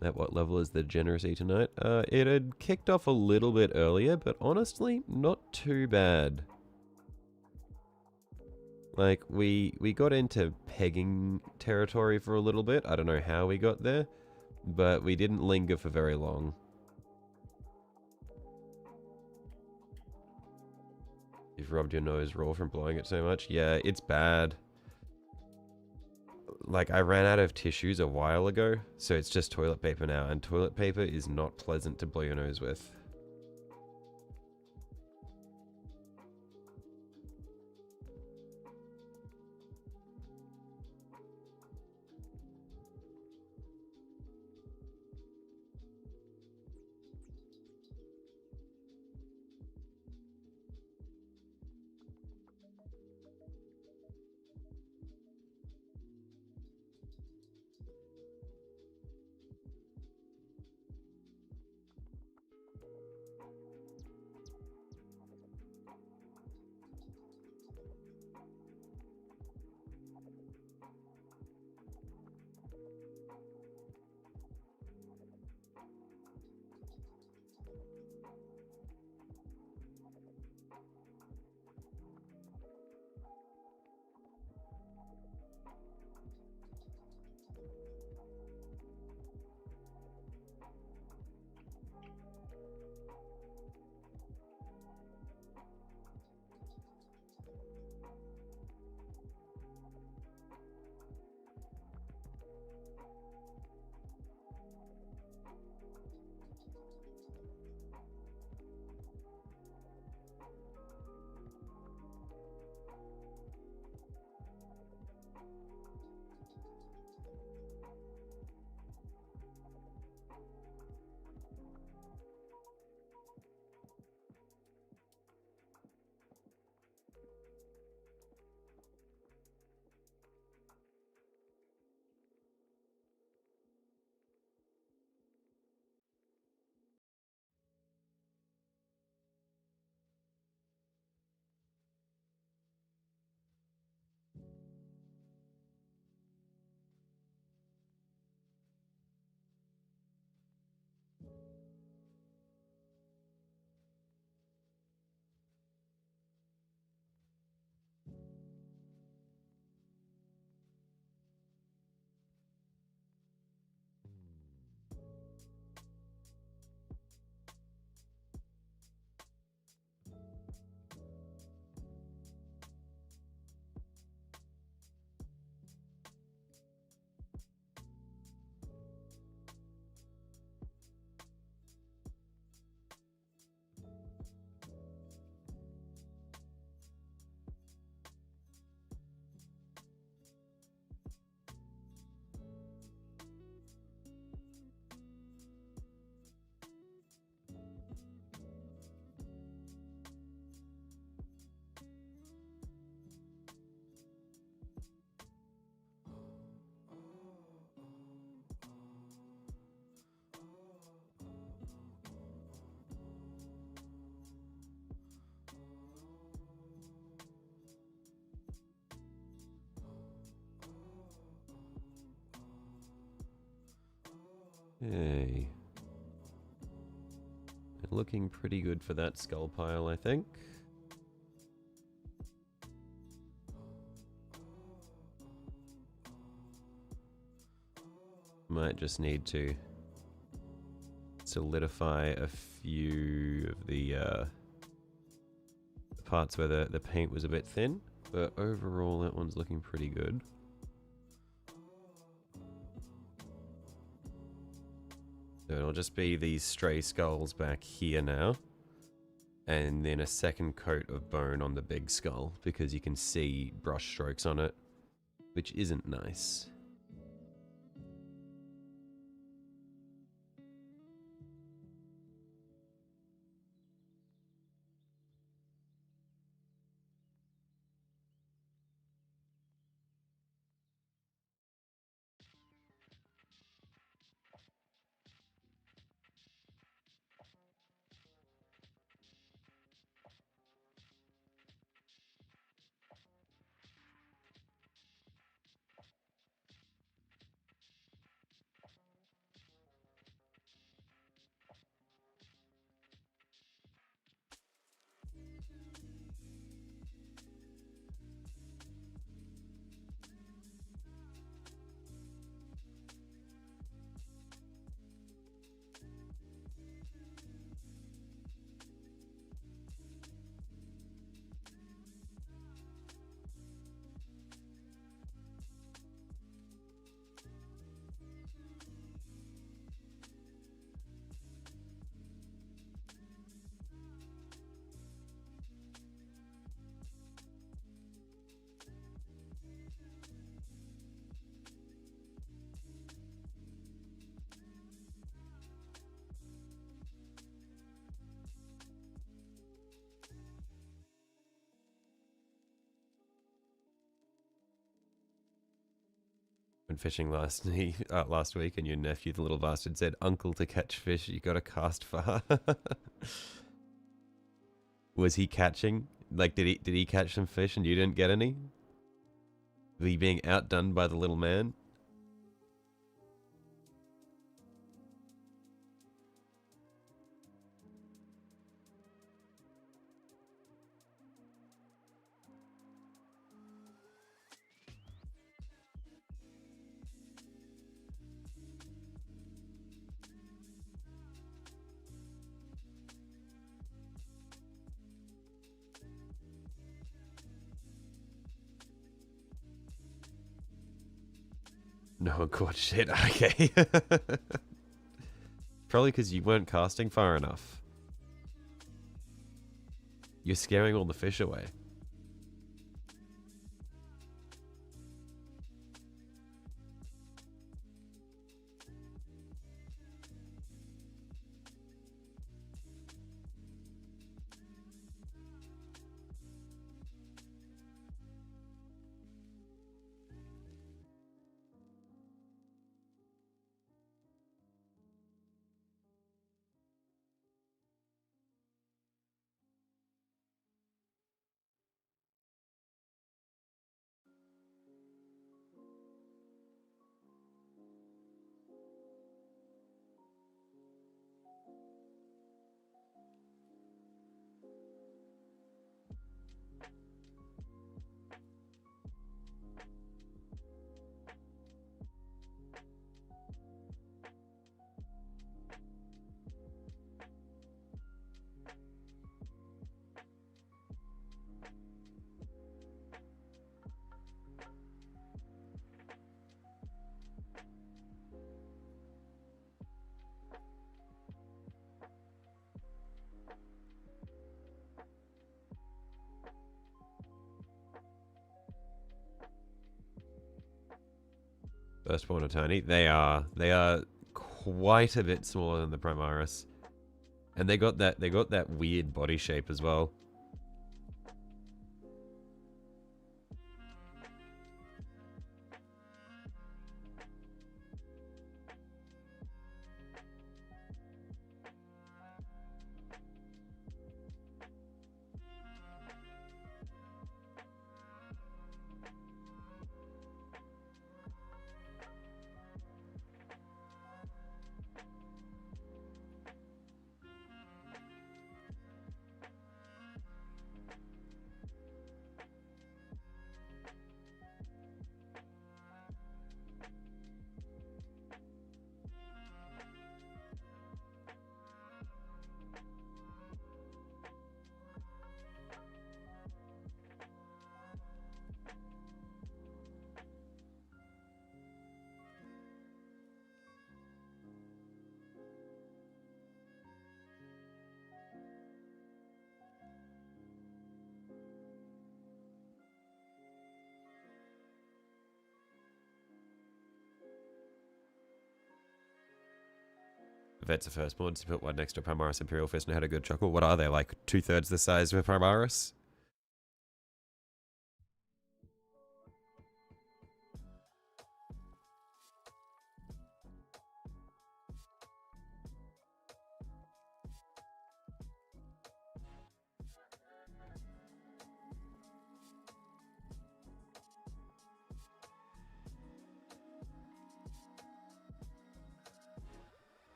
At what level is the Degeneracy tonight? It had kicked off a little bit earlier, but honestly, not too bad. Like, we got into pegging territory for a little bit. I don't know how we got there, but we didn't linger for very long. You've rubbed your nose raw from blowing it so much? Yeah, it's bad. Like, I ran out of tissues a while ago, so it's just toilet paper now, and toilet paper is not pleasant to blow your nose with. Hey. Looking pretty good for that skull pile, I think. Might just need to solidify a few of the parts where the paint was a bit thin, but overall that one's looking pretty good. So it'll just be these stray skulls back here now, and then a second coat of bone on the big skull, because you can see brush strokes on it, which isn't nice. Went fishing last week, and your nephew, the little bastard, said, "Uncle, to catch fish, you gotta cast far." Was he catching? Like, did he catch some fish and you didn't get any? Were you being outdone by the little man? No one caught shit. Okay. Probably because you weren't casting far enough. You're scaring all the fish away. Firstborn of Tiny. They are quite a bit smaller than the Primaris. And they got that weird body shape as well. Vet's a firstborn, to put one next to Primaris Imperial Fist and had a good chuckle. What are they, like 2/3 the size of a Primaris?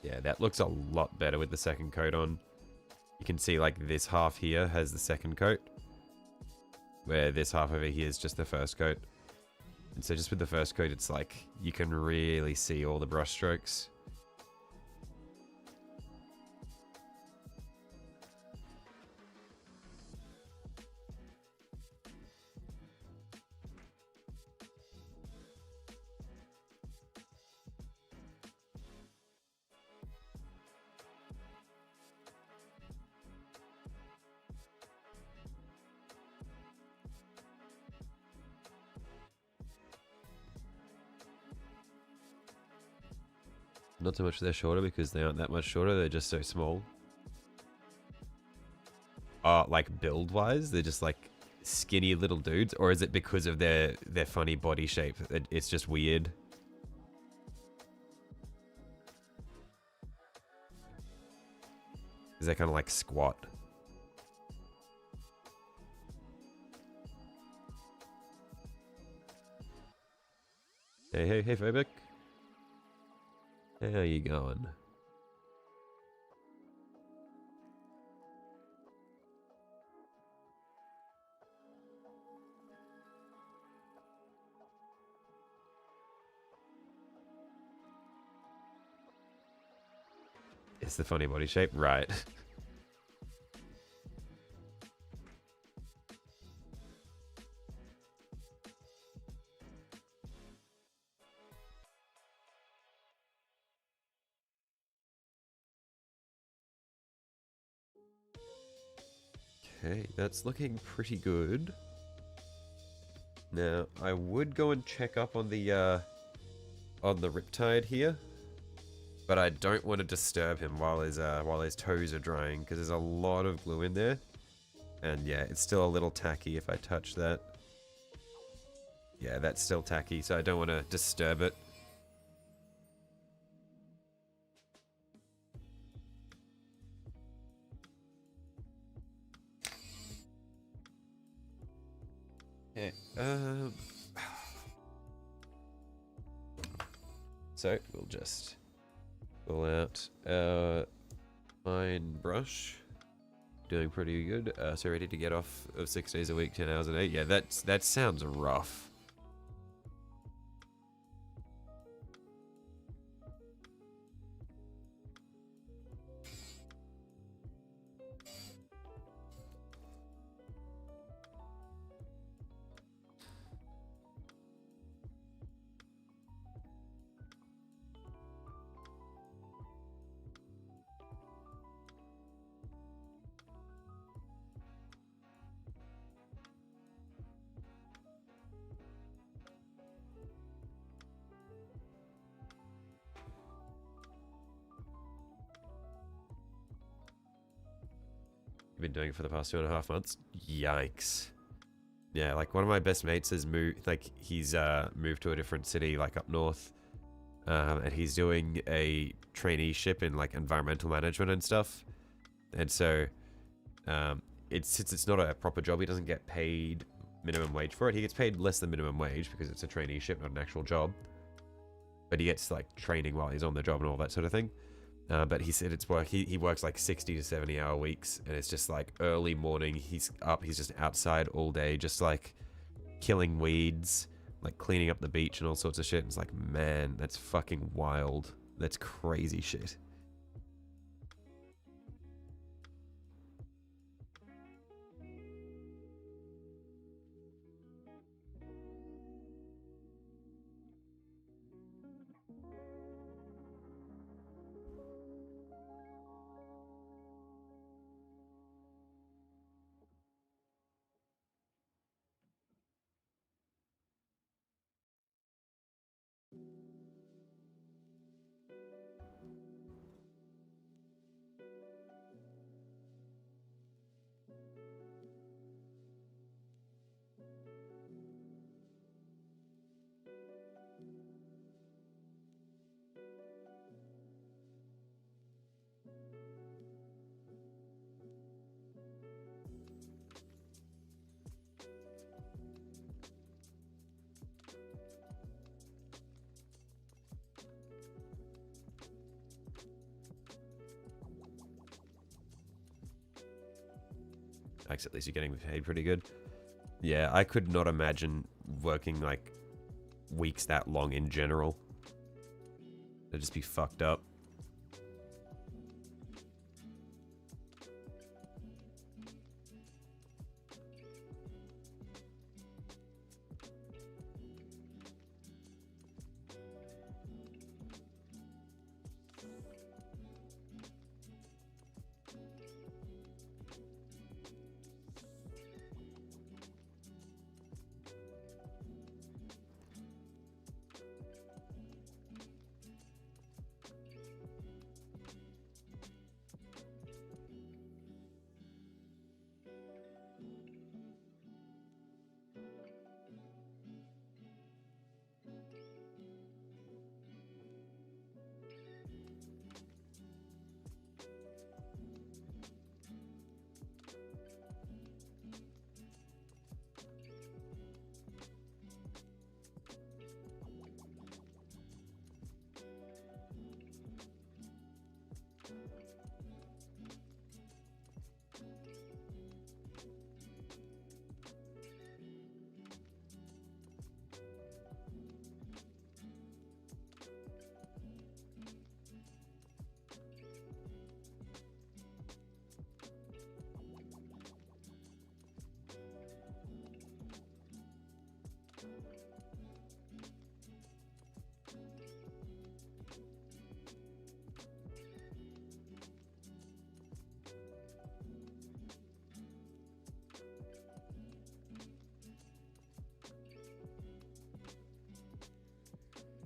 Yeah, that looks a lot better with the second coat on. You can see like this half here has the second coat, where this half over here is just the first coat. And so just with the first coat, it's like you can really see all the brush strokes. Not so much they're shorter because they aren't that much shorter, they're just so small. Like build-wise, they're just like skinny little dudes, or is it because of their funny body shape? It's just weird. Is they kind of like squat? Hey, Phobic. How you going? It's the funny body shape, right? Okay, that's looking pretty good. Now, I would go and check up on the Riptide here, but I don't want to disturb him while his toes are drying, because there's a lot of glue in there. And yeah, it's still a little tacky if I touch that. Yeah, that's still tacky, so I don't want to disturb it. Okay, so we'll just pull out our fine brush. Doing pretty good. So ready to get off of 6 days a week, 10 hours a day. Yeah, that sounds rough. Been doing it for the past 2.5 months. Yikes. Yeah, like one of my best mates has moved, like he's moved to a different city, like up north, and he's doing a traineeship in like environmental management and stuff. And so, since it's not a proper job, he doesn't get paid minimum wage for it. He gets paid less than minimum wage because it's a traineeship, not an actual job. But he gets like training while he's on the job and all that sort of thing. But he said it's work. He works like 60 to 70 hour weeks, and it's just like early morning. He's up. He's just outside all day, just like killing weeds, like cleaning up the beach and all sorts of shit. And it's like, man, that's fucking wild. That's crazy shit. At least you're getting paid pretty good. Yeah, I could not imagine working like weeks that long in general. It'd just be fucked up.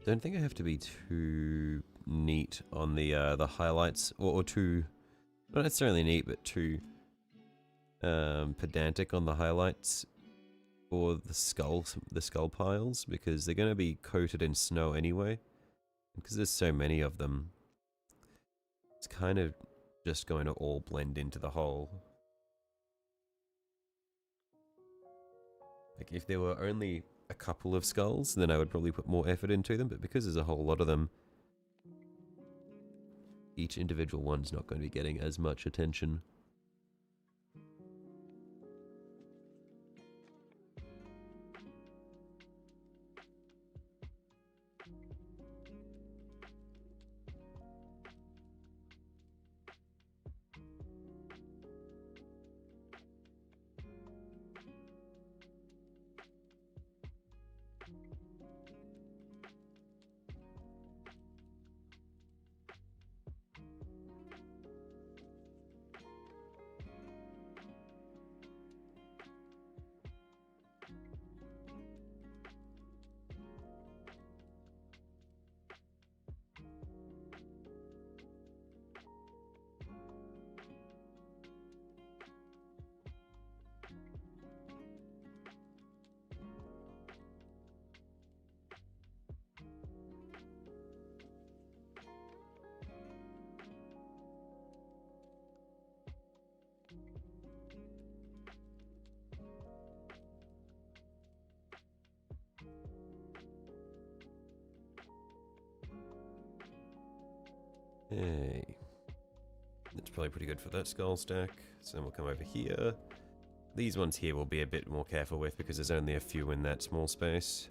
Don't think I have to be too neat on the highlights, or too, not necessarily neat, but too pedantic on the highlights for the skull piles, because they're going to be coated in snow anyway. Because there's so many of them, it's kind of just going to all blend into the whole. Like, if there were only a couple of skulls, then I would probably put more effort into them, but because there's a whole lot of them, each individual one's not going to be getting as much attention. Hey, that's probably pretty good for that skull stack. So then we'll come over here. These ones here we'll be a bit more careful with because there's only a few in that small space.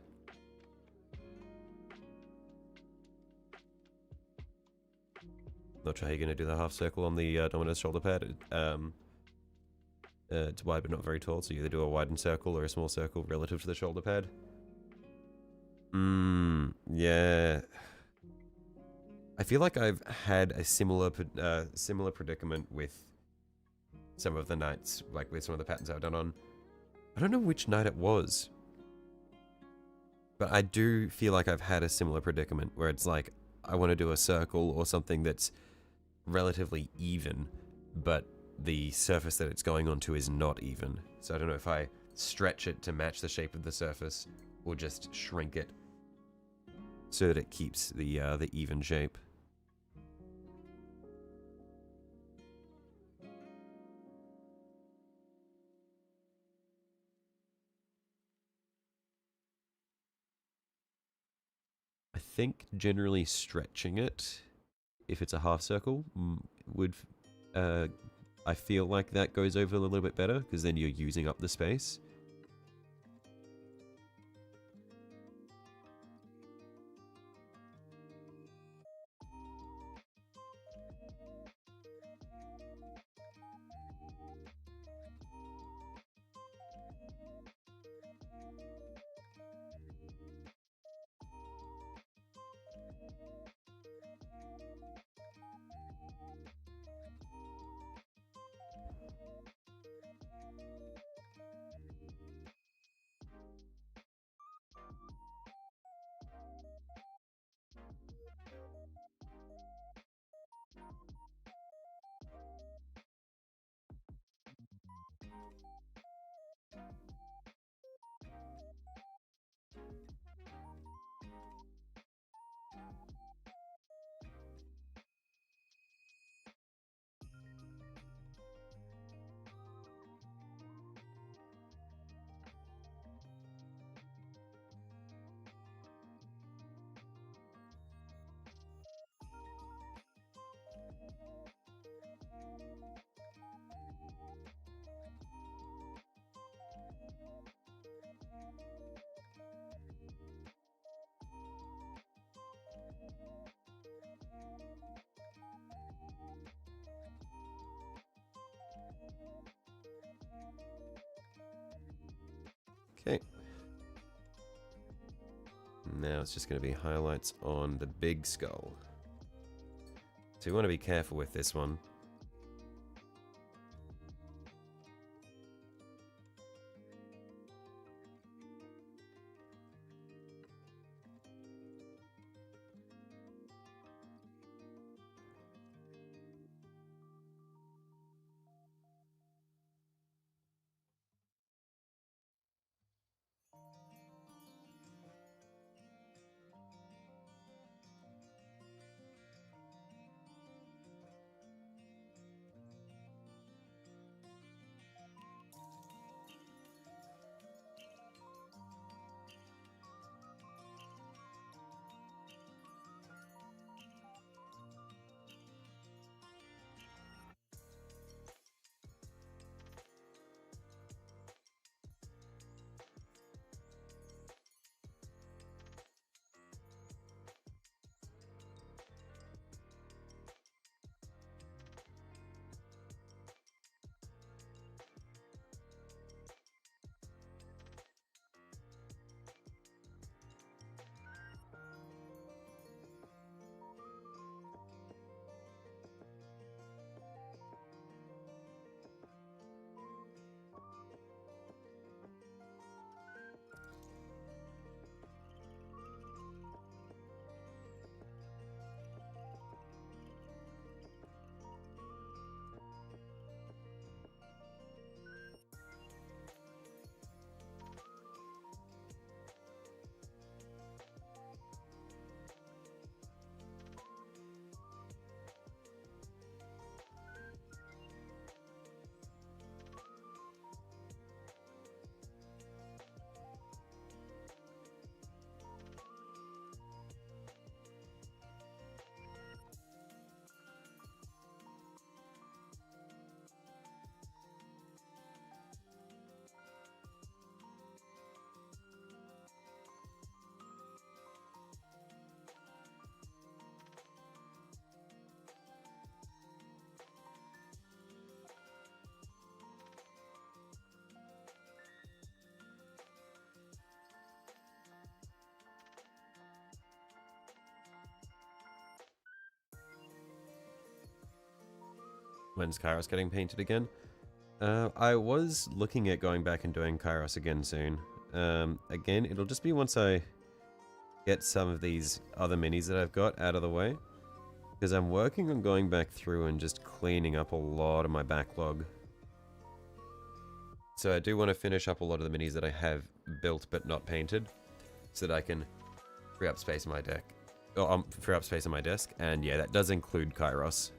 Not sure how you're going to do the half circle on the Dominus shoulder pad. It's wide but not very tall, so you either do a widened circle or a small circle relative to the shoulder pad. Yeah. I feel like I've had a similar predicament with some of the knights, like with some of the patterns I've done on. I don't know which knight it was, but I do feel like I've had a similar predicament where it's like I want to do a circle or something that's relatively even, but the surface that it's going onto is not even. So I don't know if I stretch it to match the shape of the surface or just shrink it so that it keeps the even shape. I think generally stretching it, if it's a half circle, would I feel like that goes over a little bit better because then you're using up the space. Okay. Now it's just going to be highlights on the big skull. So you want to be careful with this one. When's Kairos getting painted again? I was looking at going back and doing Kairos again soon. Again, it'll just be once I get some of these other minis that I've got out of the way. Because I'm working on going back through and just cleaning up a lot of my backlog. So I do want to finish up a lot of the minis that I have built but not painted, so that I can free up space on my deck. Oh, free up space on my desk, and yeah, that does include Kairos.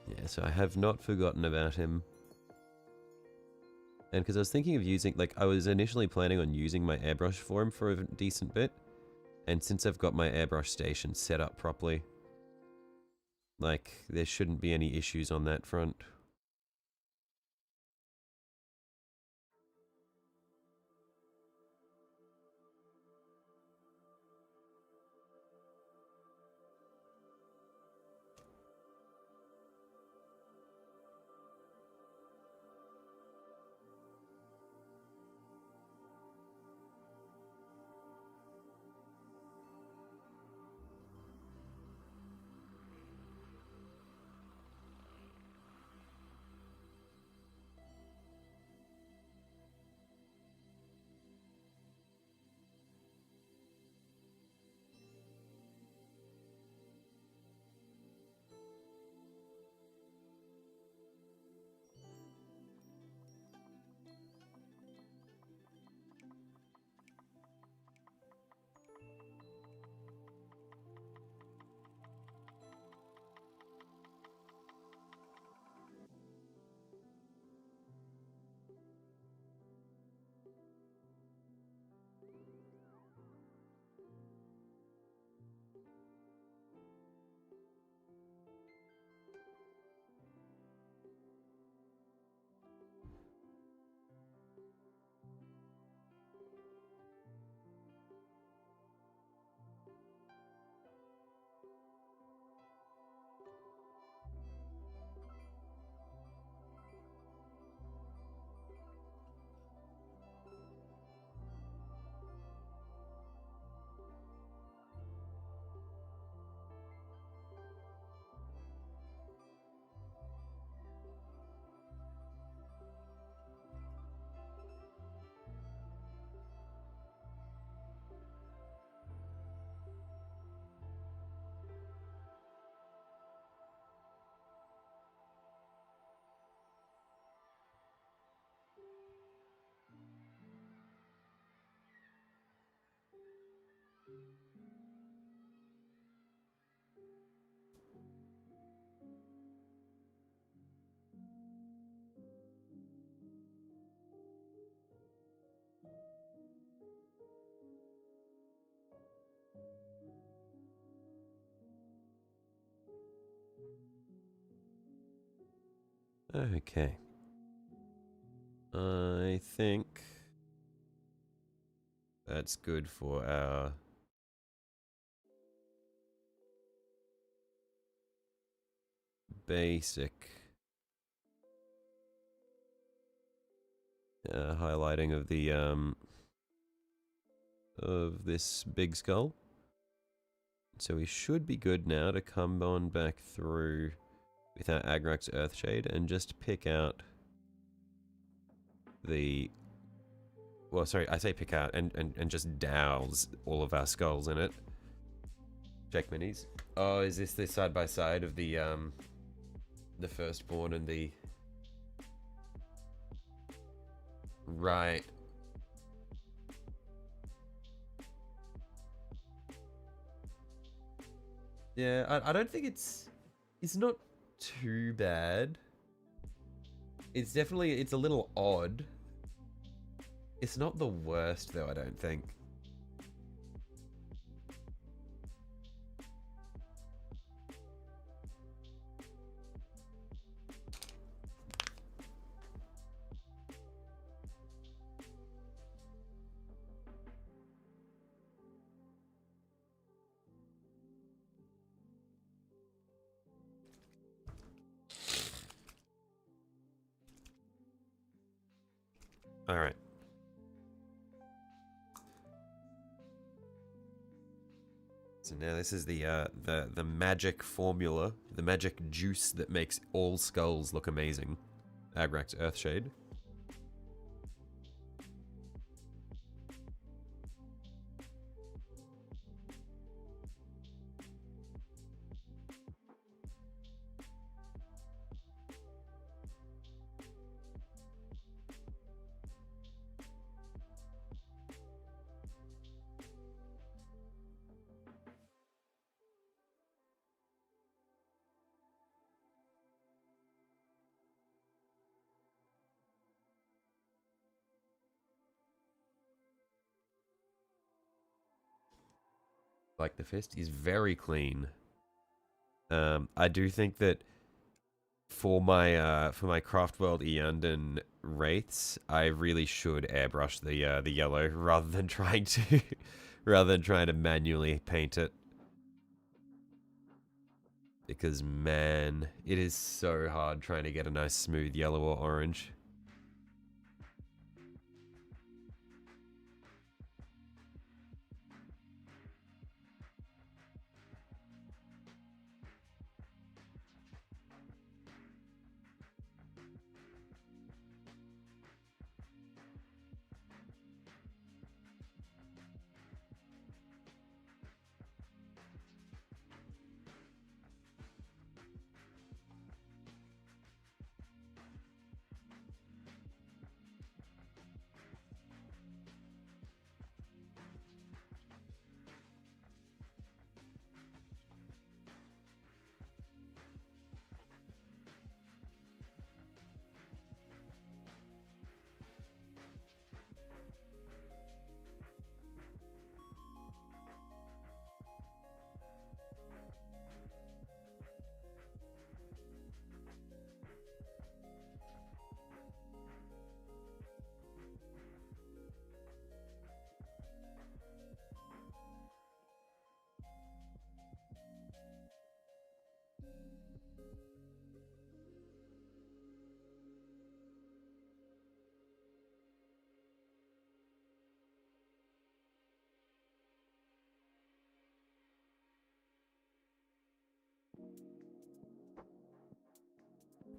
Yeah, so I have not forgotten about him. And because I was thinking of using, like, I was initially planning on using my airbrush for him for a decent bit. And since I've got my airbrush station set up properly, like, there shouldn't be any issues on that front. Okay. I think that's good for our basic highlighting of the of this big skull. So we should be good now to come on back through with our Agrax Earthshade and just pick out the... Well, sorry, I say pick out and just douse all of our skulls in it. Check minis. Oh, is this the side by side of the firstborn and the... Right. Yeah, I don't think it's not too bad. It's definitely, it's a little odd. It's not the worst, though, I don't think. All right. So now this is the magic formula, the magic juice that makes all skulls look amazing. Agrax Earthshade. Like the fist is very clean. I do think that for my Craft World Eandon wraiths, I really should airbrush the yellow rather than trying to manually paint it. Because man, it is so hard trying to get a nice smooth yellow or orange.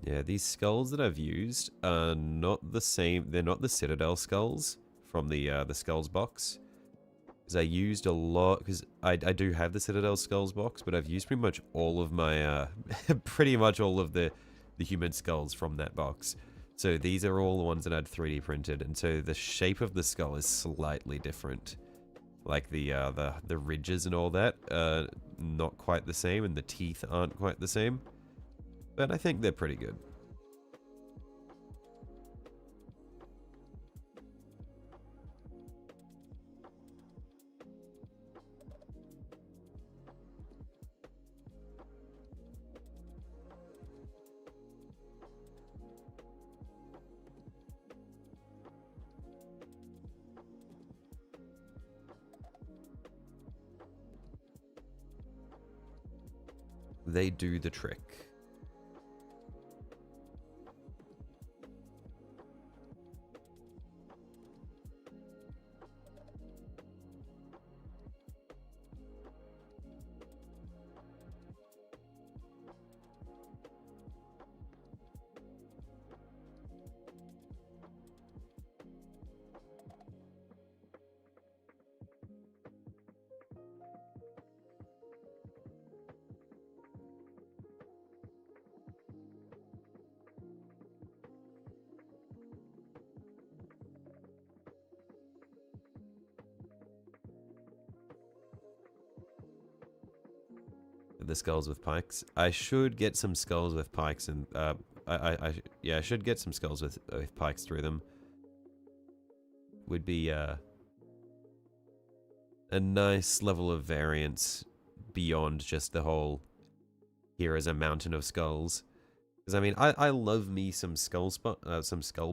Yeah, these skulls that I've used are not the same. They're not the Citadel skulls from the skulls box. Because I used a lot. Because I do have the Citadel skulls box, but I've used pretty much all of my pretty much all of the human skulls from that box. So these are all the ones that I'd 3D printed, and so the shape of the skull is slightly different. Like the ridges and all that are not quite the same, and the teeth aren't quite the same. But I think they're pretty good. They do the trick. The skulls with pikes. I should get some skulls with pikes, and yeah, I should get some skulls with pikes through them. would be a nice level of variance beyond just the whole here is a mountain of skulls. Because I mean, I love me some skull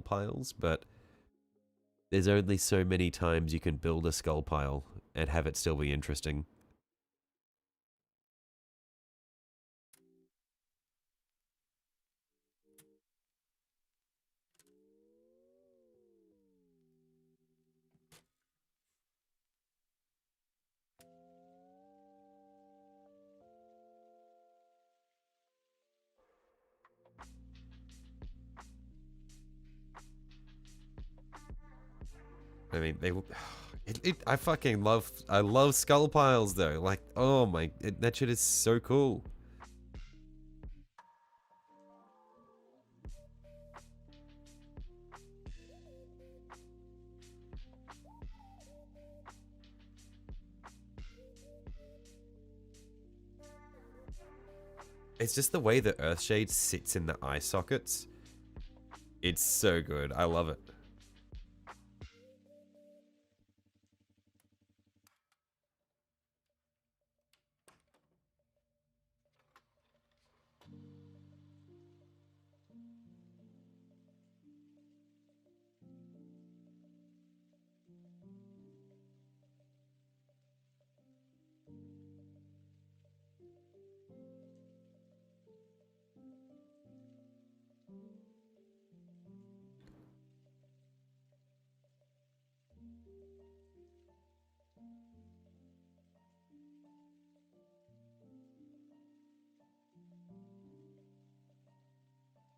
piles, but there's only so many times you can build a skull pile and have it still be interesting. I mean, I love skull piles though. Like, oh my, that shit is so cool. It's just the way the Earthshade sits in the eye sockets. It's so good. I love it.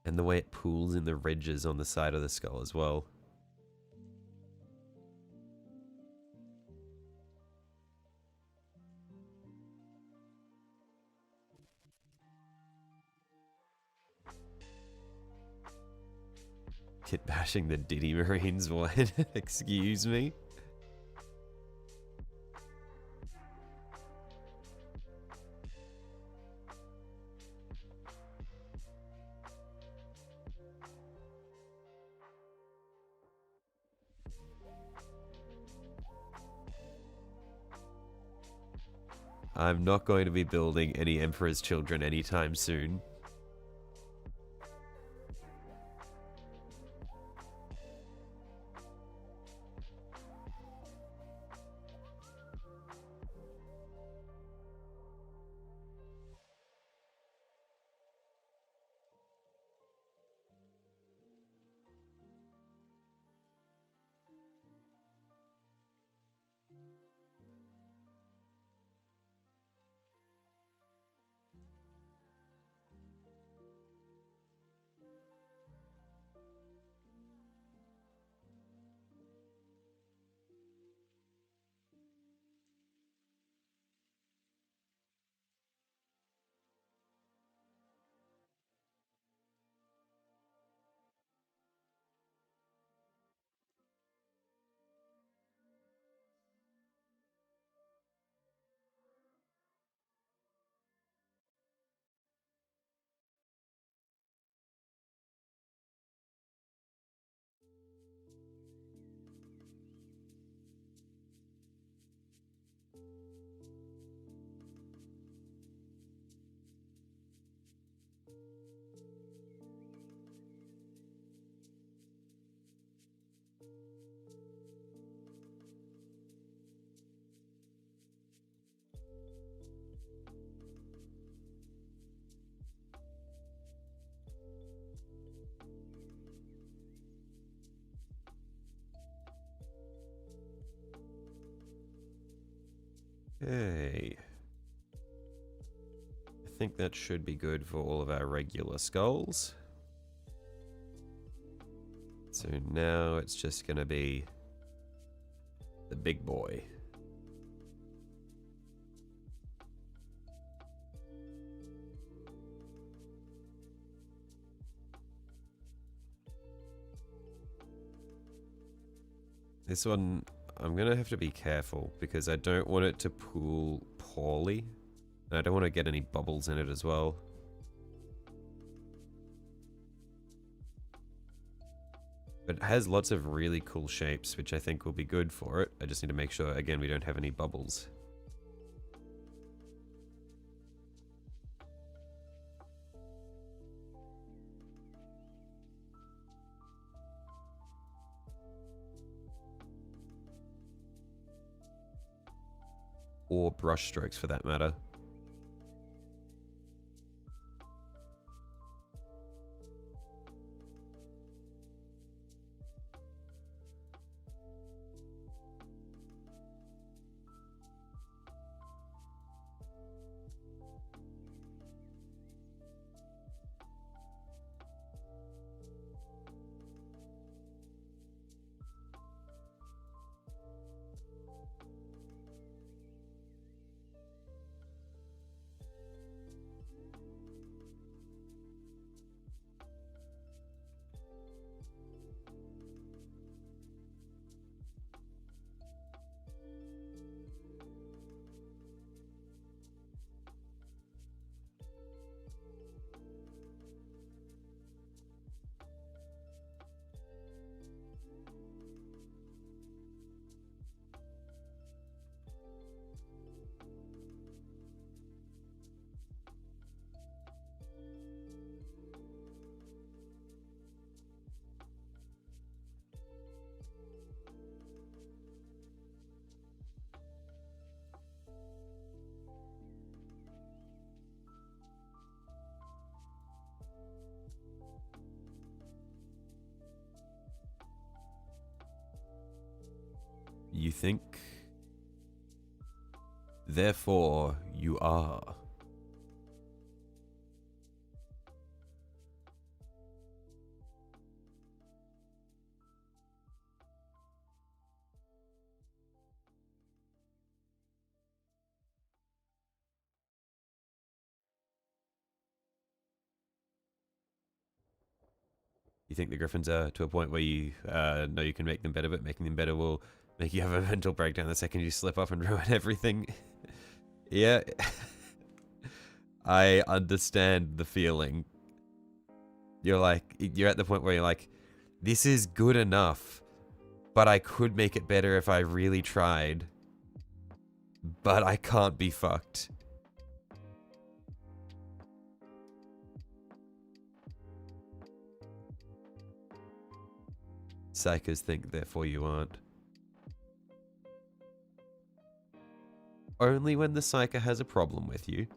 And the way it pools in the ridges on the side of the skull as well. Kit bashing the Diddy Marines, what? Excuse me? I'm not going to be building any Emperor's Children anytime soon. Okay. I think that should be good for all of our regular skulls. So now it's just going to be the big boy. This one, I'm going to have to be careful because I don't want it to pool poorly. And I don't want to get any bubbles in it as well. But it has lots of really cool shapes, which I think will be good for it. I just need to make sure, again, we don't have any bubbles. Or brush strokes for that matter. You think, therefore you are. You think the griffins are to a point where you know you can make them better, but making them better will make you have a mental breakdown the second you slip up and ruin everything. Yeah. I understand the feeling. You're at the point where you're like, this is good enough, but I could make it better if I really tried. But I can't be fucked. Psychers think, therefore you aren't. Only when the psyker has a problem with you.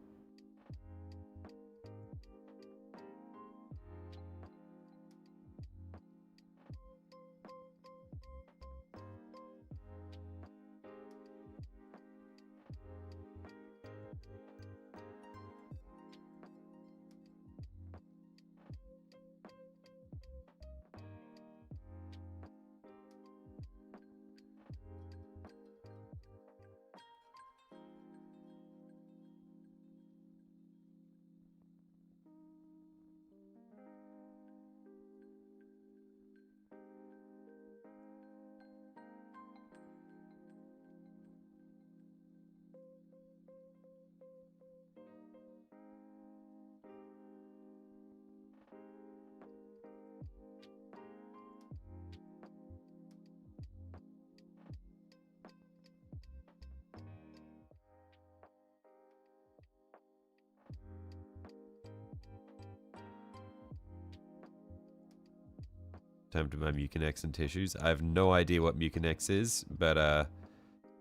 Time to my Mucinex and tissues. I have no idea what Mucinex is, but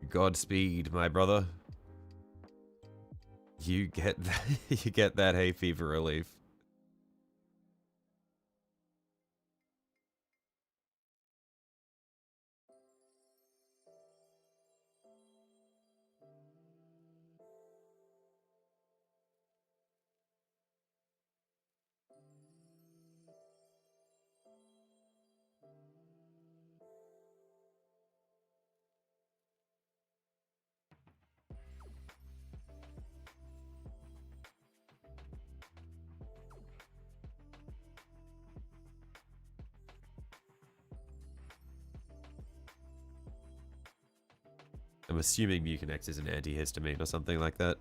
Godspeed, my brother. You get that, you get that hay fever relief. I'm assuming Mucinex is an antihistamine or something like that.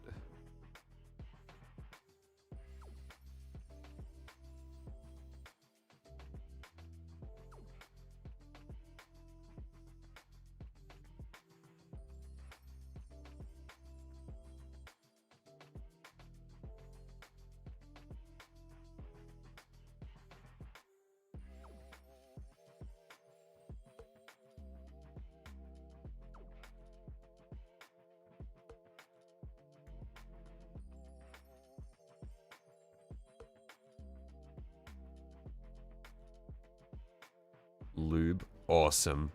awesome.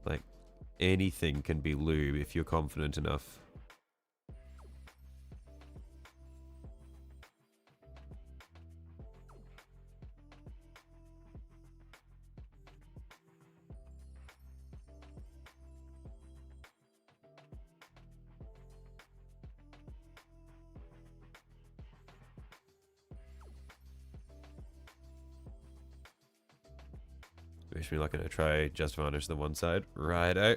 Like, anything can be lube if you're confident enough. Wish me luck, gonna try just varnish the one side. Righto.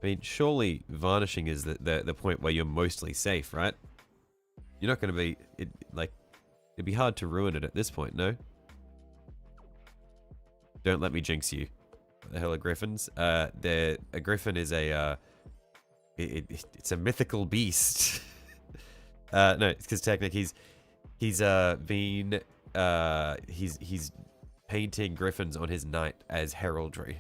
I mean, surely varnishing is the point where you're mostly safe, right? You're not gonna be it'd be hard to ruin it at this point, no? Don't let me jinx you. What the hell are griffins? A griffin is it's a mythical beast. No, it's because technically he's painting griffins on his knight as heraldry.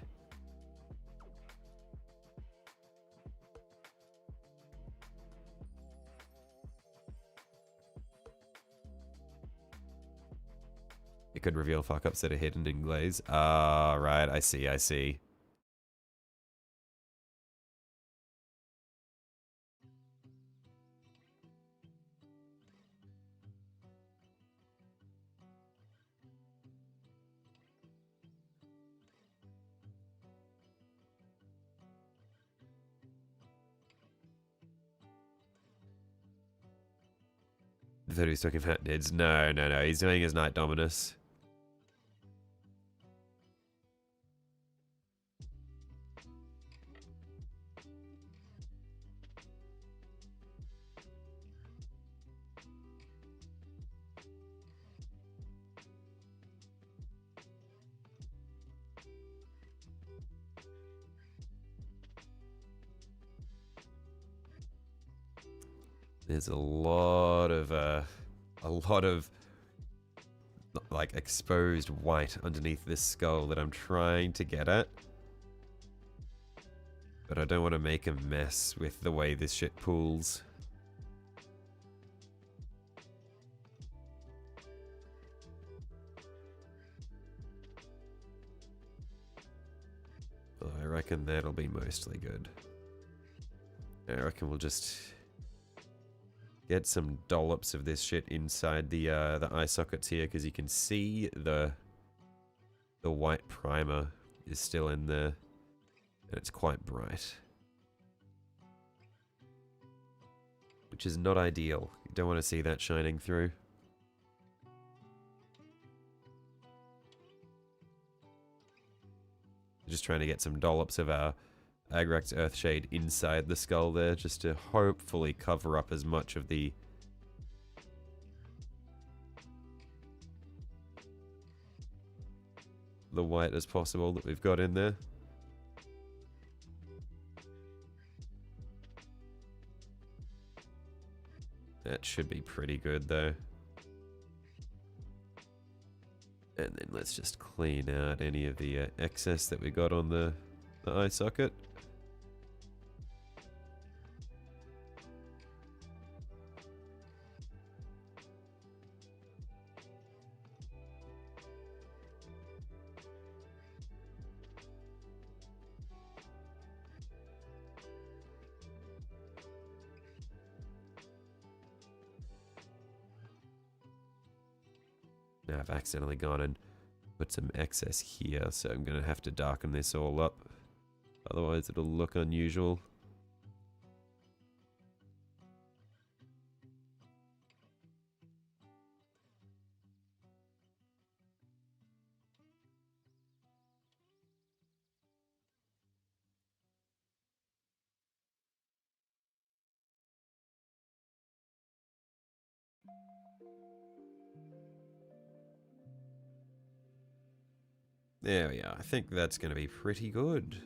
It could reveal fuck-ups that are hidden in glaze. Ah, right, I see, I see. I thought he was talking about Nids. No, no, no, he's doing his Knight Dominus. There's a lot of like exposed white underneath this skull that I'm trying to get at. But I don't want to make a mess with the way this shit pools. Well, I reckon that'll be mostly good. I reckon we'll just get some dollops of this shit inside the eye sockets here, because you can see the white primer is still in there, and it's quite bright, which is not ideal. You don't want to see that shining through. Just trying to get some dollops of our Agrax Earthshade inside the skull there, just to hopefully cover up as much of the white as possible that we've got in there. That should be pretty good though. And then let's just clean out any of the excess that we got on the eye socket. Now I've accidentally gone and put some excess here, so I'm going to have to darken this all up. Otherwise it'll look unusual. There we are. I think that's going to be pretty good.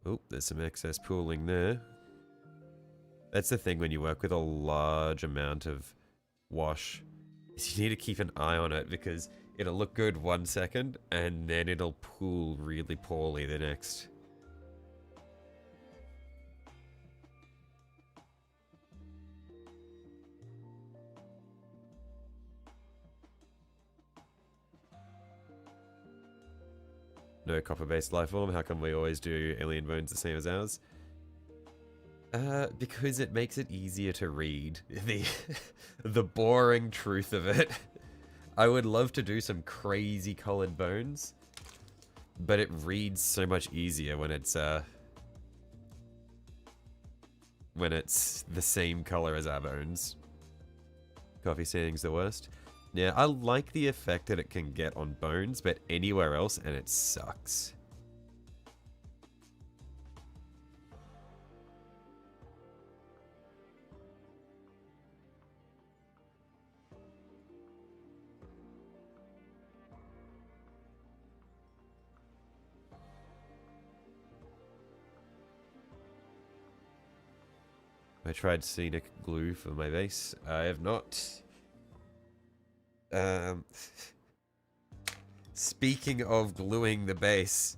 Oh, there's some excess pooling there. That's the thing when you work with a large amount of wash, is you need to keep an eye on it because it'll look good 1 second and then it'll pool really poorly the next. No copper-based life form. How come we always do alien bones the same as ours? Because it makes it easier to read. The boring truth of it. I would love to do some crazy colored bones, but it reads so much easier when it's the same color as our bones. Coffee standing's the worst. Yeah, I like the effect that it can get on bones, but anywhere else, and it sucks. I tried scenic glue for my base. I have not. Speaking of gluing the base,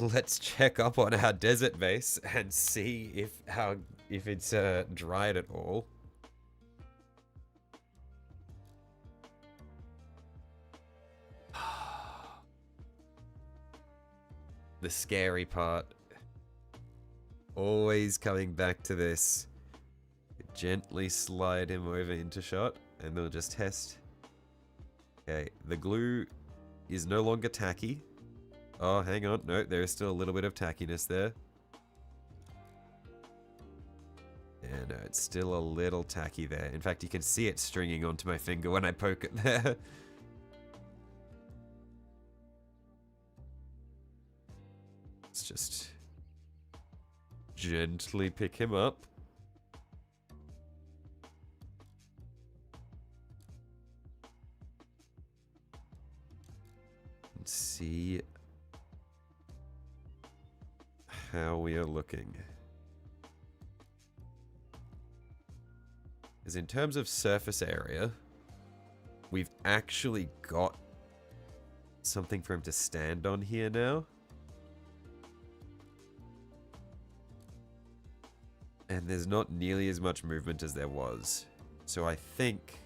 let's check up on our desert base and see if it's dried at all. The scary part. Always coming back to this. Gently slide him over into shot, and we'll just test. Okay, the glue is no longer tacky. Oh, hang on. No, there is still a little bit of tackiness there. Yeah, no, it's still a little tacky there. In fact, you can see it stringing onto my finger when I poke it there. Let's just gently pick him up. See how we are looking. As in terms of surface area, we've actually got something for him to stand on here now. And there's not nearly as much movement as there was. So I think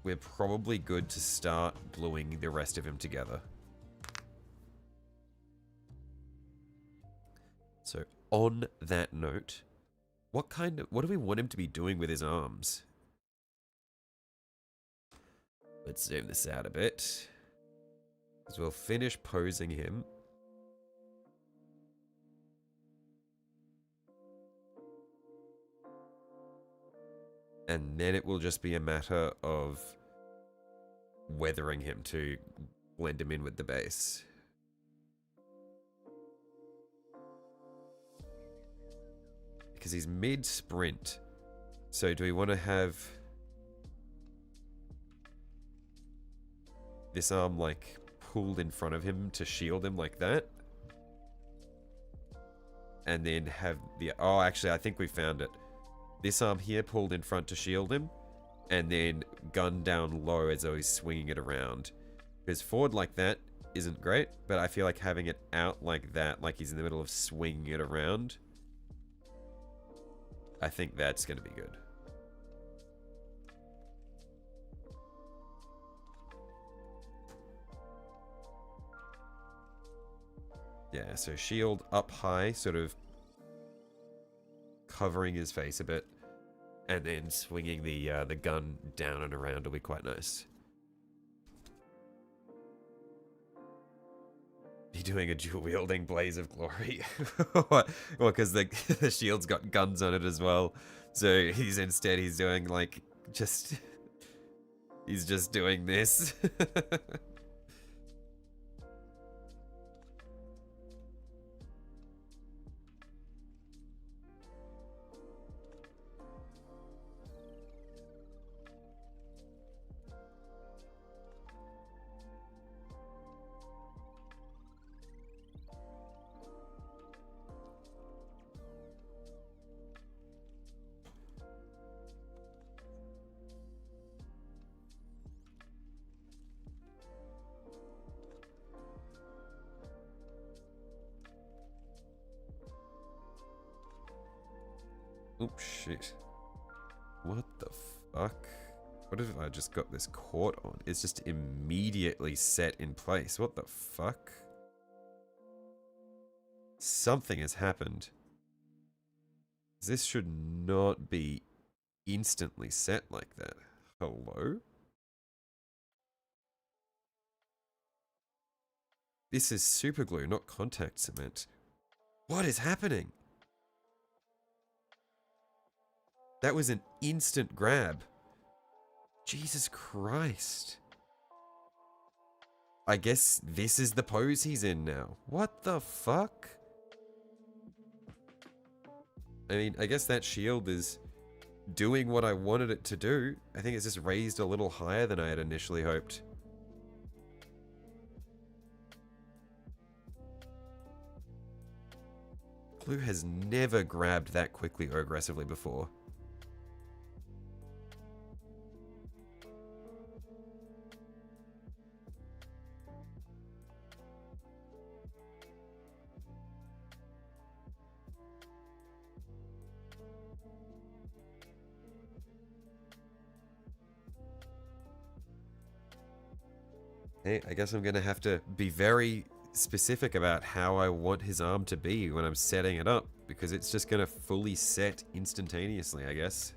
we're probably good to start gluing the rest of him together. So on that note, what do we want him to be doing with his arms? Let's zoom this out a bit. Because we'll finish posing him. And then it will just be a matter of weathering him to blend him in with the base. Because he's mid-sprint. So do we want to have this arm like pulled in front of him to shield him like that? And then have the... Oh, actually, I think we found it. This arm here pulled in front to shield him, and then gun down low as though he's swinging it around. Because forward like that isn't great, but I feel like having it out like that, like he's in the middle of swinging it around, I think that's going to be good. Yeah, so shield up high, sort of covering his face a bit, and then swinging the gun down and around will be quite nice. Be doing a dual wielding blaze of glory. Well, because the shield's got guns on it as well, so he's doing like he's just doing this. Oh, shit. What the fuck? What if I just got this caught on? It's just immediately set in place. What the fuck? Something has happened. This should not be instantly set like that. Hello? This is super glue, not contact cement. What is happening? That was an instant grab. Jesus Christ. I guess this is the pose he's in now. What the fuck? I mean, I guess that shield is doing what I wanted it to do. I think it's just raised a little higher than I had initially hoped. Glue has never grabbed that quickly or aggressively before. Hey, I guess I'm gonna have to be very specific about how I want his arm to be when I'm setting it up, because it's just gonna fully set instantaneously, I guess.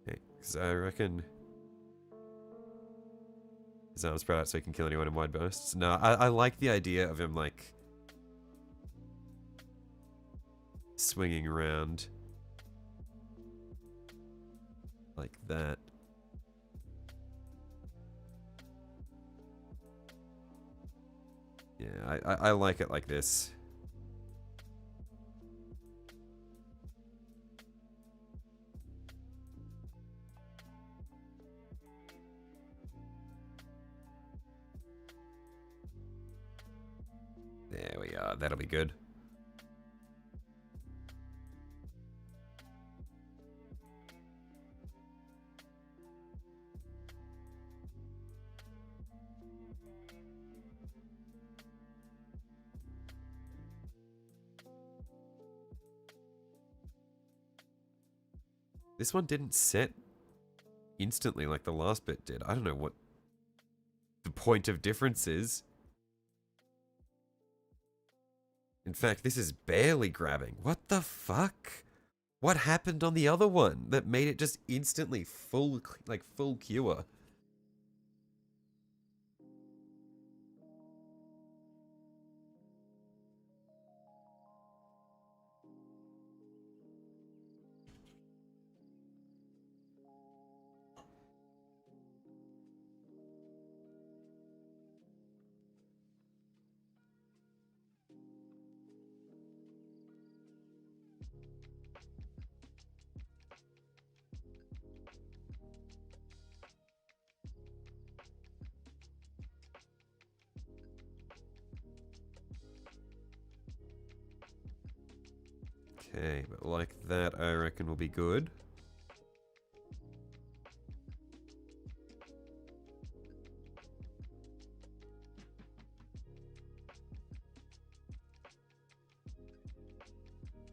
Okay, because I reckon his arm spread out so he can kill anyone in wide bursts. No, I like the idea of him, like, swinging around like that. Yeah, I like it like this. There we are, that'll be good. This one didn't set instantly like the last bit did. I don't know what the point of difference is. In fact, this is barely grabbing. What the fuck? What happened on the other one that made it just instantly full cure? Okay, but like that, I reckon will be good.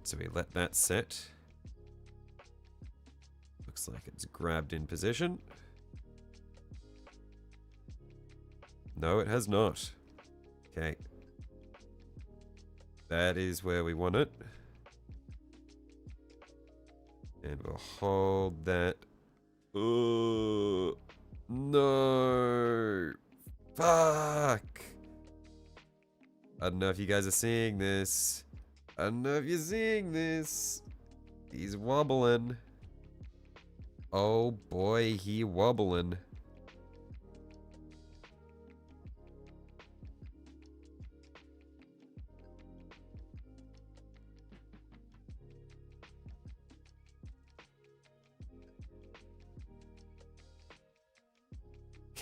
So we let that set. Looks like it's grabbed in position. No, it has not. Okay. That is where we want it. And we'll hold that. Oh, no. Fuck. I don't know if you guys are seeing this. I don't know if you're seeing this. He's wobbling. Oh boy, he wobbling.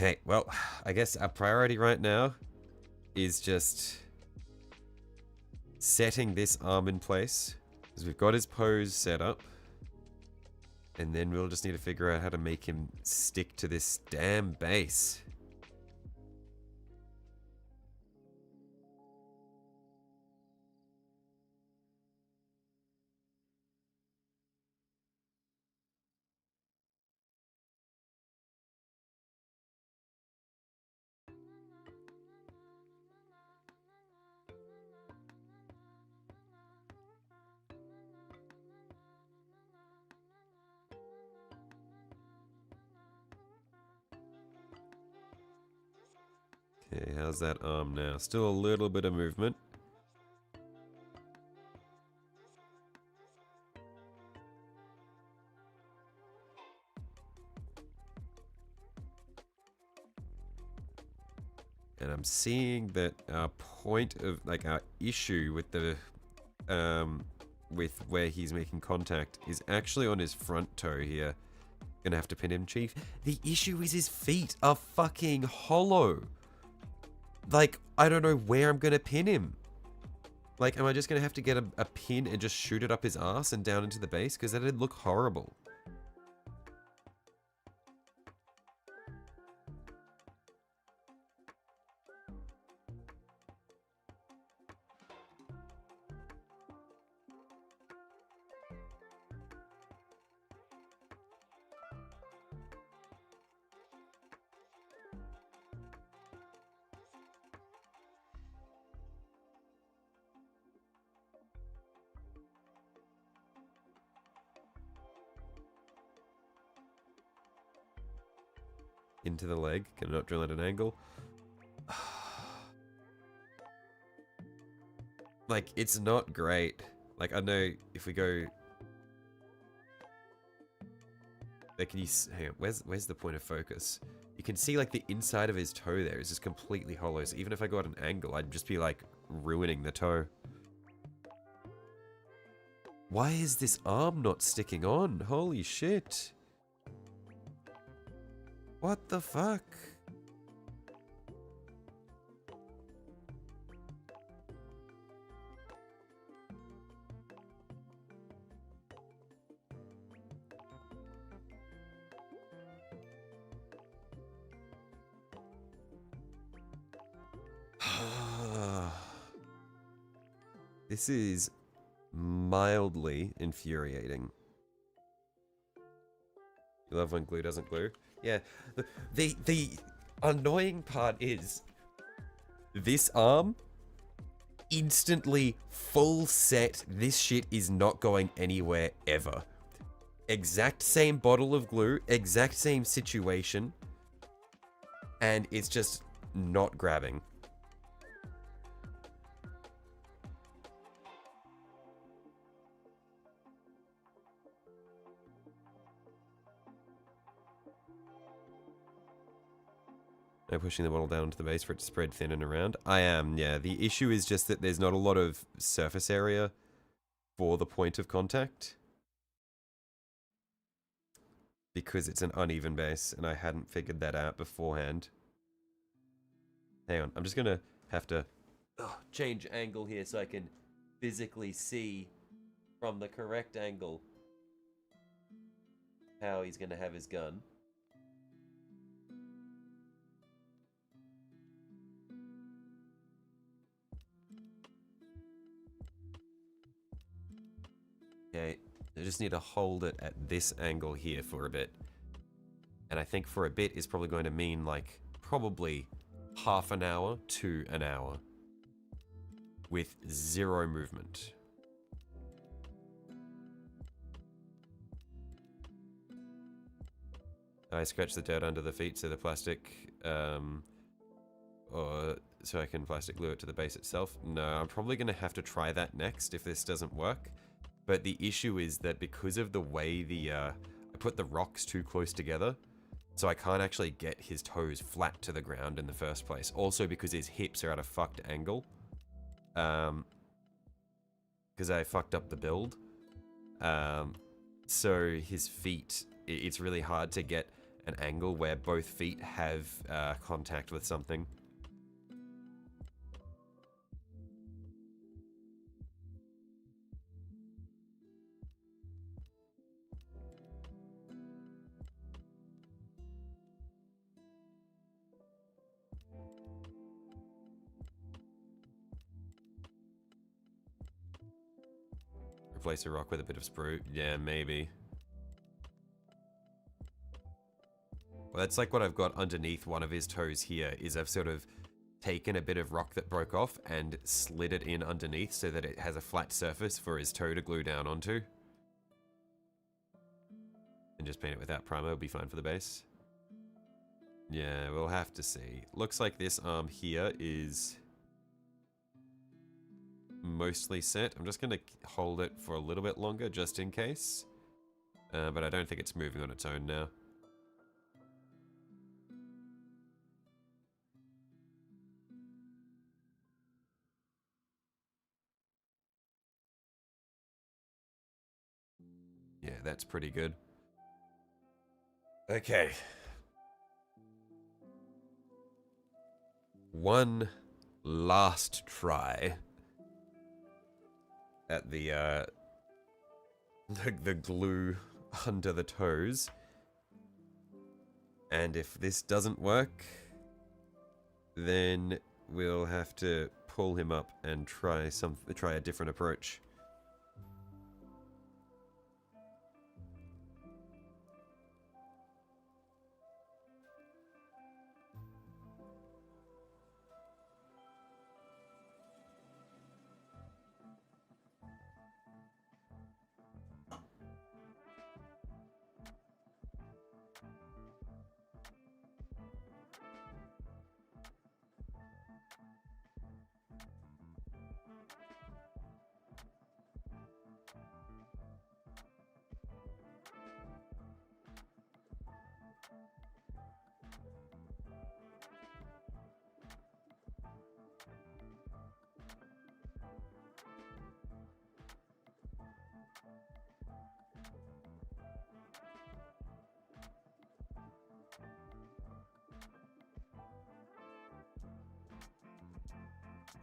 Okay, well, I guess our priority right now is just setting this arm in place. Because we've got his pose set up. And then we'll just need to figure out how to make him stick to this damn base. Okay, how's that arm now? Still a little bit of movement. And I'm seeing that our point of, like, our issue with the, with where he's making contact is actually on his front toe here. Gonna have to pin him, Chief. The issue is his feet are fucking hollow. Like, I don't know where I'm gonna pin him. Like, am I just gonna have to get a pin and just shoot it up his ass and down into the base? Because that'd look horrible. Into the leg. Can I not drill at an angle? Like, it's not great. Like, I know if we go... Like, can you... Hang on, where's the point of focus? You can see, like, the inside of his toe there is just completely hollow. So even if I go at an angle, I'd just be, like, ruining the toe. Why is this arm not sticking on? Holy shit. What the fuck? This is mildly infuriating. You love when glue doesn't glue? Yeah. The annoying part is this arm instantly full set. This shit is not going anywhere ever. Exact same bottle of glue, exact same situation, and it's just not grabbing. I'm pushing the bottle down into the base for it to spread thin and around. I am, yeah. The issue is just that there's not a lot of surface area for the point of contact. Because it's an uneven base, and I hadn't figured that out beforehand. Hang on, I'm just gonna have to change angle here so I can physically see from the correct angle how he's gonna have his gun. Okay, I just need to hold it at this angle here for a bit. And I think for a bit is probably going to mean like probably half an hour to an hour with zero movement. I scratch the dirt under the feet so the plastic, or so I can plastic glue it to the base itself. No, I'm probably going to have to try that next if this doesn't work. But the issue is that because of the way I put the rocks too close together, so I can't actually get his toes flat to the ground in the first place. Also because his hips are at a fucked angle. Because I fucked up the build. So his feet, it's really hard to get an angle where both feet have contact with something. Replace a rock with a bit of sprue. Yeah, maybe. Well, that's like what I've got underneath one of his toes here, is I've sort of taken a bit of rock that broke off and slid it in underneath so that it has a flat surface for his toe to glue down onto. And just paint it without primer, will be fine for the base. Yeah, we'll have to see. Looks like this arm here is mostly set. I'm just going to hold it for a little bit longer just in case. But I don't think it's moving on its own now. Yeah, that's pretty good. Okay. One last try at the glue under the toes. And if this doesn't work, then we'll have to pull him up and try a different approach.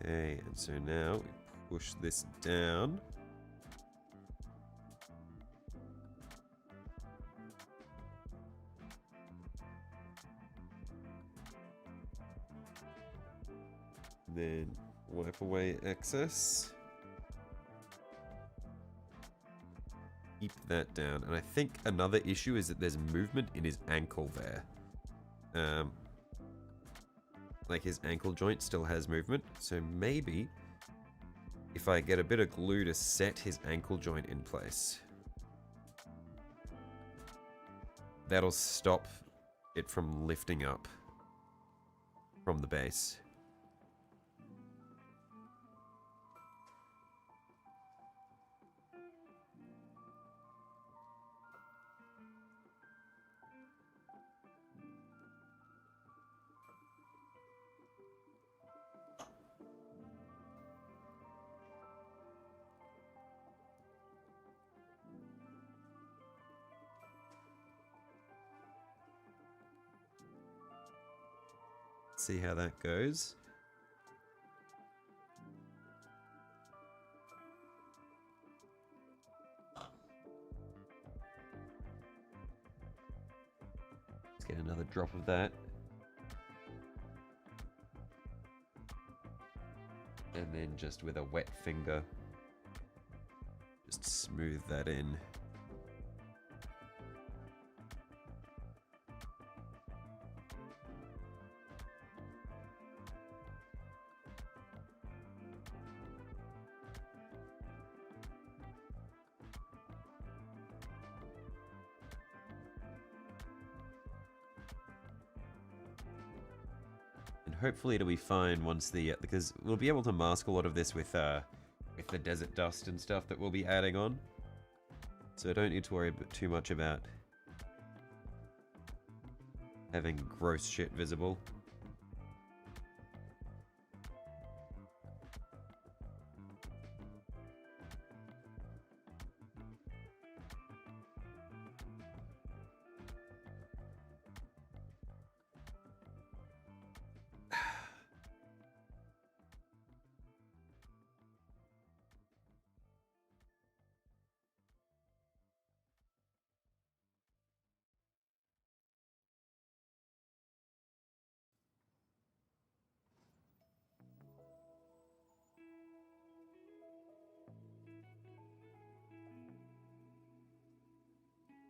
Okay, and so now we push this down. Then wipe away excess. Keep that down. And I think another issue is that there's movement in his ankle there. Like his ankle joint still has movement. So maybe if I get a bit of glue to set his ankle joint in place, that'll stop it from lifting up from the base. See how that goes. Let's get another drop of that. And then just with a wet finger, just smooth that in. Hopefully it'll be fine once because we'll be able to mask a lot of this with the desert dust and stuff that we'll be adding on. So I don't need to worry too much about having gross shit visible.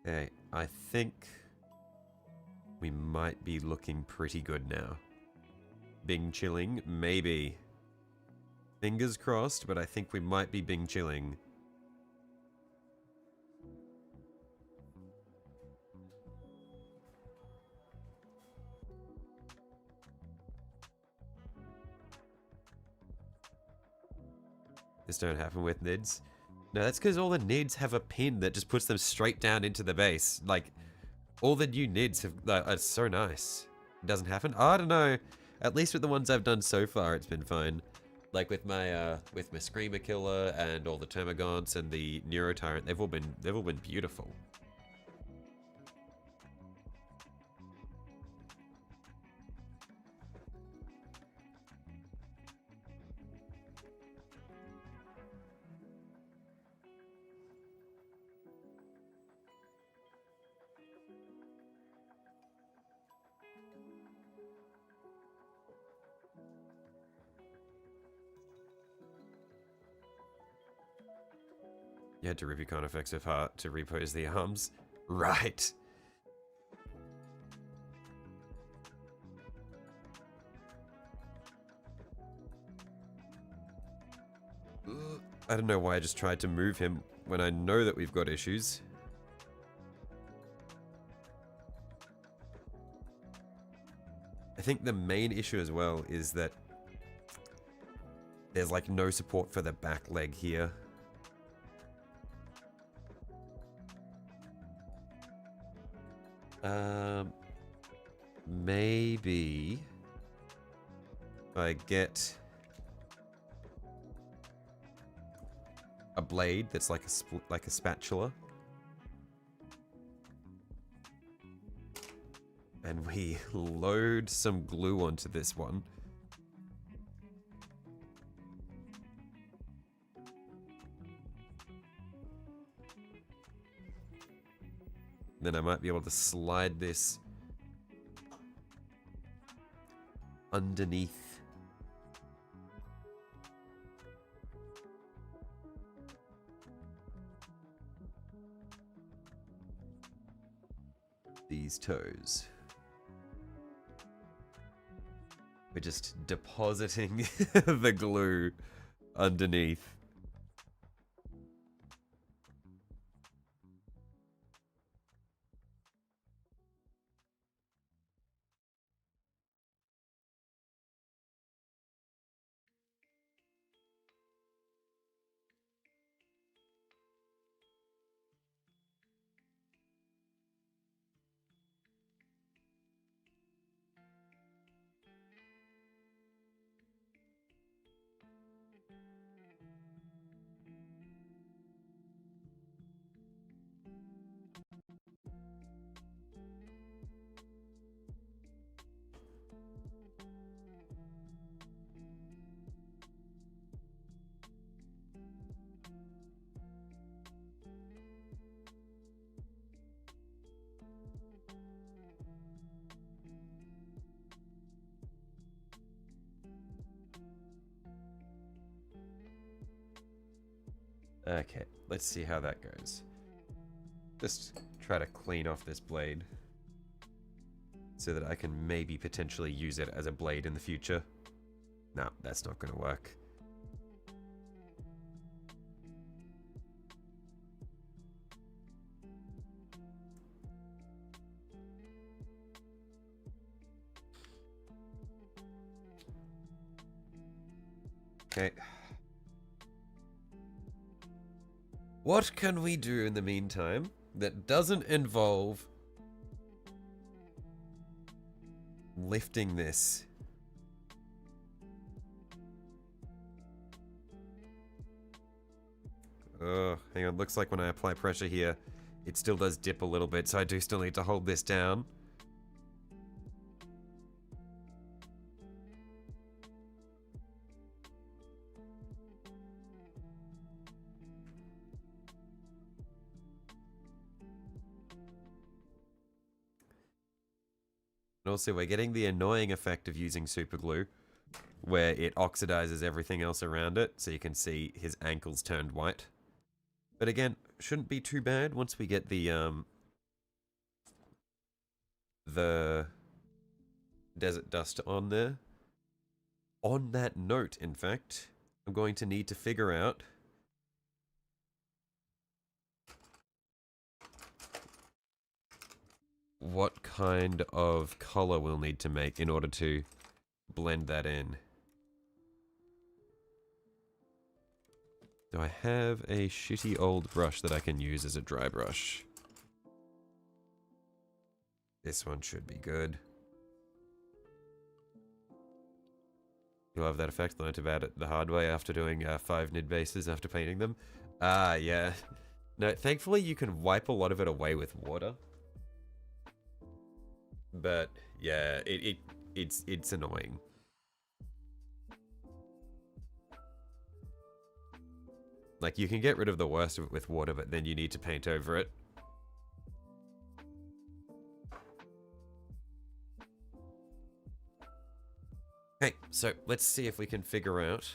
Okay, I think we might be looking pretty good now. Bing chilling, maybe. Fingers crossed, but I think we might be Bing chilling. This don't happen with NIDs. No, that's because all the NIDs have a pin that just puts them straight down into the base. Like, all the new NIDs have, are so nice. It doesn't happen? I don't know. At least with the ones I've done so far, it's been fine. Like with my Screamer Killer and all the Termagants and the Neurotyrant, they've all been beautiful. You had to rip your Conifex of Heart to repose the arms. Right. I don't know why I just tried to move him when I know that we've got issues. I think the main issue as well is that there's like no support for the back leg here. Maybe if I get a blade that's like a spatula, and we load some glue onto this one. Then I might be able to slide this underneath. These toes. We're just depositing the glue underneath. Okay, let's see how that goes. Just try to clean off this blade so that I can maybe potentially use it as a blade in the future. No, that's not going to work. Okay. What can we do in the meantime that doesn't involve lifting this? Oh, hang on. Looks like when I apply pressure here, it still does dip a little bit, so I do still need to hold this down. And also, we're getting the annoying effect of using super glue, where it oxidizes everything else around it, so you can see his ankles turned white. But again, shouldn't be too bad once we get the the desert dust on there. On that note, in fact, I'm going to need to figure out what kind of color we'll need to make in order to blend that in. Do I have a shitty old brush that I can use as a dry brush? This one should be good. You'll have that effect. Learned about it the hard way after doing 5 nid bases after painting them. Ah, yeah. No, thankfully you can wipe a lot of it away with water. But yeah, it's annoying. Like, you can get rid of the worst of it with water, but then you need to paint over it. Okay, so let's see if we can figure out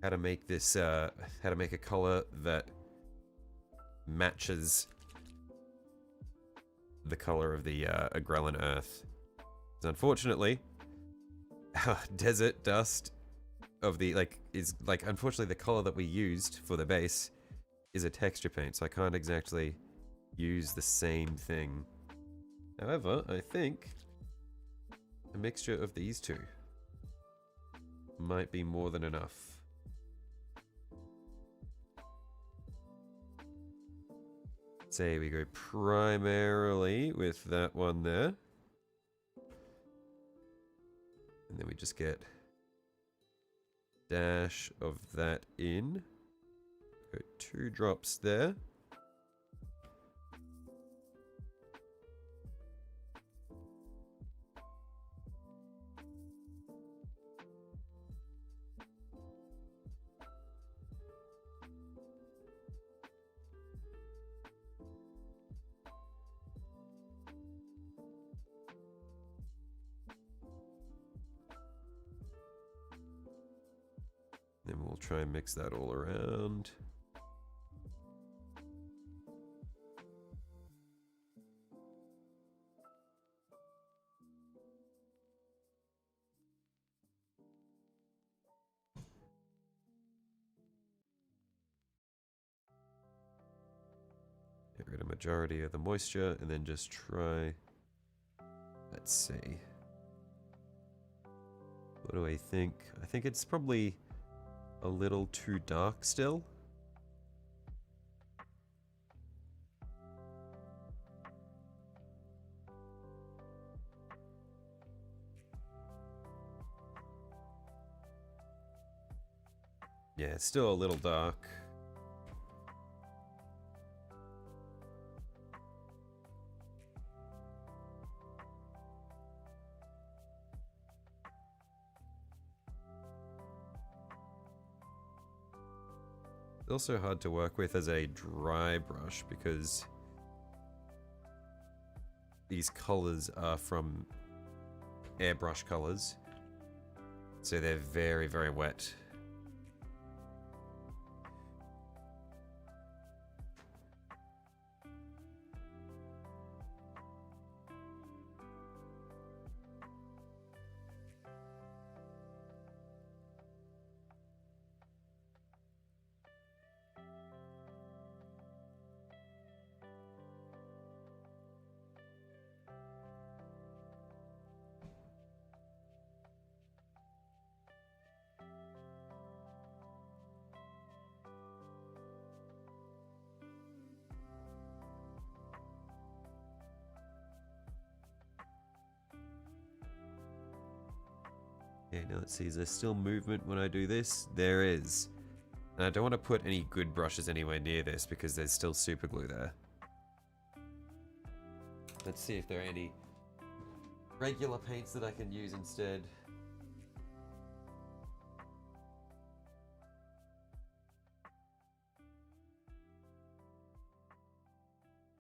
how to make this, how to make a color that matches the color of the Agrellan Earth. So unfortunately, desert dust of the, unfortunately the color that we used for the base is a texture paint, so I can't exactly use the same thing. However, I think a mixture of these two might be more than enough. Say we go primarily with that one there. And then we just get a dash of that in. Go 2 drops there. Then we'll try and mix that all around. Get rid of majority of the moisture and then just try. Let's see. What do I think? I think it's probably a little too dark still. Yeah, it's still a little dark. It's also hard to work with as a dry brush because these colors are from airbrush colors, so they're very, very wet. Okay, now let's see, is there still movement when I do this? There is. And I don't want to put any good brushes anywhere near this because there's still super glue there. Let's see if there are any regular paints that I can use instead.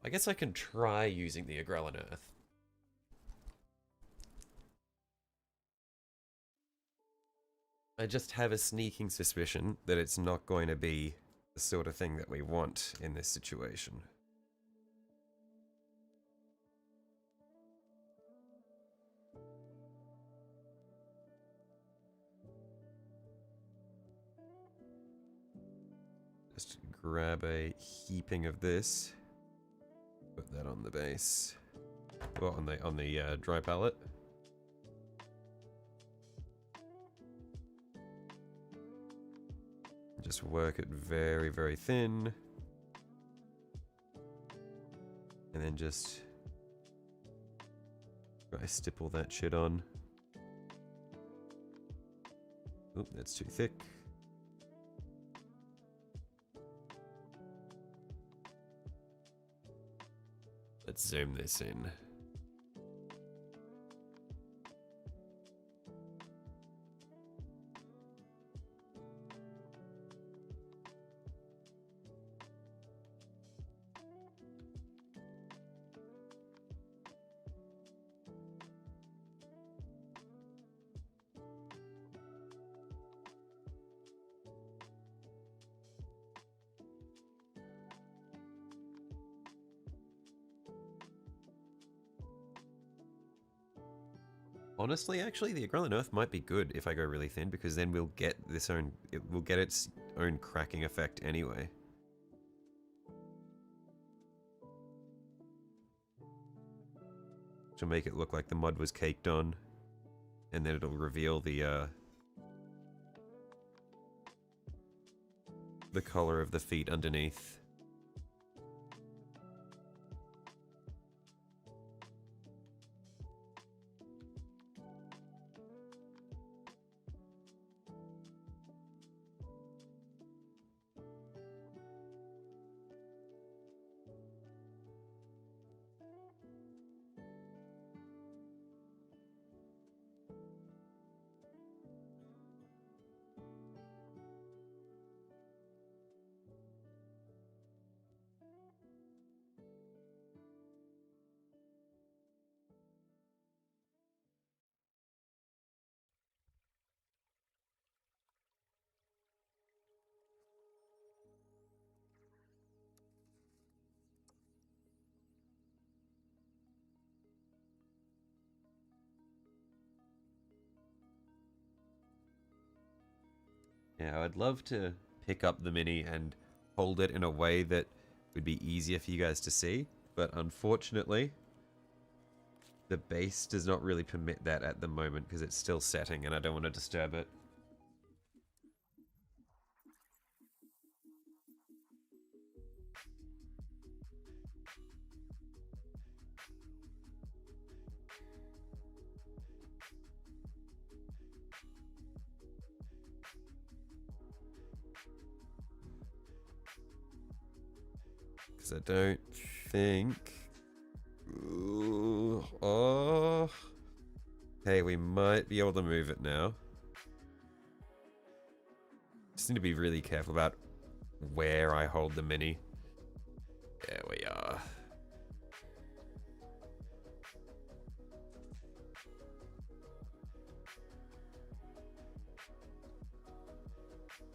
I guess I can try using the Agrellan Earth. I just have a sneaking suspicion that it's not going to be the sort of thing that we want in this situation. Just grab a heaping of this. Put that on the base. Well, on the dry pallet. Just work it very, very thin. And then just try to stipple that shit on. Oop, that's too thick. Let's zoom this in. Honestly, actually, the Agrellan Earth might be good if I go really thin, because then we'll get it will get its own cracking effect anyway. To make it look like the mud was caked on, and then it'll reveal the color of the feet underneath. Yeah, I'd love to pick up the Mini and hold it in a way that would be easier for you guys to see, but unfortunately, the base does not really permit that at the moment because it's still setting and I don't want to disturb it. Because I don't think... Ooh, oh... Hey, we might be able to move it now. Just need to be really careful about where I hold the Mini. There we are.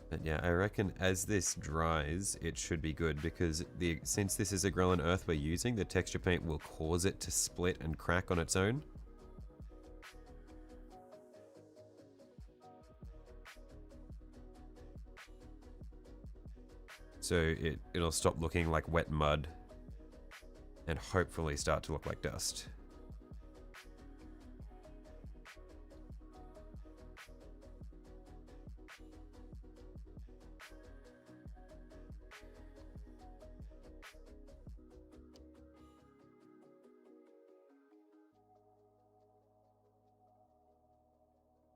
But yeah, I reckon as this dries, it should be good, because since this is a Agrellan Earth we're using, the texture paint will cause it to split and crack on its own. So it'll stop looking like wet mud and hopefully start to look like dust.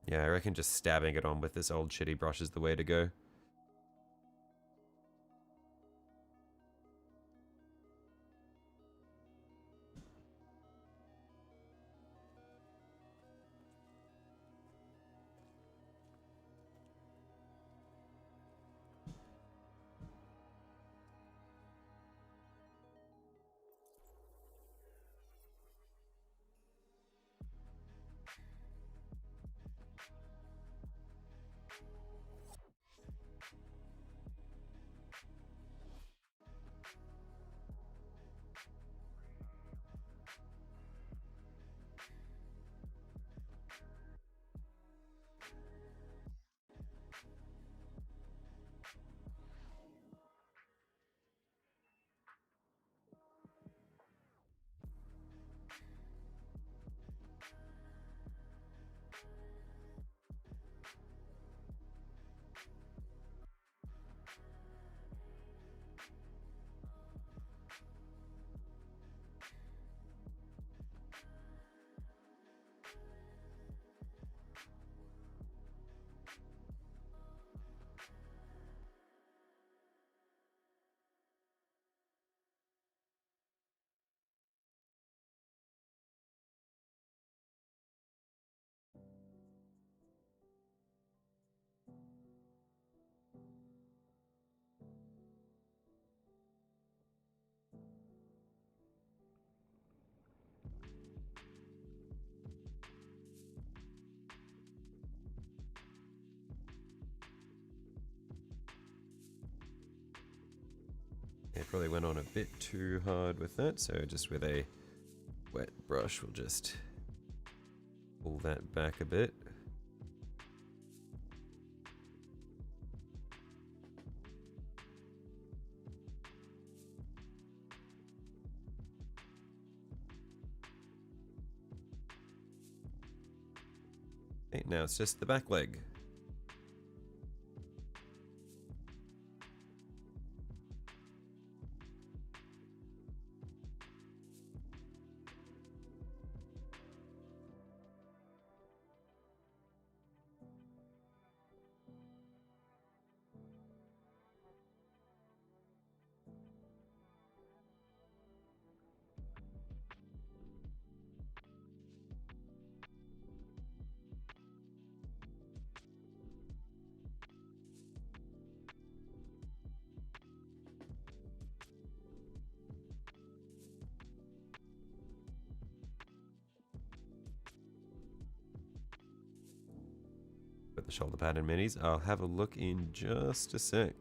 Yeah, I reckon just stabbing it on with this old shitty brush is the way to go. Yeah, probably went on a bit too hard with that, so just with a wet brush we'll just pull that back a bit. Okay, now it's just the back leg. Put the shoulder pad in minis. I'll have a look in just a sec.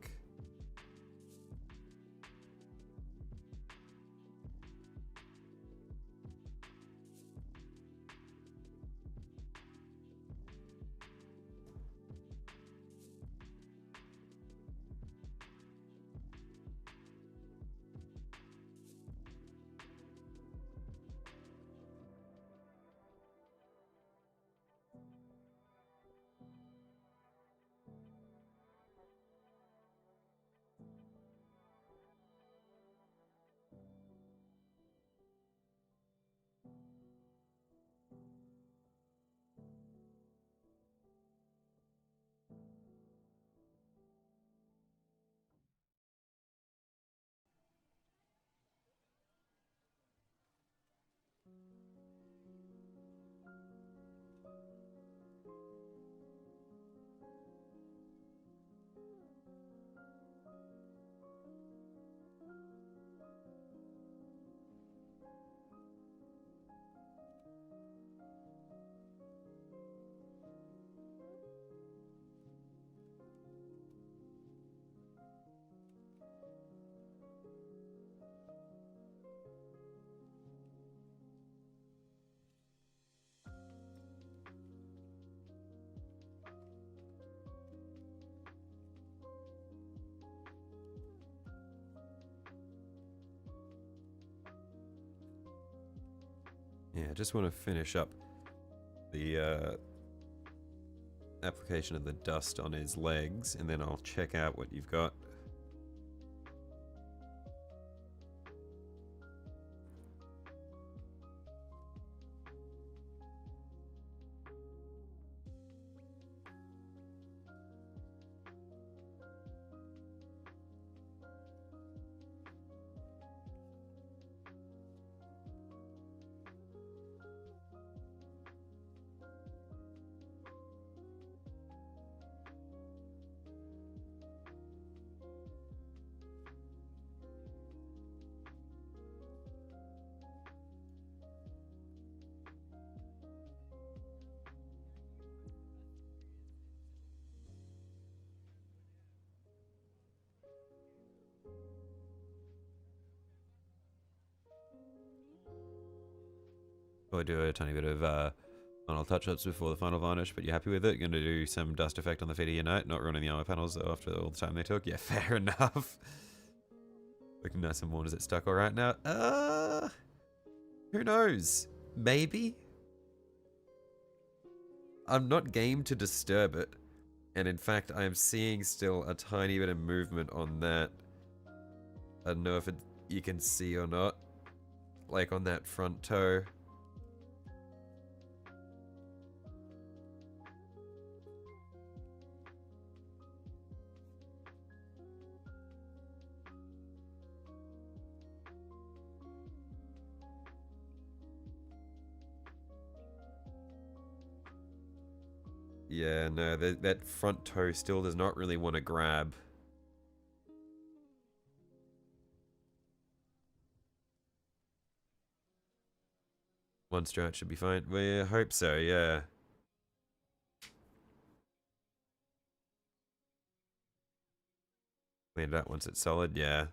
Yeah, I just want to finish up the application of the dust on his legs, and then I'll check out what you've got. I'll do a tiny bit of final touch-ups before the final varnish, but you're happy with it? You're going to do some dust effect on the feet of your knight, not ruining the armor panels though after all the time they took? Yeah, fair enough. Looking nice and worn. Is it stuck alright now? Who knows? Maybe? I'm not game to disturb it, and in fact I am seeing still a tiny bit of movement on that. I don't know if you can see or not, like on that front toe. Yeah, no, that front toe still does not really want to grab. One stretch should be fine. We hope so, yeah. Clean it up once it's solid, yeah.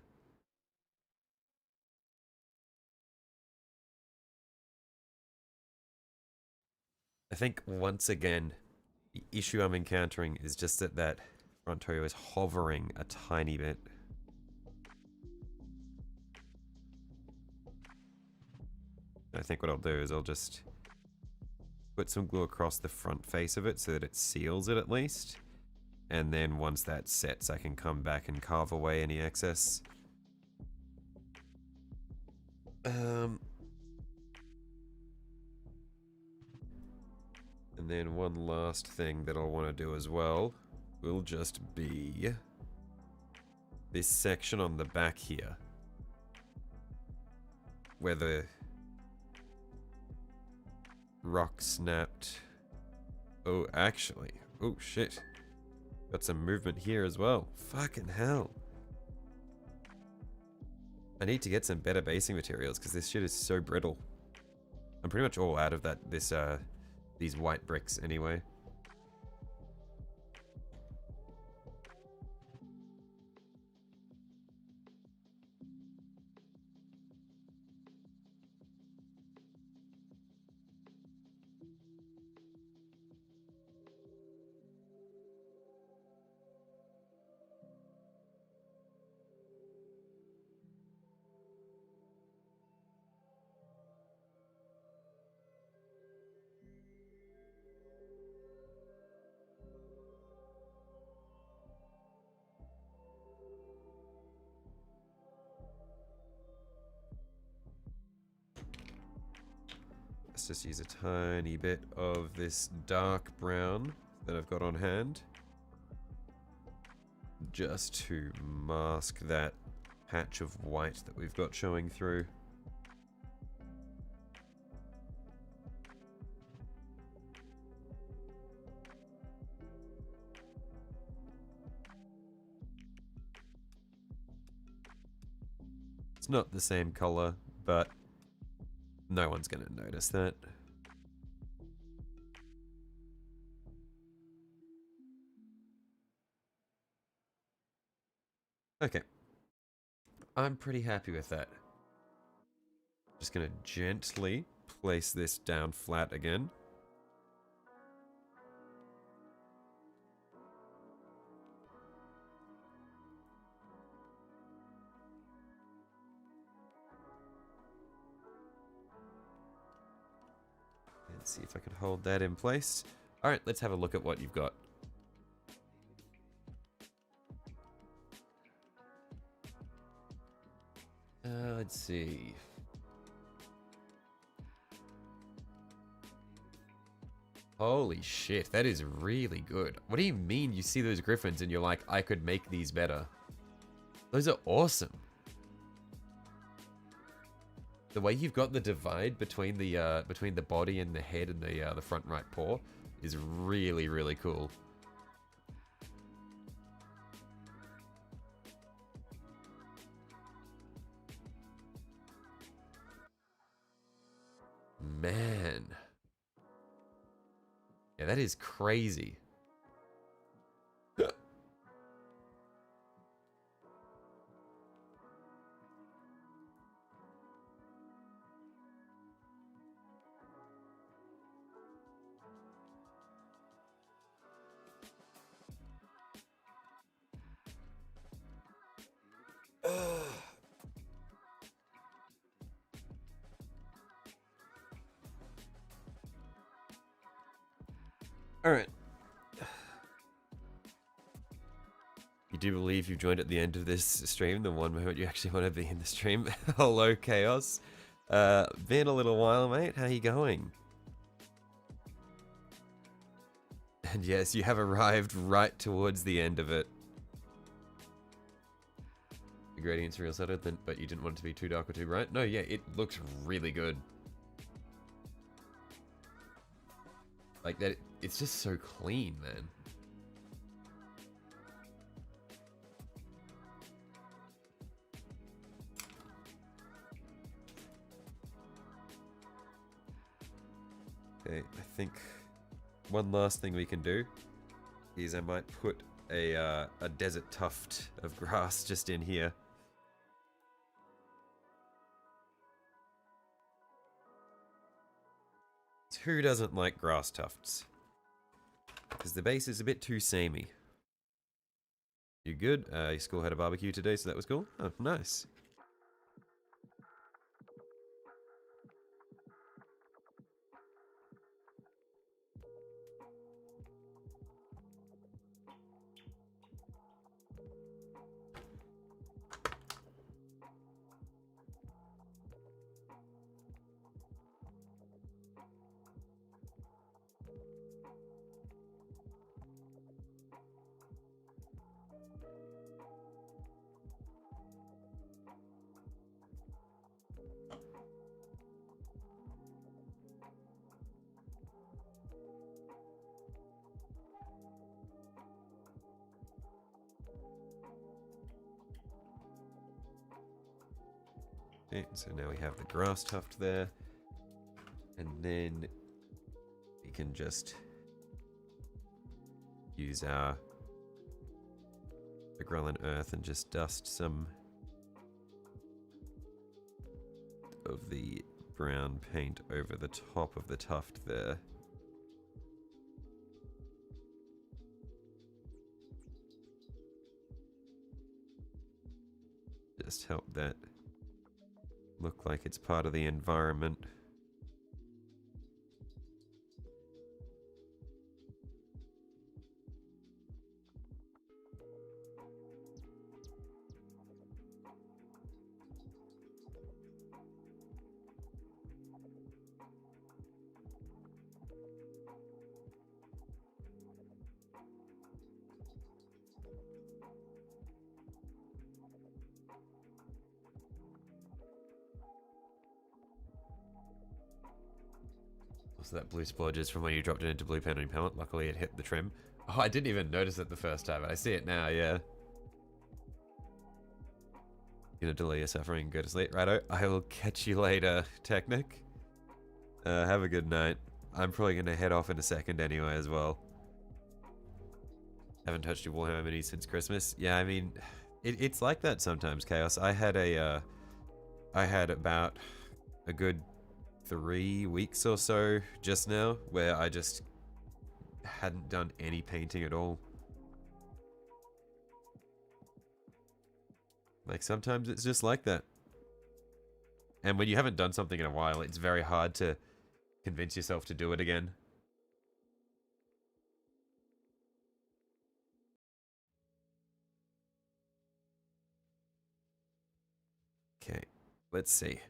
I think once again, the issue I'm encountering is just that that Frontoyo is hovering a tiny bit. I think what I'll do is I'll just put some glue across the front face of it so that it seals it at least. And then once that sets, I can come back and carve away any excess. And then one last thing that I'll want to do as well will just be this section on the back here, where the rock snapped. Oh, actually. Oh, shit. Got some movement here as well. Fucking hell. I need to get some better basing materials because this shit is so brittle. I'm pretty much all out of these white bricks anyway. Let's just use a tiny bit of this dark brown that I've got on hand, just to mask that patch of white that we've got showing through. It's not the same color, but no one's gonna notice that. Okay. I'm pretty happy with that. Just gonna gently place this down flat again. Let's see if I can hold that in place. Alright, let's have a look at what you've got. Let's see. Holy shit, that is really good. What do you mean you see those griffins and you're like, I could make these better? Those are awesome. The way you've got the divide between the body and the head and the front right paw is really, really cool. Man. Yeah, that is crazy. Alright. You do believe you've joined at the end of this stream, the one moment you actually want to be in the stream. Hello, Chaos. Been a little while, mate. How you going? And yes, you have arrived right towards the end of it. The gradient's real subtle, but you didn't want it to be too dark or too bright? No, yeah, it looks really good. Like that, it's just so clean, man. Okay, I think one last thing we can do is I might put a desert tuft of grass just in here. Who doesn't like grass tufts? Because the base is a bit too samey. You good? Your school had a barbecue today, so that was cool? Oh, nice. Okay, so now we have the grass tuft there. And then we can just use our Grelin earth and just dust some of the brown paint over the top of the tuft there. Just help that look like it's part of the environment. So that blue splodge is from when you dropped it into blue paint on your palette. Luckily it hit the trim. Oh, I didn't even notice it the first time. I see it now, yeah. Gonna delay your suffering and go to sleep. Righto, I will catch you later, Technic. Have a good night. I'm probably gonna head off in a second anyway as well. Haven't touched your Warhammer Mini since Christmas. Yeah, I mean, it's like that sometimes, Chaos. I had about a good 3 weeks or so just now where I just hadn't done any painting at all. Like sometimes it's just like that. And when you haven't done something in a while, it's very hard to convince yourself to do it again. Okay, let's see.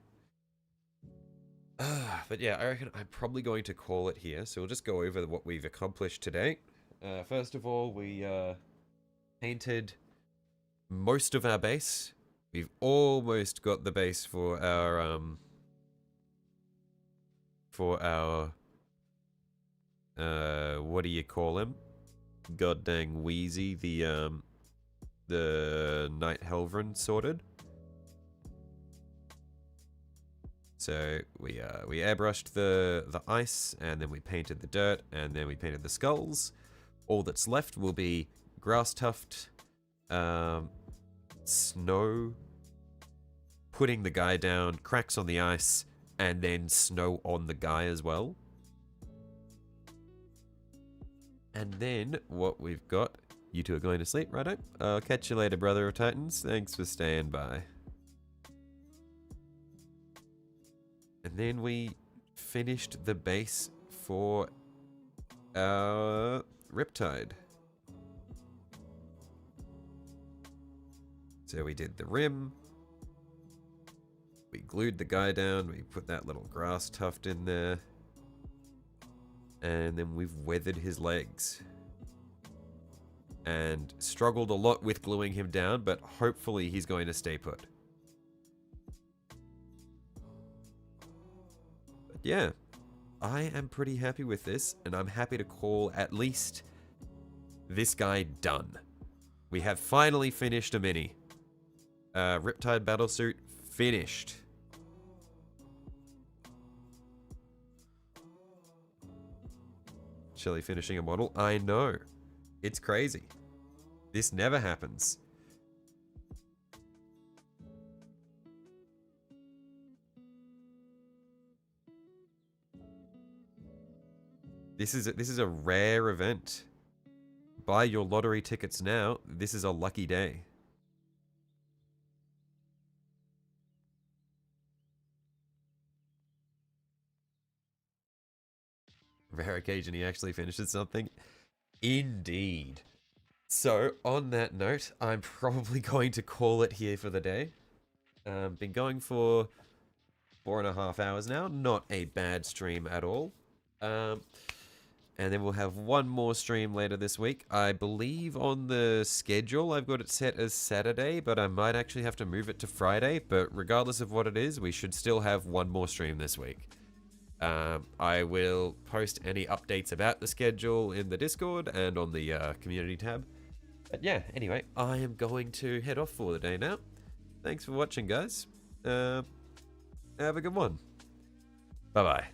But yeah, I reckon I'm probably going to call it here. So we'll just go over what we've accomplished today. First of all, we painted most of our base. We've almost got the base for our what do you call him? God dang Wheezy, the Knight Helvrin sorted. So we airbrushed the ice, and then we painted the dirt, and then we painted the skulls. All that's left will be grass tuft, snow, putting the guy down, cracks on the ice, and then snow on the guy as well. And then what we've got, you two are going to sleep, righto? I'll catch you later, brother of Titans. Thanks for staying by. And then we finished the base for our Riptide. So we did the rim. We glued the guy down. We put that little grass tuft in there. And then we've weathered his legs. And struggled a lot with gluing him down, but hopefully he's going to stay put. Yeah, I am pretty happy with this, and I'm happy to call at least this guy done. We have finally finished a mini. Riptide Battlesuit finished. Shelly finishing a model? I know. It's crazy. This never happens. This is a rare event. Buy your lottery tickets now. This is a lucky day. Rare occasion he actually finishes something. Indeed. So, on that note, I'm probably going to call it here for the day. Been going for 4.5 hours now. Not a bad stream at all. And then we'll have one more stream later this week. I believe on the schedule I've got it set as Saturday, but I might actually have to move it to Friday. But regardless of what it is, we should still have one more stream this week. I will post any updates about the schedule in the Discord and on the community tab. But yeah, anyway, I am going to head off for the day now. Thanks for watching, guys. Have a good one. Bye-bye.